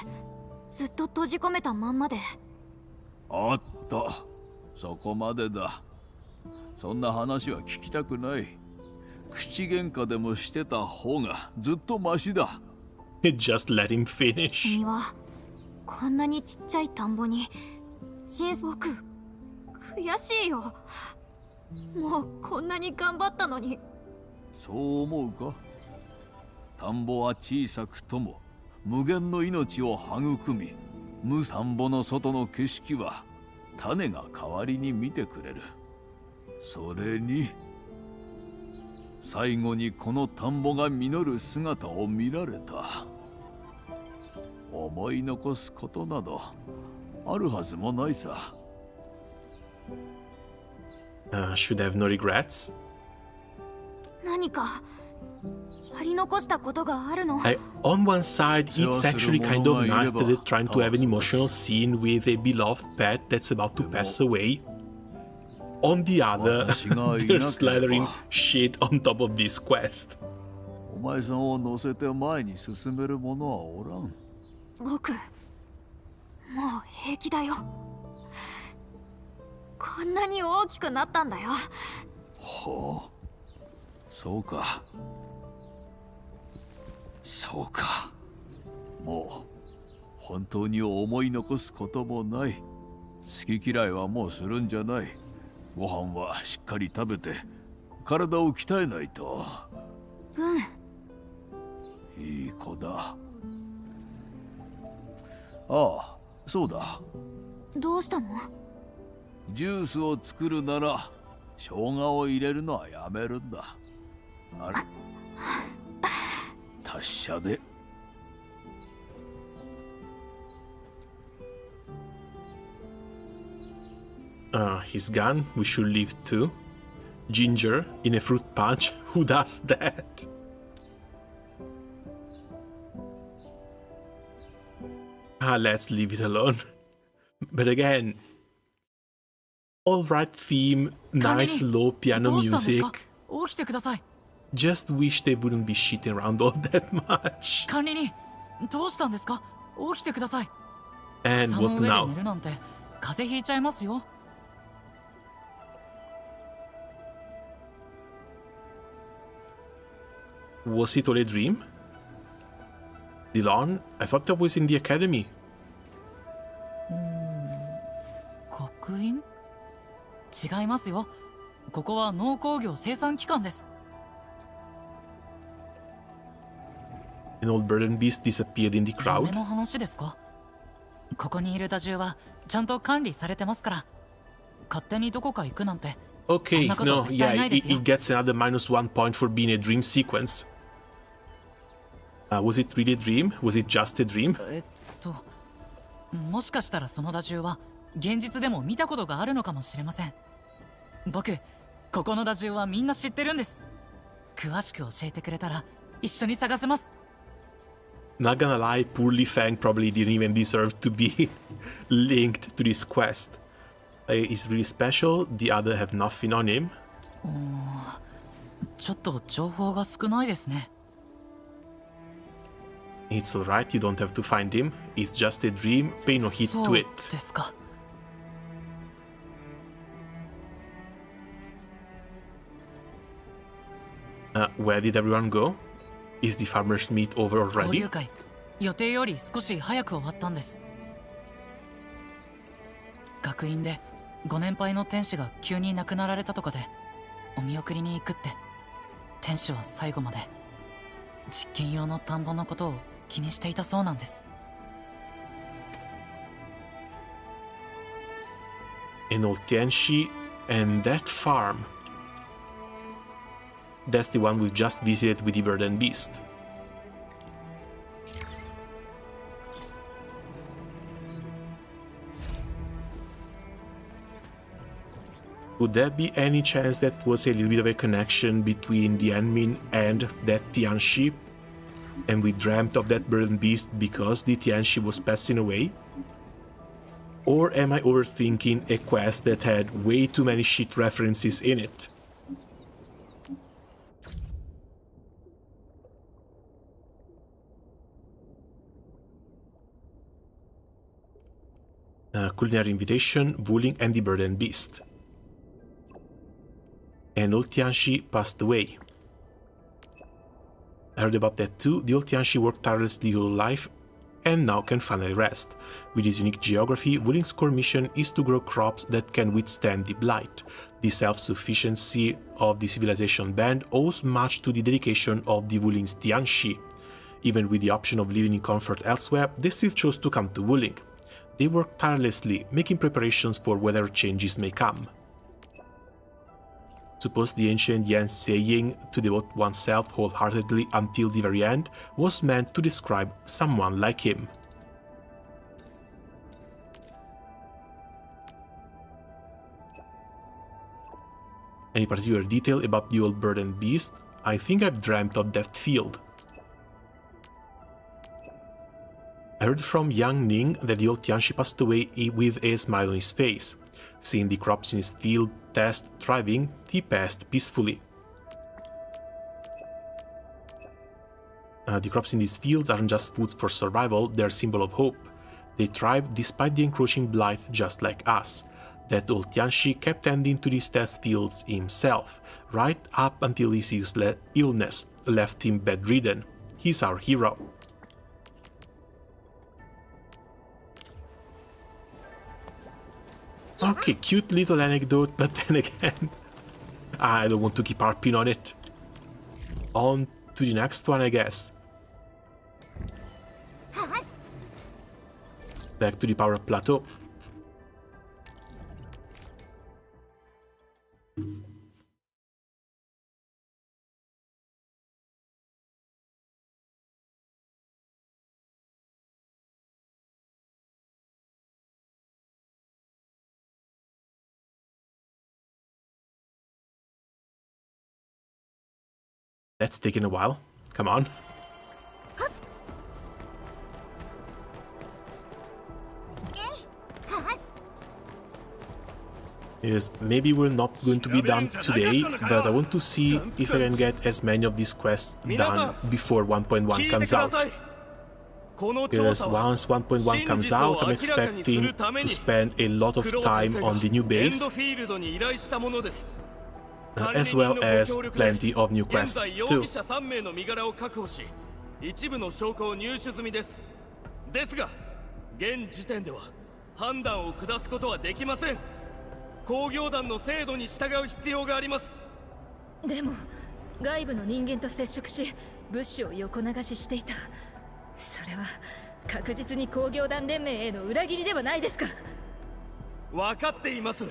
ずっと閉じ込めたまんまで。あった。そこまでだ。そんな話は聞きたくない。口喧嘩でもしてた方がずっとマシだ。Just let him finish. 君はこんなにちっちゃい田んぼに僕悔しいよ。もうこんなに頑張ったのに。そう思うか？田んぼは小さくとも無限の命を育み、田んぼの外の景色は種が代わりに見てくれる。それに最後にこの田んぼが実る姿を見られた。思い残すことなどあるはずもないさ。Should have no regrets. 何かやり残したことがあるの？ On one side, it's actually kind of nice that they're trying to have an emotional scene with a beloved pet that's about to pass away. On the other, they're slathering shit on top of this quest. お前さんを乗せて前に進める者はおらん。僕、もう平気だよ。こんなに大きくなったんだよ。ほう、そうか。そうか。もう本当に思い残すこともない。好き嫌いはもうするんじゃない。ご飯はしっかり食べて体を鍛えないと。いい子だ。ああ、そうだ。どうしたの？ジュースを作るなら生姜を入れるのはやめるんだ。あれ、達者で。His gun, we should leave too. Ginger in a fruit punch, who does that? Let's leave it alone. But again, alright theme, nice low piano music. Just wish they wouldn't be shitting around all that much. And what now? Was it all a dream? Dylan? I thought I was in the academy. 学院？違いますよ。ここは農工業生産機関です。An old burden beast disappeared in the crowd. 夢の話ですか？ここにいる打獣はちゃんと管理されてますから。勝手にどこか行くなんて。Okay, no, yeah, it gets another -1 point for being a dream sequence. Was it really a dream? Was it just a dream? もしかしたらその打獣は現実でも見たことがあるのかもしれません。僕、ここの打獣はみんな知ってるんです。詳しく教えてくれたら一緒に探せます。Not gonna lie, poor Li Feng probably didn't even deserve to be linked to this quest. He's really special, the other have nothing on him. ちょっと情報が少ないですね。It's alright, you don't have to find him. It's just a dream, pay no heed to it. そうですか。Where did everyone go? Is the farmer's meet over 交 already? 流会、予定より少し早く終わったんです。学院でご年配の天使が急に亡くなられたとかでお見送りに行くって。天使は最後まで実験用の田んぼのことを気にしていたそうなんです。An old Tianxi and that farm. That's the one we've just visited with the bird and beast. Would there be any chance that was a little bit of a connection between the Enmin and that Tianxi? And we dreamt of that bird and beast because the Tianxi was passing away? Or am I overthinking a quest that had way too many shit references in it? Culinary invitation, Wuling and the bird and beast. And old Tianxi passed away. I heard about that too. The old Tianxi worked tirelessly all life and now can finally rest. With his unique geography, Wuling's core mission is to grow crops that can withstand the blight. The self-sufficiency of the civilization band owes much to the dedication of the Wuling's Tianxi. Even with the option of living in comfort elsewhere, they still chose to come to Wuling. They work tirelessly, making preparations for whatever changes may come. Suppose the ancient Yan saying to devote oneself wholeheartedly until the very end was meant to describe someone like him. Any particular detail about the old bird and beast? I think I've dreamt of that field. I heard from young Ning that the old Tianxi passed away with a smile on his face. Seeing the crops in his field thriving, he passed peacefully. The crops in this field aren't just foods for survival, they're a symbol of hope. They thrive despite the encroaching blight, just like us. That old Tianshi kept tending to these test fields himself, right up until his illness left him bedridden. He's our hero. Okay, cute little anecdote, but then again, I don't want to keep harping on it. On to the next one, I guess. Back to the power plateau. That's taken a while. Come on. Yes, maybe we're not going to be done today, but I want to see if I can get as many of these quests done before 1.1 comes out. Because once 1.1 comes out, I'm expecting to spend a lot of time on the new base, as well as plenty of new quests too. 一部の証拠を入手済みです。ですが、現時点では判断を下すことはできません。工業団の制度に従う必要があります。でも、外部の人間と接触し、物資を横流ししていた。それは確実に工業団連盟への裏切りではないですか。分かっています。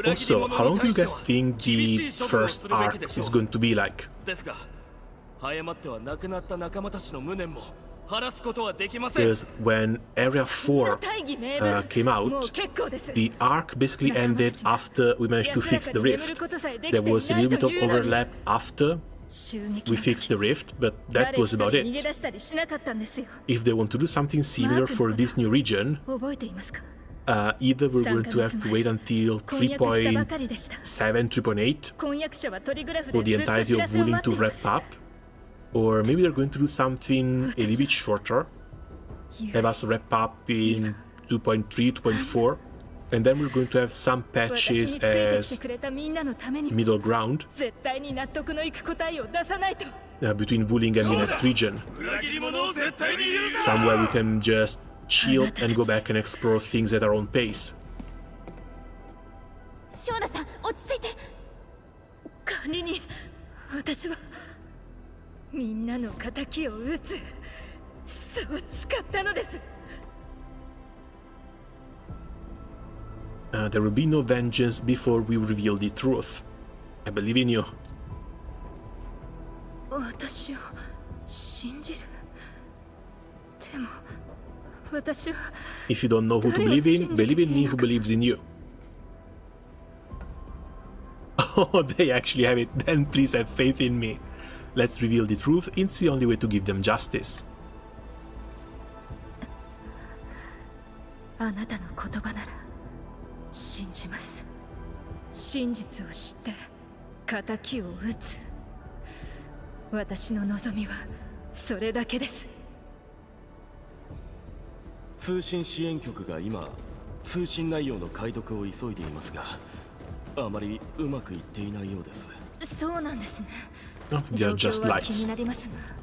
Also, how long do you guys think the first arc is going to be like? ですが、誤っては亡くなった仲間たちの無念も晴らすことはできません。 Because when Area 4 came out, the arc basically ended after we managed to fix the rift. There was a little bit of overlap after we fixed the rift, but that was about it. If they want to do something similar for this new region, either we're going to have to wait until 3.7, 3.8 for the entirety of Wooling to wrap up, or maybe they're going to do something a little bit shorter, have us wrap up in 2.3, 2.4, and then we're going to have some patches as middle ground between Wooling and the next region. Somewhere we can just chill and go back and explore things at our own pace. ショーナさん、落ち着いて。管理人、私はみんなの仇を討つ。そう誓ったのです。There will be no vengeance before we reveal the truth. I believe in you. 私を信じる。でも。 If you don't know who to believe in me who believes in you. Oh, they actually have it. Then please have faith in me. Let's reveal the truth. It's the only way to give them justice. あなたの言葉なら信じます。真実を知って仇を討つ。私の望みはそれだけです。 通信支援局が今通信内容の解読を急いでいますが、あまりうまくいっていないようです。そうなんですね。 They're just lights. 気になりますが。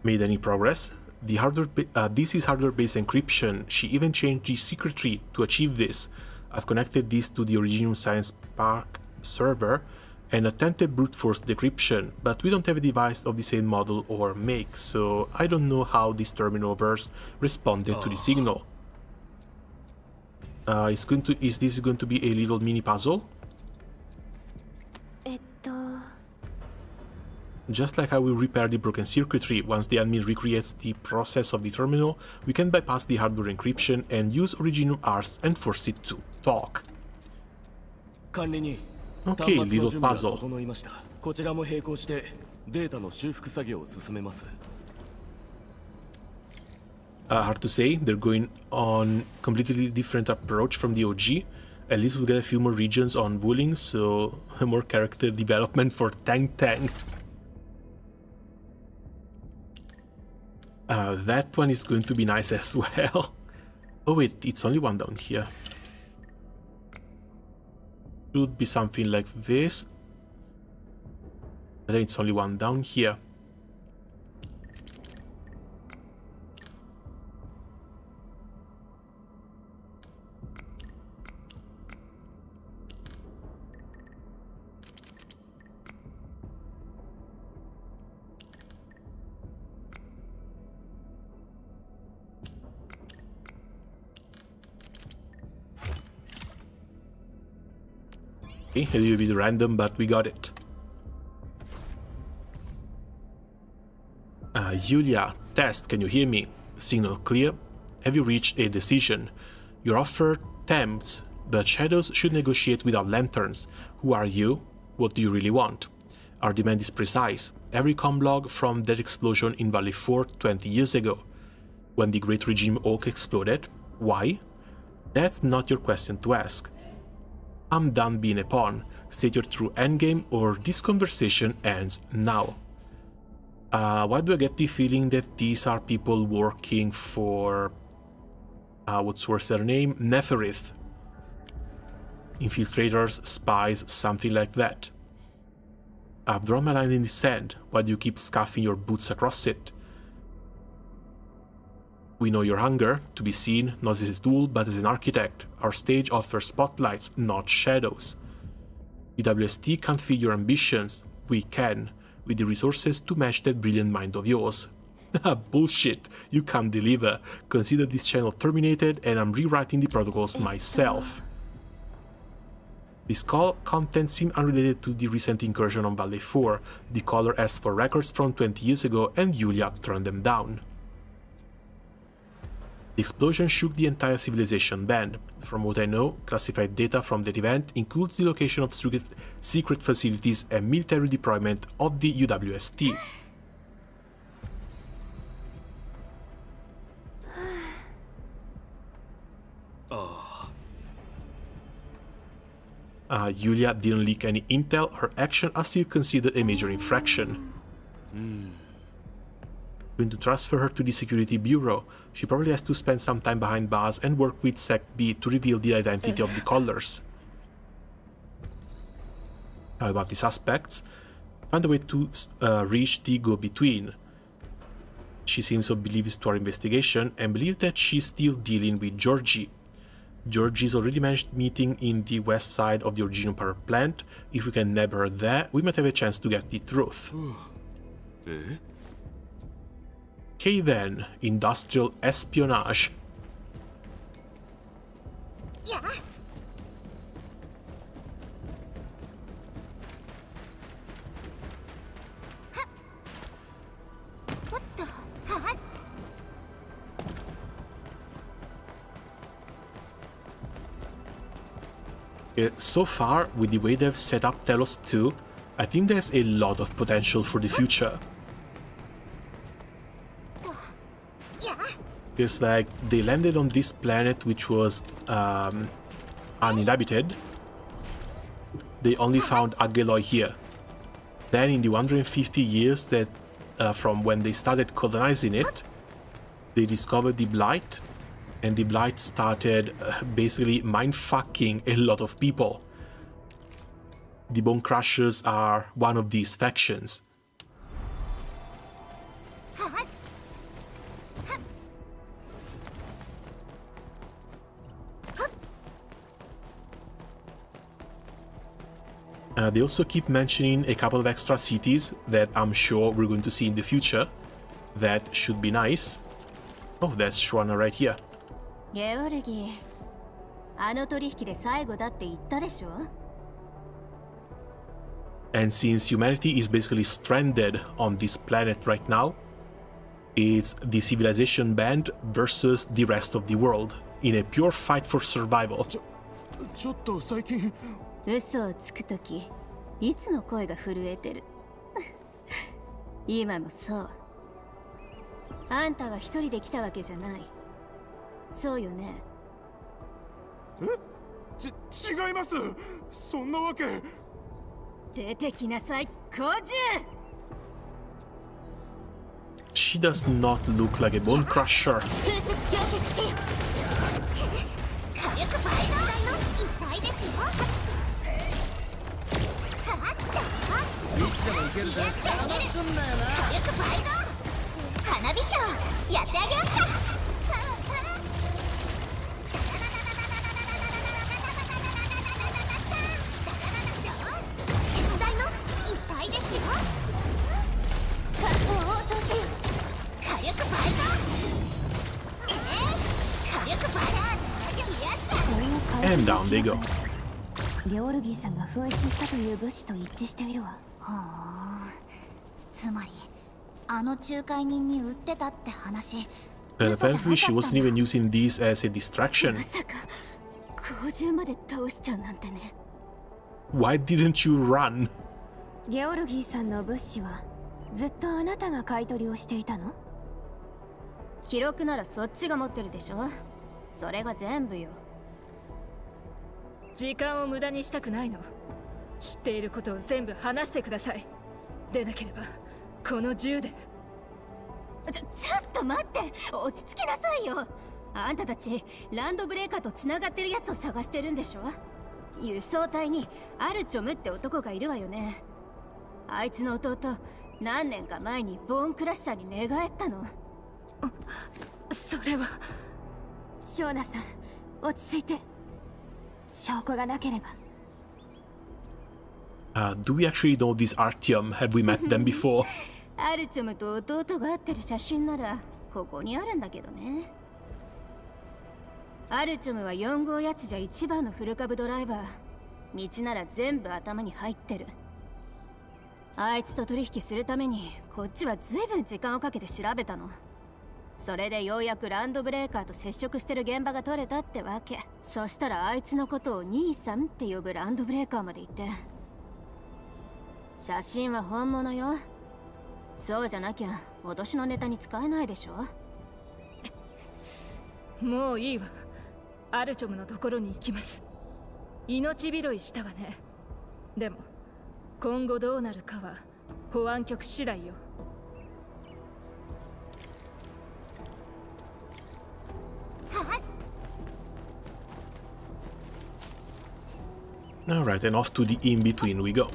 Made any progress? This is hardware-based encryption. She even changed the secretary to achieve this. I've connected this to the Original Science Park server and attempted brute force decryption, but we don't have a device of the same model or make, so I don't know how this terminal verse responded to the signal. Is this going to be a little mini puzzle? Just like how we repair the broken circuitry, once the admin recreates the process of the terminal, we can bypass the hardware encryption and use original arts and force it to talk. 管理人、Okay, little puzzle. 整いました。こちらも並行してデータの修復作業を進めます。Hard to say, they're going on completely different approach from the OG. At least we'll get a few more regions on Wuling, so more character development for Tang Tang. That one is going to be nice as well. Oh wait, it's only one down here. Should be something like this. But then it's only one down here. A little bit random, but we got it. Yulia, test, can you hear me? Signal clear. Have you reached a decision? Your offer tempts, but shadows should negotiate without lanterns. Who are you? What do you really want? Our demand is precise. Every comm log from that explosion in Valley 4 20 years ago, when the Great Regime Oak exploded. Why? That's not your question to ask. I'm done being a pawn. State your true endgame or this conversation ends now. Why do I get the feeling that these are people working for... what's their name? Neferith. Infiltrators, spies, something like that. I've drawn my line in the sand. Why do you keep scuffing your boots across it? We know your hunger, to be seen not as a tool but as an architect. Our stage offers spotlights, not shadows. The WST can't feed your ambitions. We can, with the resources to match that brilliant mind of yours. Bullshit, you can't deliver. Consider this channel terminated and I'm rewriting the protocols myself. This call content seemed unrelated to the recent incursion on Valley 4. The caller asked for records from 20 years ago and Yulia turned them down. The explosion shook the entire civilization band. From what I know, classified data from that event includes the location of secret facilities and military deployment of the UWST. Yulia didn't leak any intel. Her actions are still considered a major infraction. Going to transfer her to the Security Bureau. She probably has to spend some time behind bars and work with Sec B to reveal the identity of the callers. About the suspects, find a way to reach the go-between. She seems oblivious to our investigation and believes that she's still dealing with Georgie. Georgie's already managed meeting in the west side of the original power plant. If we can nab her there, we might have a chance to get the truth. Okay then, industrial espionage. Yeah. What the? So far, with the way they've set up Telos 2, I think there's a lot of potential for the future. It's like they landed on this planet which was uninhabited. They only found Ageloy here. Then in the 150 years that from when they started colonizing it, they discovered the Blight, and the Blight started basically mind-fucking a lot of people. The Bone Crushers are one of these factions. They also keep mentioning a couple of extra cities that I'm sure we're going to see in the future. That should be nice. Oh, that's Shwana right here. And since humanity is basically stranded on this planet right now, it's the civilization band versus the rest of the world in a pure fight for survival. ちょっと最近嘘をつくときいつも声が震えてる。今もそう。あんたは一人で来たわけじゃない。そうよね。違います。そんなわけ。出てきなさい、光獣。She does not look like a bone crusher. 花火ショーやってあげようか。絶大の一体ですよ。火力倍増。火力倍増。 And down they go. ゲオルギーさんが紛失したという物資と一致しているわ。ほー、つまりあの仲介人に売ってたって話。 But apparently she wasn't even using these as a distraction. まさか光獣まで倒しちゃうなんてね。 Why didn't you run? ゲオルギーさんの物資はずっとあなたが買い取りをしていたの？記録ならそっちが持ってるでしょ。それが全部よ。時間を無駄にしたくないの。知っていることを全部話してください。でなければこの銃で。ちょっと待って、落ち着きなさいよ。あんたたちランドブレーカーとつながってるやつを探してるんでしょ。輸送隊にアルチョムって男がいるわよね。あいつの弟何年か前にボーンクラッシャーに寝返ったの。それは。ショーナさん、落ち着いて。証拠がなければ。Do we actually know this Artyom? Have we met them before? アルチョムと弟が会ってる写真ならここにあるんだけどね。アルチョムは4号やつじゃ一番のフル株ドライバー。道なら全部頭に入ってる。あいつと取引するためにこっちは随分時間をかけて調べたの。それでようやくランドブレーカーと接触してる現場が取れたってわけ。そしたらあいつのことを兄さんって呼ぶランドブレーカーまで行って。写真は本物よ。そうじゃなきゃ脅しのネタに使えないでしょ。もういいわ。アルチョムのところに行きます。命拾いしたわね。でも今後どうなるかは保安局次第よ。Alright, and off to the in-between we go.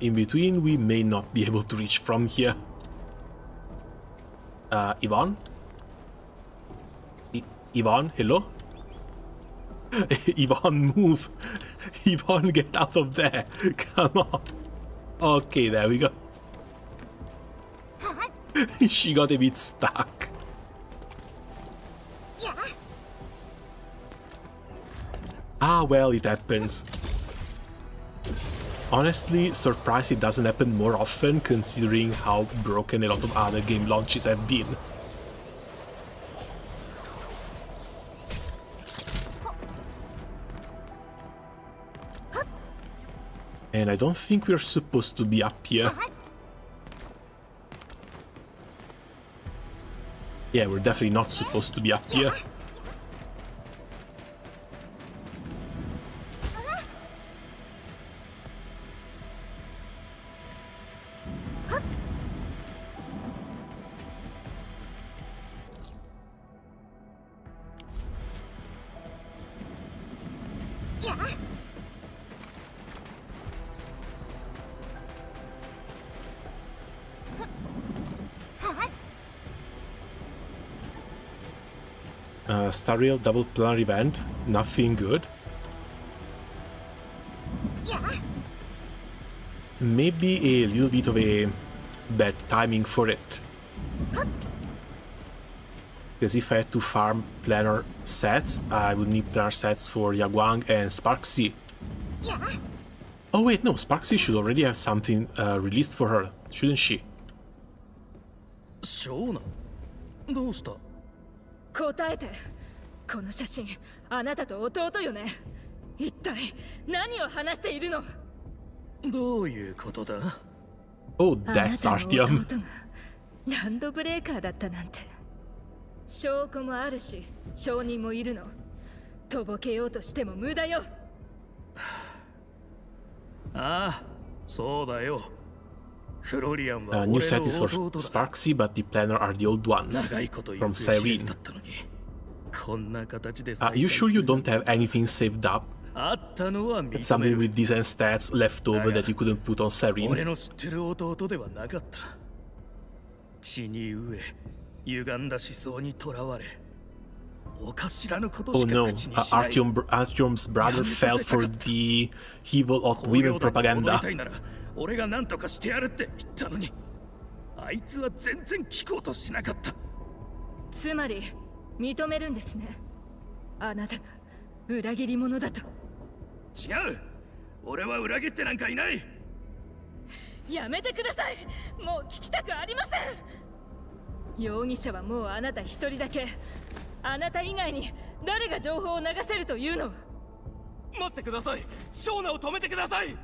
In between, we may not be able to reach from here. Ivan? Ivan, hello? Ivan, move! Ivan, get out of there! Come on! Okay, there we go. She got a bit stuck. Ah, well, it happens. Honestly, surprised it doesn't happen more often, considering how broken a lot of other game launches have been. And I don't think we're supposed to be up here. Yeah, we're definitely not supposed to be up here. Stariel double planar event, nothing good. Maybe a little bit of a bad timing for it. Because if I had to farm planar sets, I would need planar sets for Yaguang and Sparksy. Oh wait, no, Sparksy should already have something released for her, shouldn't she? ショーナ、どうした？答えて。この写真、あなたと弟よね。一体何を話しているの？どういうことだ？ Oh, that's あなたの Artyom. 弟がランドブレーカーだったなんて。証拠もあるし、証人もいるの。とぼけようとしても無駄よ。ああ、そうだよ。フロリアンは New 俺 set の is for 弟だ。 Sparksy, but the planner are the old ones 長いこと行 from 方知れず Cyrene. だったのに。こんな形で Are you sure you don't have anything saved up? あったのは認め Something る。 with decent stats left over that you couldn't put on 俺 Cyrene? の知ってる弟ではなかった。血に飢え、歪んだ思想にとらわれ、お知らぬこと Oh しか no, 口にしない。 Artyom's brother fell for the evil of women 戻り propaganda. たいなら俺が何とかしてやるって言ったのに、あいつは全然聞こうとしなかった。つまり認めるんですね。あなたが裏切り者だと。違う、俺は裏切ってなんかいない。やめてください。もう聞きたくありません。容疑者はもうあなた一人だけ。あなた以外に誰が情報を流せるというの？待ってください。ショーナを止めてください。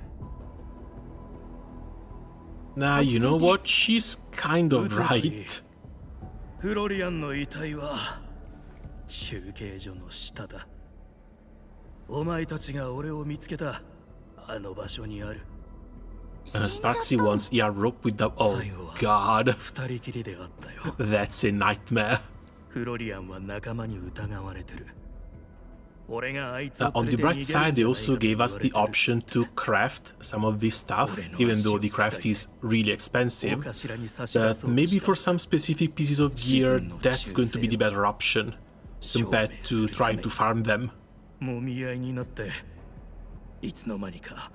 Nah, you know what? She's kind of right. フロリアンの遺体は中継所の下だ。お前たちが俺を見つけたあの場所にある。Sparksy wants ER rope with the... Oh god. 二人きりであったよ。 That's a nightmare. フロリアンは仲間に疑われてる。俺があいつ On the bright side, they also gave us the option to craft some of this stuff, even though the craft is really expensive. But maybe for some specific pieces of gear, that's going to be the better option, compared to trying to farm them. もみ合いになっていつの間にか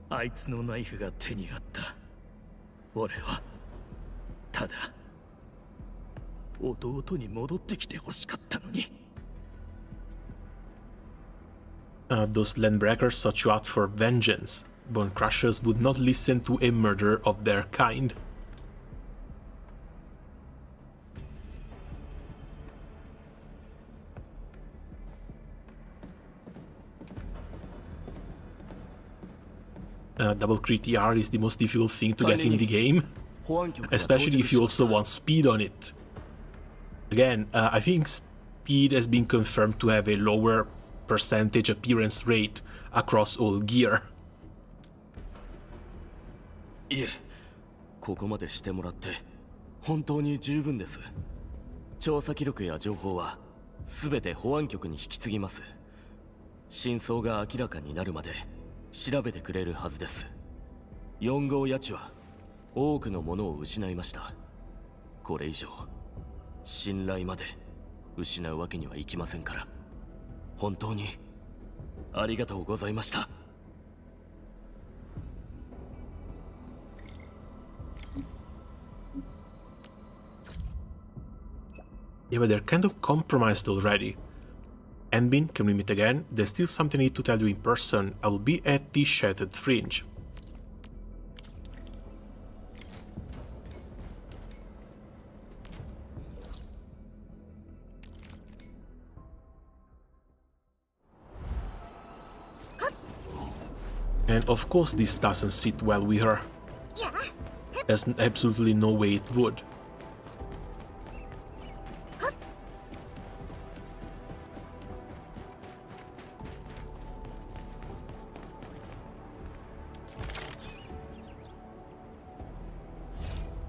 あいつのナイフが手にあった。俺はただ弟に戻ってきてほしかったのに。Those landbreakers sought you out for vengeance. Bone crushers would not listen to a murderer of their kind. Double crit ER is the most difficult thing to get in the game, especially if you also want speed on it. Again, I think speed has been confirmed to have a lower percentage appearance rate across all gear. いえ、ここまでしてもらって本当に十分です。調査記録や情報は全て保安局に引き継ぎます。真相が明らかになるまで調べてくれるはずです。4号谷地は多くのものを失いました。これ以上信頼まで失うわけにはいきませんから。本当にありがとうございました。Yeah, but they're kind of compromised already. Enbin, can we meet again? There's still something I need to tell you in person. I'll be at the Shattered Fringe. And of course this doesn't sit well with her. There's absolutely no way it would.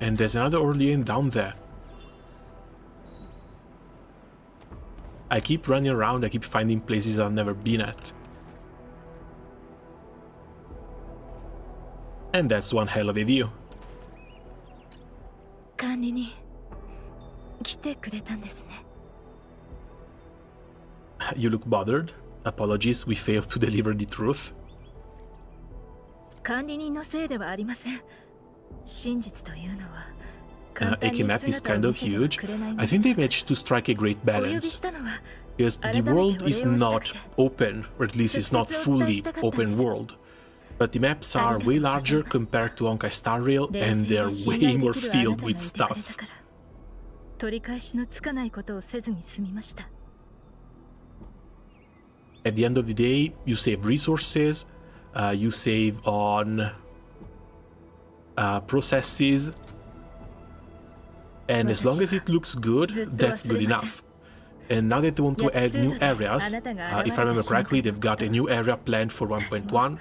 And there's another Orlean down there. I keep running around, I keep finding places I've never been at. And that's one hell of a view. 管理人、来てくれたんですね。You look bothered. Apologies, we failed to deliver the truth. 管理人のせいではありません。真実というのは。AK map is kind of huge. I think they managed to strike a great balance. Because the world is not open, or at least it's not fully open world. But the maps are way larger compared to Honkai Star Rail, and they're way more filled with stuff. 取り返しのつかないことをせずに済みました。 At the end of the day, you save resources, you save on processes, and as long as it looks good, that's good enough. And now that they want to add new areas, if I remember correctly, they've got a new area planned for 1.1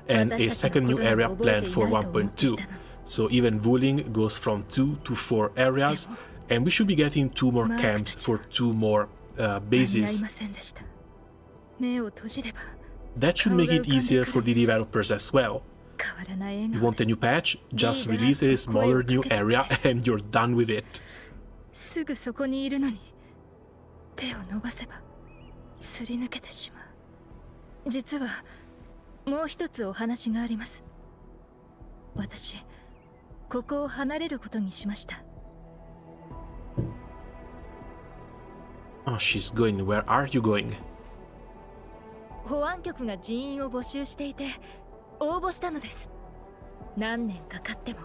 and a second new area planned for 1.2. So even Wuling goes from 2 to 4 areas, and we should be getting 2 more camps for 2 more bases. That should make it easier for the developers as well. You want a new patch? Just release a smaller new area and you're done with it. すぐそこにいるのに手を伸ばせばすり抜けてしまう。実はもう一つお話があります。私ここを離れることにしました。 Oh, she's going. Where are you going? 保安局が人員を募集していて応募したのです。何年かかっても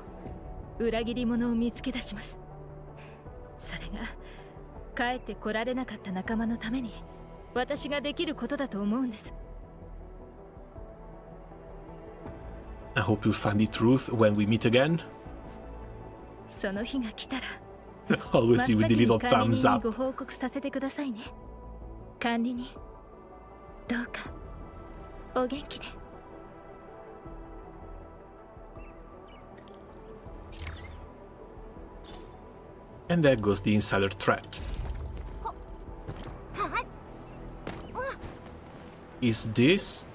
裏切り者を見つけ出します。それが帰ってこられなかった仲間のために私ができることだと思うんです。 I hope you'll find the truth when we meet again. その日が来たら Always see with the little 管理 thumbs 人に up. ご報告させてくださいね。管理人どうかお元気で。 And there goes the insider threat. Is this...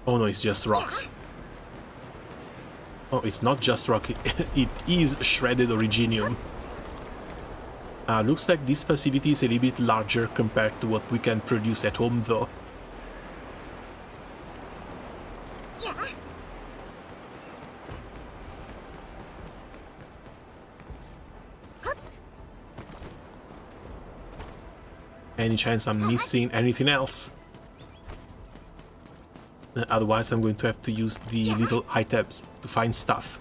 Oh no, it's just rocks. Oh, it's not just rock, it is shredded originium. Looks like this facility is a little bit larger compared to what we can produce at home though. Any chance I'm missing anything else? Otherwise I'm going to have to use the little items to find stuff.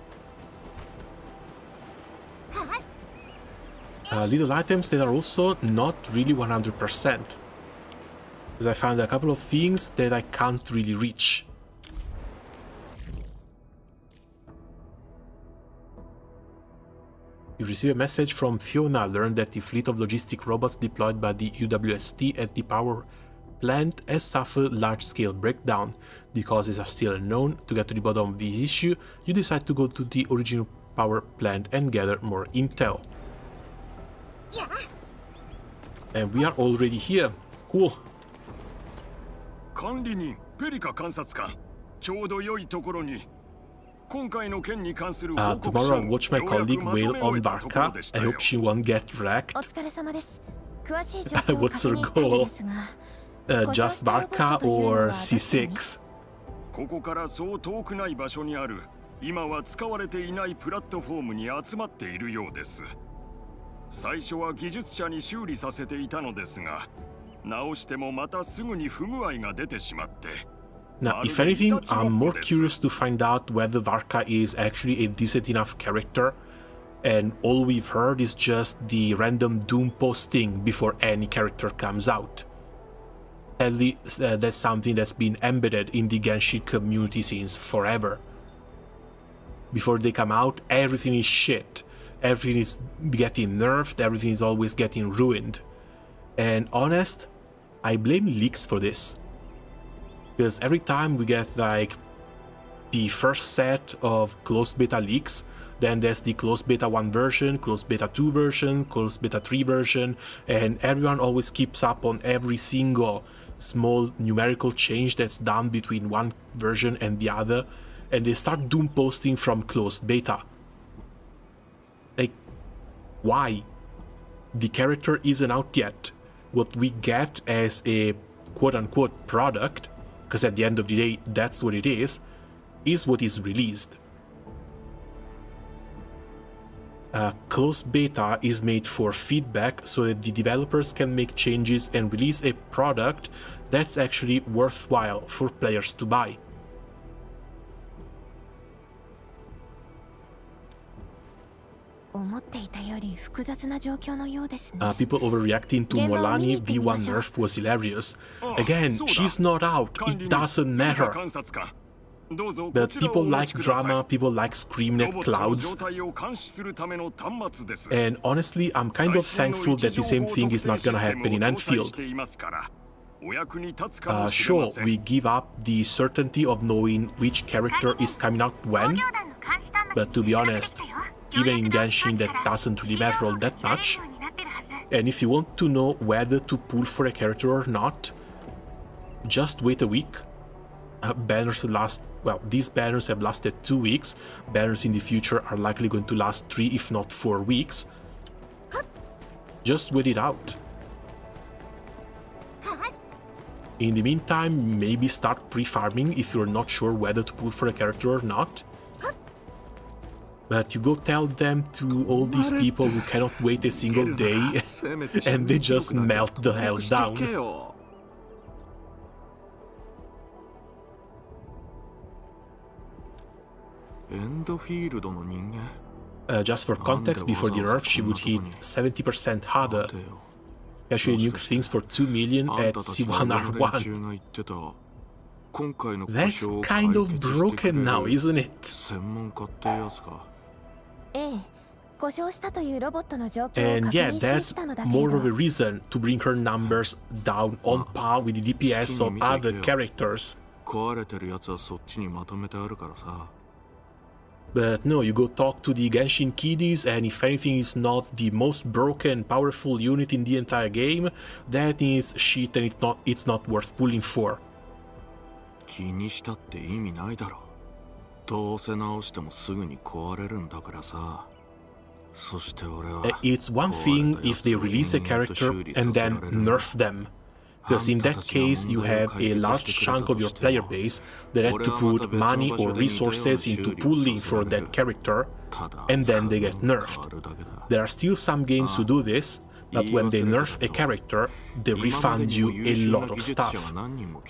Little items that are also not really 100%. Because I found a couple of things that I can't really reach. You receive a message from Fiona. Learn that the fleet of logistic robots deployed by the UWST at the power plant has suffered large-scale breakdown. The causes are still unknown. To get to the bottom of the issue, you decide to go to the original power plant and gather more intel. And we are already here. Cool. 管理人、ペリカ監察官、ちょうど良いところに。 Tomorrow I'll watch my colleague wail on Barca. I hope she won't get wrecked. What's her goal? Just Barca or C6? ここからそう遠くない場所にある今は使われていないプラットフォームに集まっているようです。最初は技術者に修理させていたのですが、直してもまたすぐに不具合が出てしまって。 Now, if anything, I'm more curious to find out whether Varka is actually a decent enough character, and all we've heard is just the random doom posting before any character comes out. Sadly, that's something that's been embedded in the Genshin community since forever. Before they come out, everything is shit. Everything is getting nerfed, everything is always getting ruined. And honest, I blame leaks for this. Because every time we get like the first set of closed beta leaks, then there's the closed beta 1 version, closed beta 2 version, closed beta 3 version, and everyone always keeps up on every single small numerical change that's done between one version and the other, and they start doom posting from closed beta. Like, why? The character isn't out yet. What we get as a quote-unquote product, because at the end of the day, that's what it is what is released. Closed beta is made for feedback so that the developers can make changes and release a product that's actually worthwhile for players to buy. 思っていたより People overreacting to Mualani V1 nerf was hilarious. Again, she's not out, it doesn't matter. But people like drama, people like screaming at clouds. And honestly, I'm kind of thankful that the same thing is not gonna happen in Endfield. Sure, we give up the certainty of knowing which character is coming out when, but to be honest, even in Genshin that doesn't really matter all that much. And if you want to know whether to pull for a character or not, just wait a week. Banners last, well, these banners have lasted 2 weeks. Banners in the future are likely going to last 3 if not 4 weeks. Just wait it out. In the meantime, maybe start pre-farming if you're not sure whether to pull for a character or not. But you go tell them to all these people who cannot wait a single day and they just melt the hell down. Just for context, before the nerf she would hit 70% harder. Casually nuke things for 2 million at C1R1. That's kind of broken now, isn't it? And yeah, that's more of a reason to bring her numbers down on par with the DPS of other characters. But no, you go talk to the Genshin kiddies, and if anything is not the most broken, powerful unit in the entire game, that is shit and it's not worth pulling for. It's one thing if they release a character and then nerf them. Because in that case, you have a large chunk of your player base that had to put money or resources into pulling for that character, and then they get nerfed. There are still some games who do this, but when they nerf a character, they refund you a lot of stuff,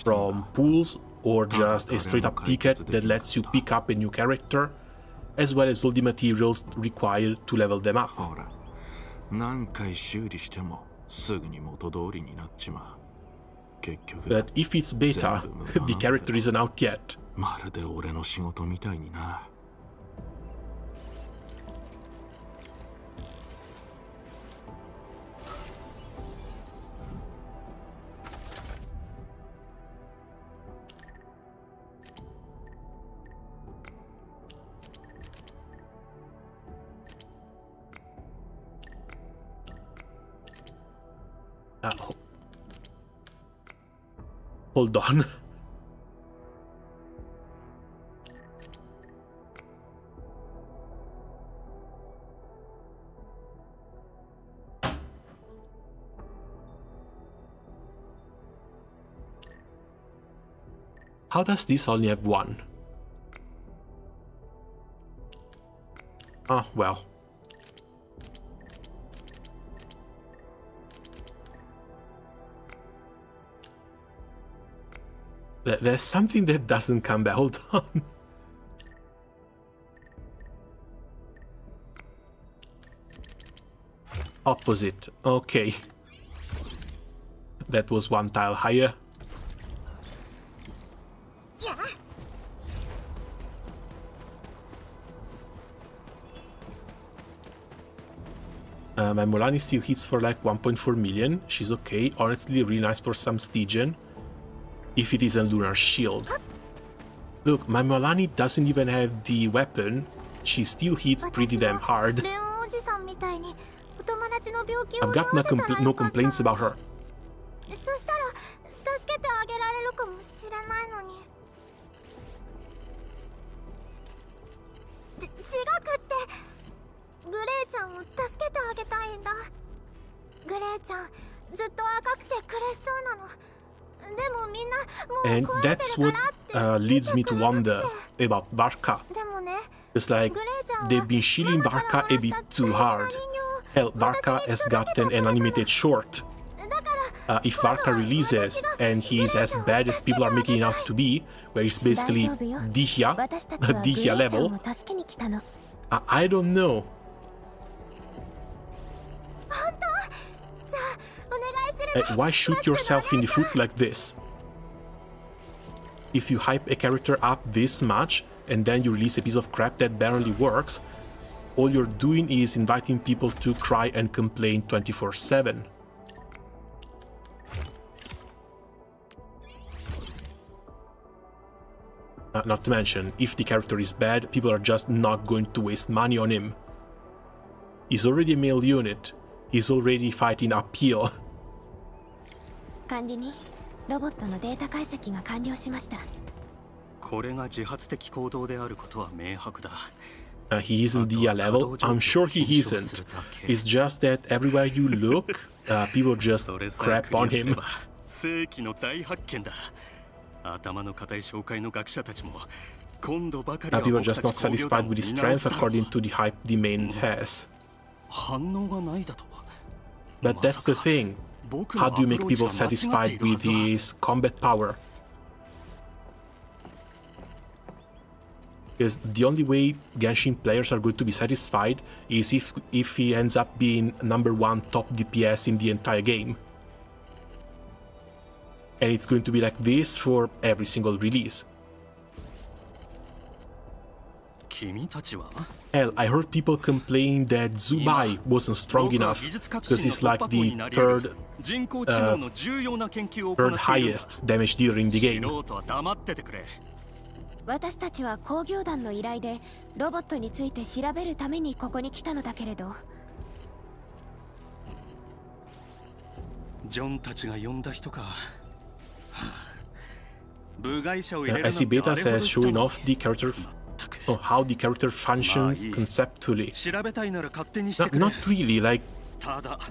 from pulls or just a straight-up ticket that lets you pick up a new character, as well as all the materials required to level them up. But if it's beta, the character isn't out yet. Hold on. How does this only have one? Oh, well. There's something that doesn't come back. Hold on. Opposite. Okay. That was one tile higher. My Mualani still hits for like 1.4 million. She's okay. Honestly, really nice for some Stygian. If it isn't Lunar Shield. Look, my Mualani doesn't even have the weapon. She still hits pretty damn hard. I've got no complaints about her. And that's what leads me to wonder about Barca. It's like, they've been shielding Barca a bit too hard. Hell, Barca has gotten an animated short. If Barca releases and he's as bad as people are making it out to be, where he's basically Dihya level, I don't know. Why shoot yourself in the foot like this? If you hype a character up this much and then you release a piece of crap that barely works, all you're doing is inviting people to cry and complain 24/7. Not to mention, if the character is bad, people are just not going to waste money on him. He's already a male unit. He's already fighting uphill. 管理人、ロボットのデータ解析が完了しました。これが自発的行動であることは明白だ。He isn't the level. I'm sure he isn't. It's just that everywhere you look, people just crap on him. 世紀の大発見だ。頭の固い紹介の学者たちも今度ばかりは People are just not satisfied with his strength according to the hype the main has. 反応がないだと。 But that's the thing. How do you make people satisfied with his combat power? Because the only way Genshin players are going to be satisfied is if he ends up being #1 top DPS in the entire game. And it's going to be like this for every single release. Hell, I heard people complain that Zubai wasn't strong enough because he's like the third highest damage dealer in the game. 私たちは工業団の依頼でロボットについて調べるためにここに来たのだけれど。ジョンたちが呼んだ人か。I see beta says showing off the character, how the character functions conceptually. Not really, like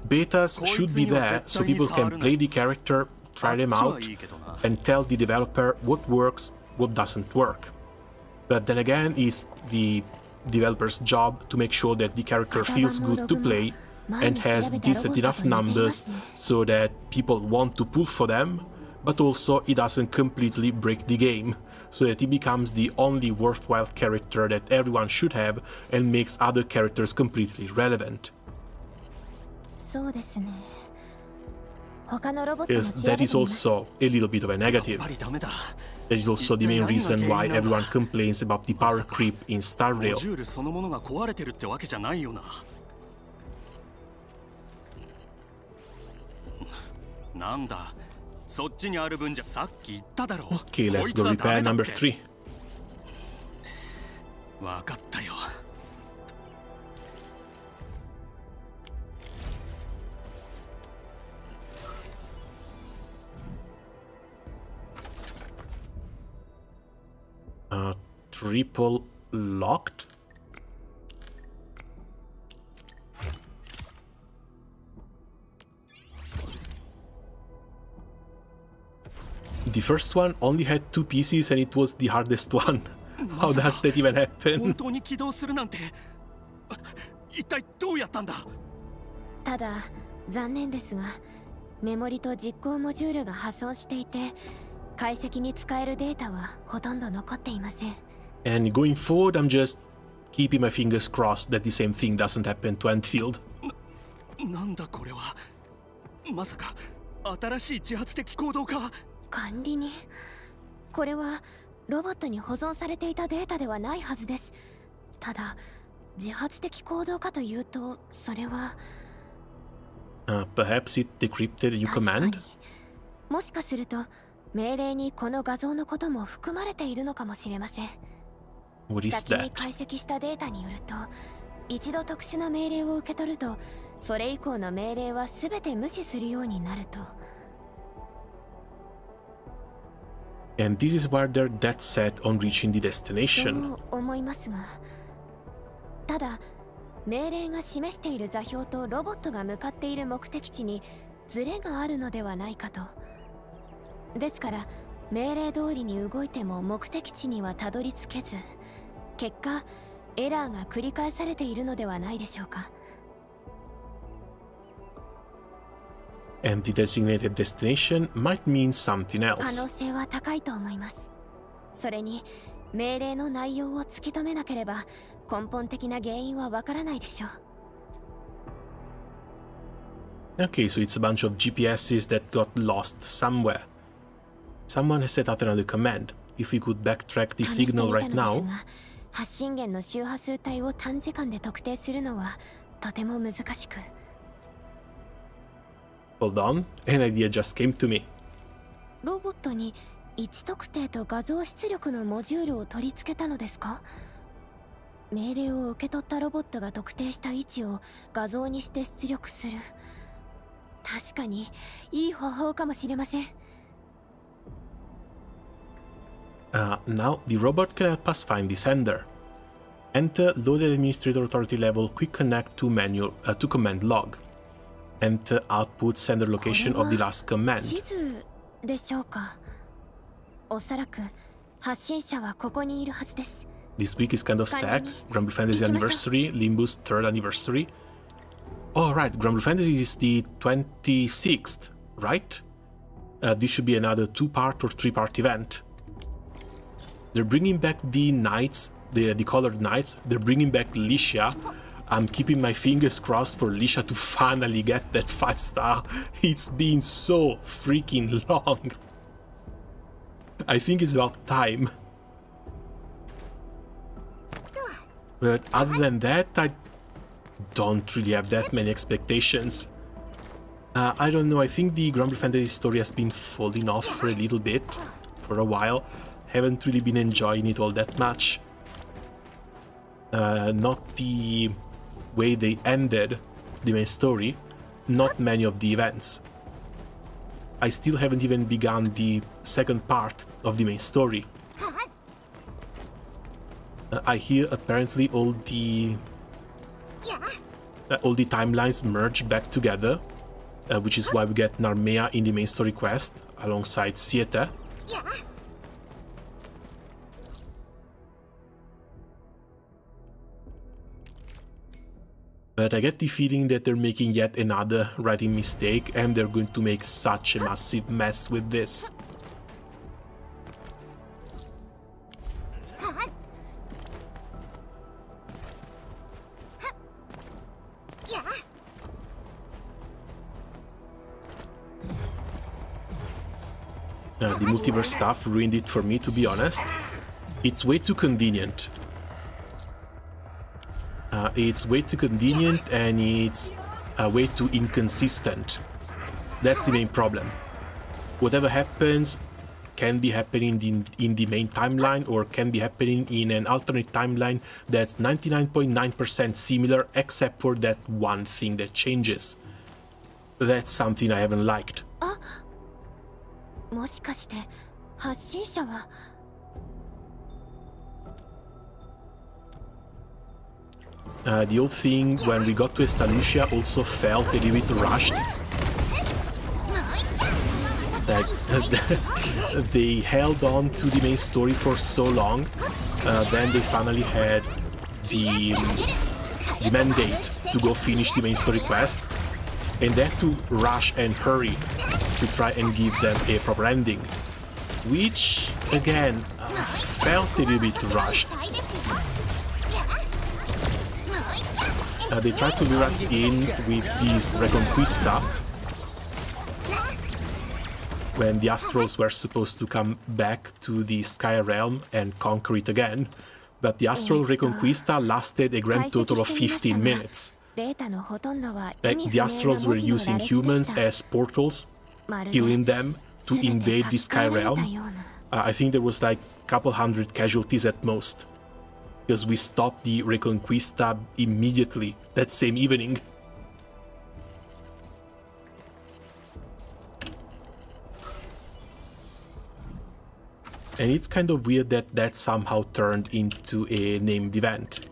betas should be there so people can play the character, try them out, and tell the developer what works, what doesn't work. But then again, it's the developer's job to make sure that the character feels good to play and has decent enough numbers so that people want to pull for them, but also it doesn't completely break the game, so that it becomes the only worthwhile character that everyone should have and makes other characters completely relevant. Yes, that is also a little bit of a negative. That is also the main reason why everyone complains about the power creep in Star Rail. そのものが壊れてるってわけじゃないよな。なんだ。そっちにある分じゃさっき言っただろ。Okay, let's go repair number 3. わかったよ。Triple locked? The first one only had 2 pieces and it was the hardest one. How does that even happen? 本当に起動するなんて。一体どうやったんだ。ただ残念ですが、メモリと実行モジュールが破損していて、解析に使えるデータはほとんど残っていません。And going forward, I'm just keeping my fingers crossed that the same thing doesn't happen to Endfield. なんだこれは。まさか新しい自発的行動か。管理人、これはロボットに保存されていたデータではないはずです。ただ自発的行動かというと、それは。Perhaps it decrypted your command? もしかすると命令にこの画像のことも含まれているのかもしれません。What is 先に that? 解析したデータによると、一度特殊な命令を受け取ると、それ以降の命令は全て無視するようになると。And this is where they're dead set on reaching the destination. そう思いますが、ただ命令が示している座標とロボットが向かっている目的地にズレがあるのではないかと。ですから命令通りに動いても目的地にはたどり着けず、結果エラーが繰り返されているのではないでしょうか。And the designated destination might mean something 可 else. 能性は高いと思います。それに命令の内容を突き止めなければ根本的な原因はわからないでしょう。Okay, so it's a bunch of GPSs that got lost somewhere. Someone has set out another command. If we could backtrack the signal right now. 発信源の周波数帯を短時間で特定するのはとても難しく。Hold on, an idea just came to me. ロボットに位置特定と画像出力のモジュールを取り付けたのですか？命令を受け取ったロボットが特定した位置を画像にして出力する。確かにいい方法かもしれません。Now the robot can help us find the sender. Enter loaded administrator authority level quick connect to to command log. Enter output sender location of the last command. 地図でしょうか。おそらく発信者はここにいるはずです。This week is kind of stacked. Grumble Fantasy anniversary, Limbus 3rd anniversary. Oh right, Grumble Fantasy is the 26th, right? This should be another 2-part or 3-part event. They're bringing back the knights, the colored knights. They're bringing back Licia. I'm keeping my fingers crossed for Licia to finally get that 5-star. It's been so freaking long. I think it's about time. But other than that, I don't really have that many expectations. I don't know, I think the Grumble Fantasy story has been falling off for a little bit, for a while. Haven't really been enjoying it all that much. Not the way they ended the main story, not many of the events. I still haven't even begun the second part of the main story. I hear apparently all the timelines merge back together, which is why we get Narmea in the main story quest alongside Siete. But I get the feeling that they're making yet another writing mistake and they're going to make such a massive mess with this. The multiverse stuff ruined it for me, to be honest. It's way too convenient. It's way too convenient and it's way too inconsistent. That's the main problem. Whatever happens can be happening in the main timeline or can be happening in an alternate timeline that's 99.9% similar except for that one thing that changes. That's something I haven't liked. もしかして発信者は The whole thing when we got to Estalucia also felt a little bit rushed. Like, they held on to the main story for so long, then they finally had the mandate to go finish the main story quest, and they had to rush and hurry to try and give them a proper ending, which, again, felt a little bit rushed. They tried to lure us in with this Reconquista when the Astrals were supposed to come back to the Sky Realm and conquer it again, but the Astral Reconquista lasted a grand total of 15 minutes. Like, the Astrals were using humans as portals, killing them to invade the Sky Realm. I think there was like a couple hundred casualties at most, because we stopped the Reconquista immediately that same evening. And it's kind of weird that that somehow turned into a named event.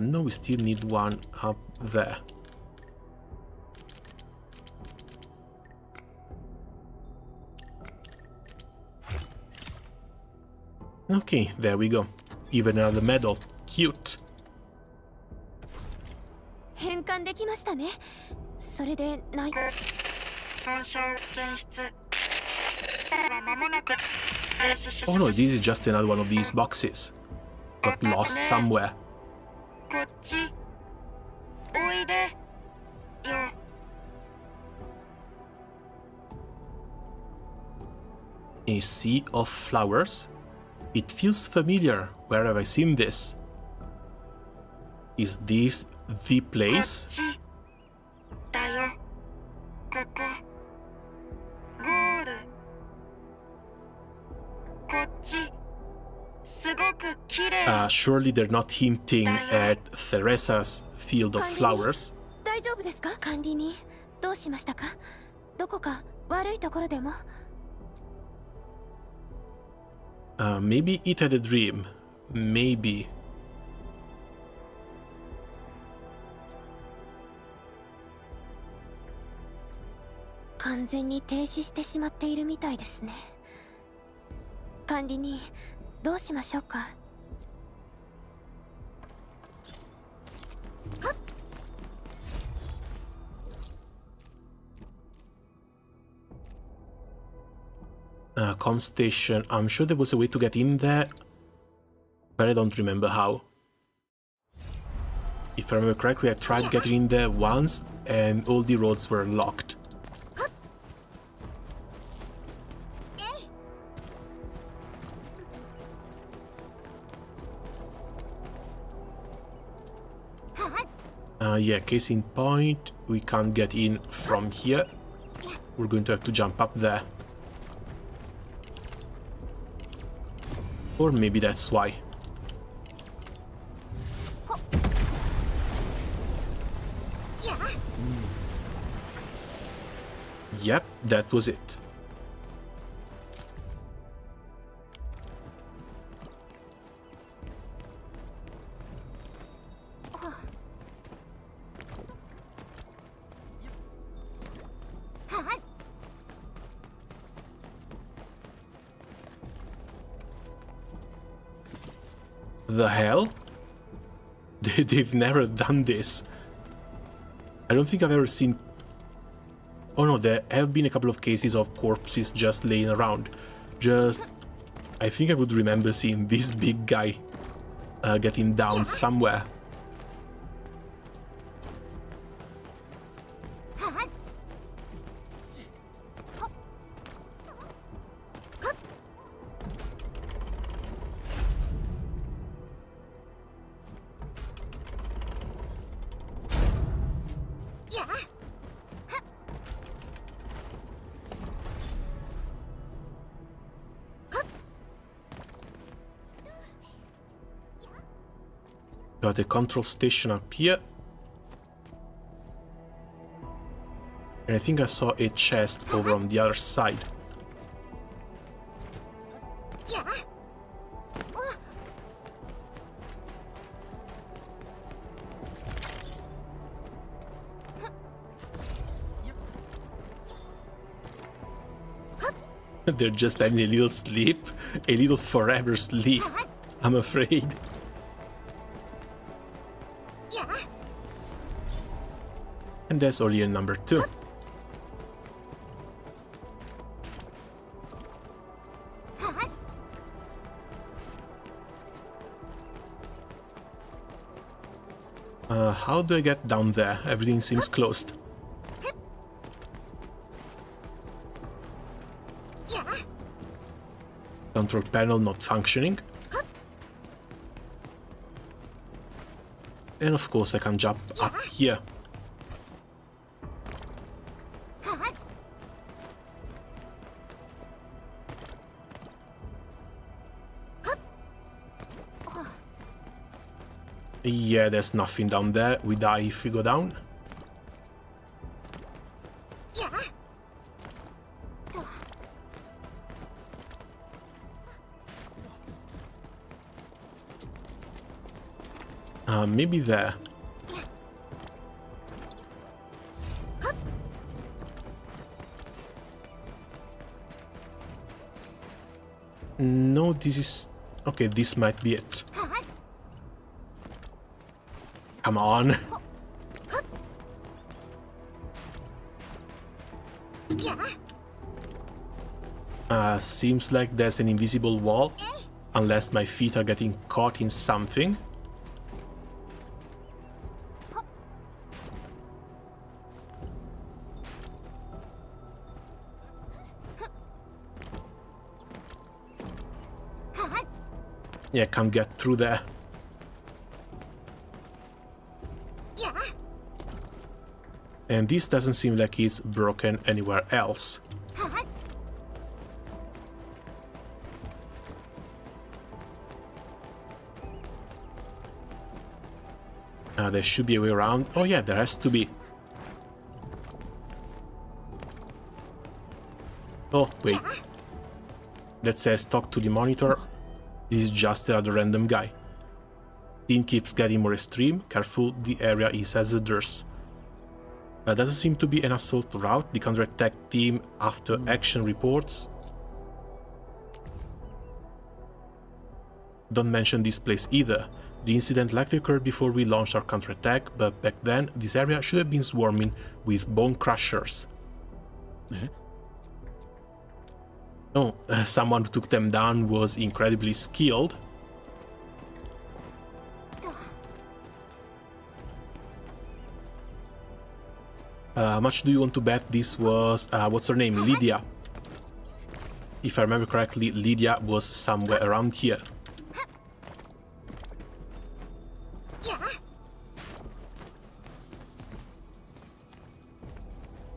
No, we still need one up there. Okay, there we go. Even another medal. Cute. 変換できましたね。それでない。損傷検出。は間もなく Oh no, this is just another one of these boxes. Got lost somewhere. A sea of flowers? It feels familiar. Where have I seen this? Is this the place? Surely they're not hinting at Theresa's field of flowers. 大丈夫ですか？管理人、どうしましたか？どこか悪いところでも？ Maybe it had a dream. Maybe. 完全に停止してしまっているみたいですね。管理人、どうしましょうか？ Com station. I'm sure there was a way to get in there, but I don't remember how. If I remember correctly, I tried getting in there once and all the roads were locked. Yeah, case in point, we can't get in from here. We're going to have to jump up there. Or maybe that's why. Yep, that was it. The hell? They've never done this. I don't think I've ever seen... Oh no, there have been a couple of cases of corpses just laying around. I think I would remember seeing this big guy getting down somewhere. Got a control station up here. And I think I saw a chest over on the other side. They're just having a little sleep, a little forever sleep, I'm afraid. And there's only a number 2. How do I get down there? Everything seems closed. Control panel not functioning. And of course I can jump up here. Yeah, there's nothing down there. We die if we go down. Maybe there. No, this is... Okay, this might be it. Come on. Seems like there's an invisible wall, unless my feet are getting caught in something. Yeah, can't get through there. And this doesn't seem like it's broken anywhere else. There should be a way around. Oh yeah, there has to be. Oh, wait. That says talk to the monitor. This is just another random guy. Scene keeps getting more extreme. Careful, the area is hazardous. Doesn't seem to be an assault route. The counterattack team after action reports. Don't mention this place either. The incident likely occurred before we launched our counterattack, but back then this area should have been swarming with bone crushers. Oh, someone who took them down was incredibly skilled. How much do you want to bet this was, what's her name, Lydia? If I remember correctly, Lydia was somewhere around here.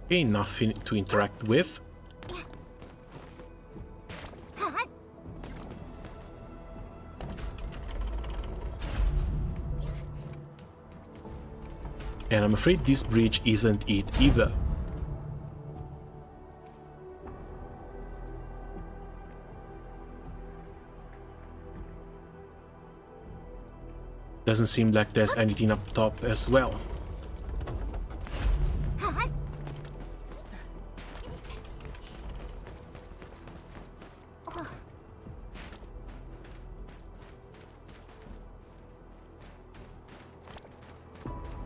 Okay, nothing to interact with. And I'm afraid this bridge isn't it either. Doesn't seem like there's anything up top as well.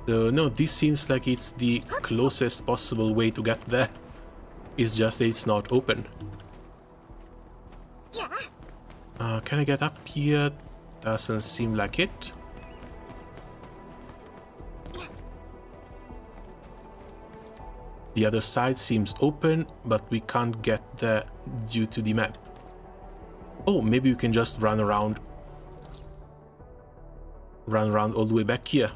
No, this seems like it's the closest possible way to get there. It's just that it's not open. Can I get up here? Doesn't seem like it. The other side seems open, but we can't get there due to the map. Oh, maybe we can just run around. Run around all the way back here.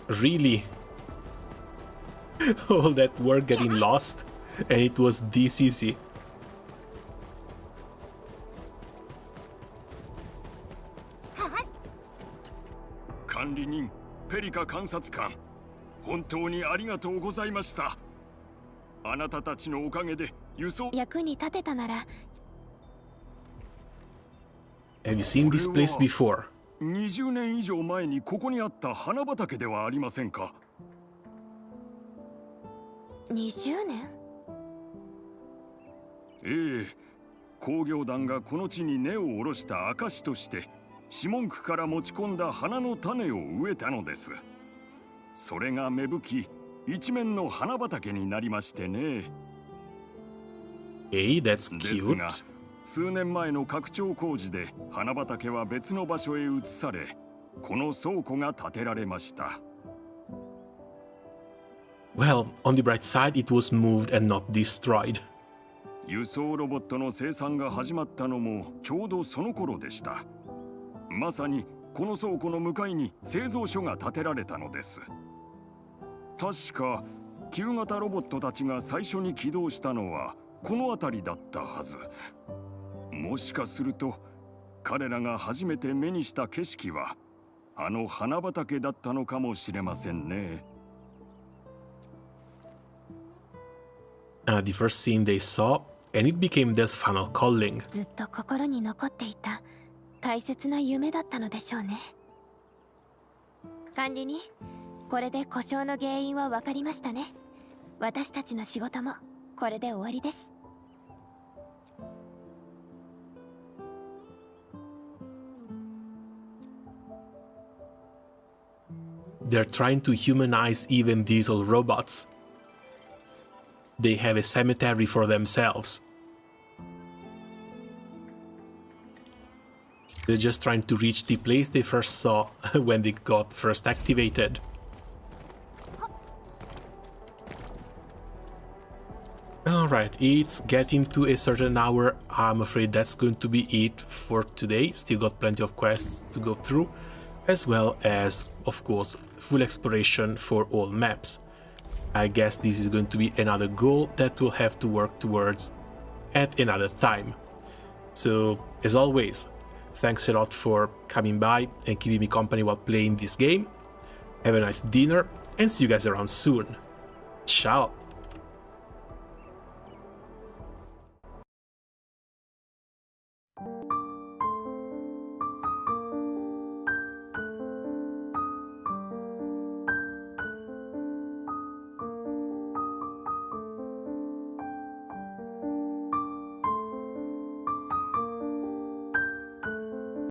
Really? All that work getting lost, and it was this easy. Kanrinin, Perika 監察官、本当にありがとうございました。あなたたちのおかげで輸送役に立てたなら。Have you seen this place before? 20年以上前にここにあった花畑ではありませんか。20年？ええ、工業団がこの地に根を下ろした証としてシモン区から持ち込んだ花の種を植えたのです。それが芽吹き一面の花畑になりましてね。Hey, that's cute. ですが数年前の拡張工事で花畑は別の場所へ移され、この倉庫が建てられました。Well, on the bright side, it was moved and not destroyed. 輸送ロボットの生産が始まったのもちょうどその頃でした。まさにこの倉庫の向かいに製造所が建てられたのです。確か旧型ロボットたちが最初に起動したのはこの辺りだったはず。もしかすると彼らが初めて目にした景色はあの花畑だったのかもしれませんね。The first scene they saw, and it became their final calling. ずっと心に残っていた大切な夢だったのでしょうね。管理人、これで故障の原因は分かりましたね。私たちの仕事もこれで終わりです。 They're trying to humanize even these little robots. They have a cemetery for themselves. They're just trying to reach the place they first saw when they got first activated. Alright, it's getting to a certain hour. I'm afraid that's going to be it for today. Still got plenty of quests to go through, as well as, of course, full exploration for all maps. I guess this is going to be another goal that we'll have to work towards at another time. So, as always, thanks a lot for coming by and keeping me company while playing this game. Have a nice dinner and see you guys around soon. Ciao!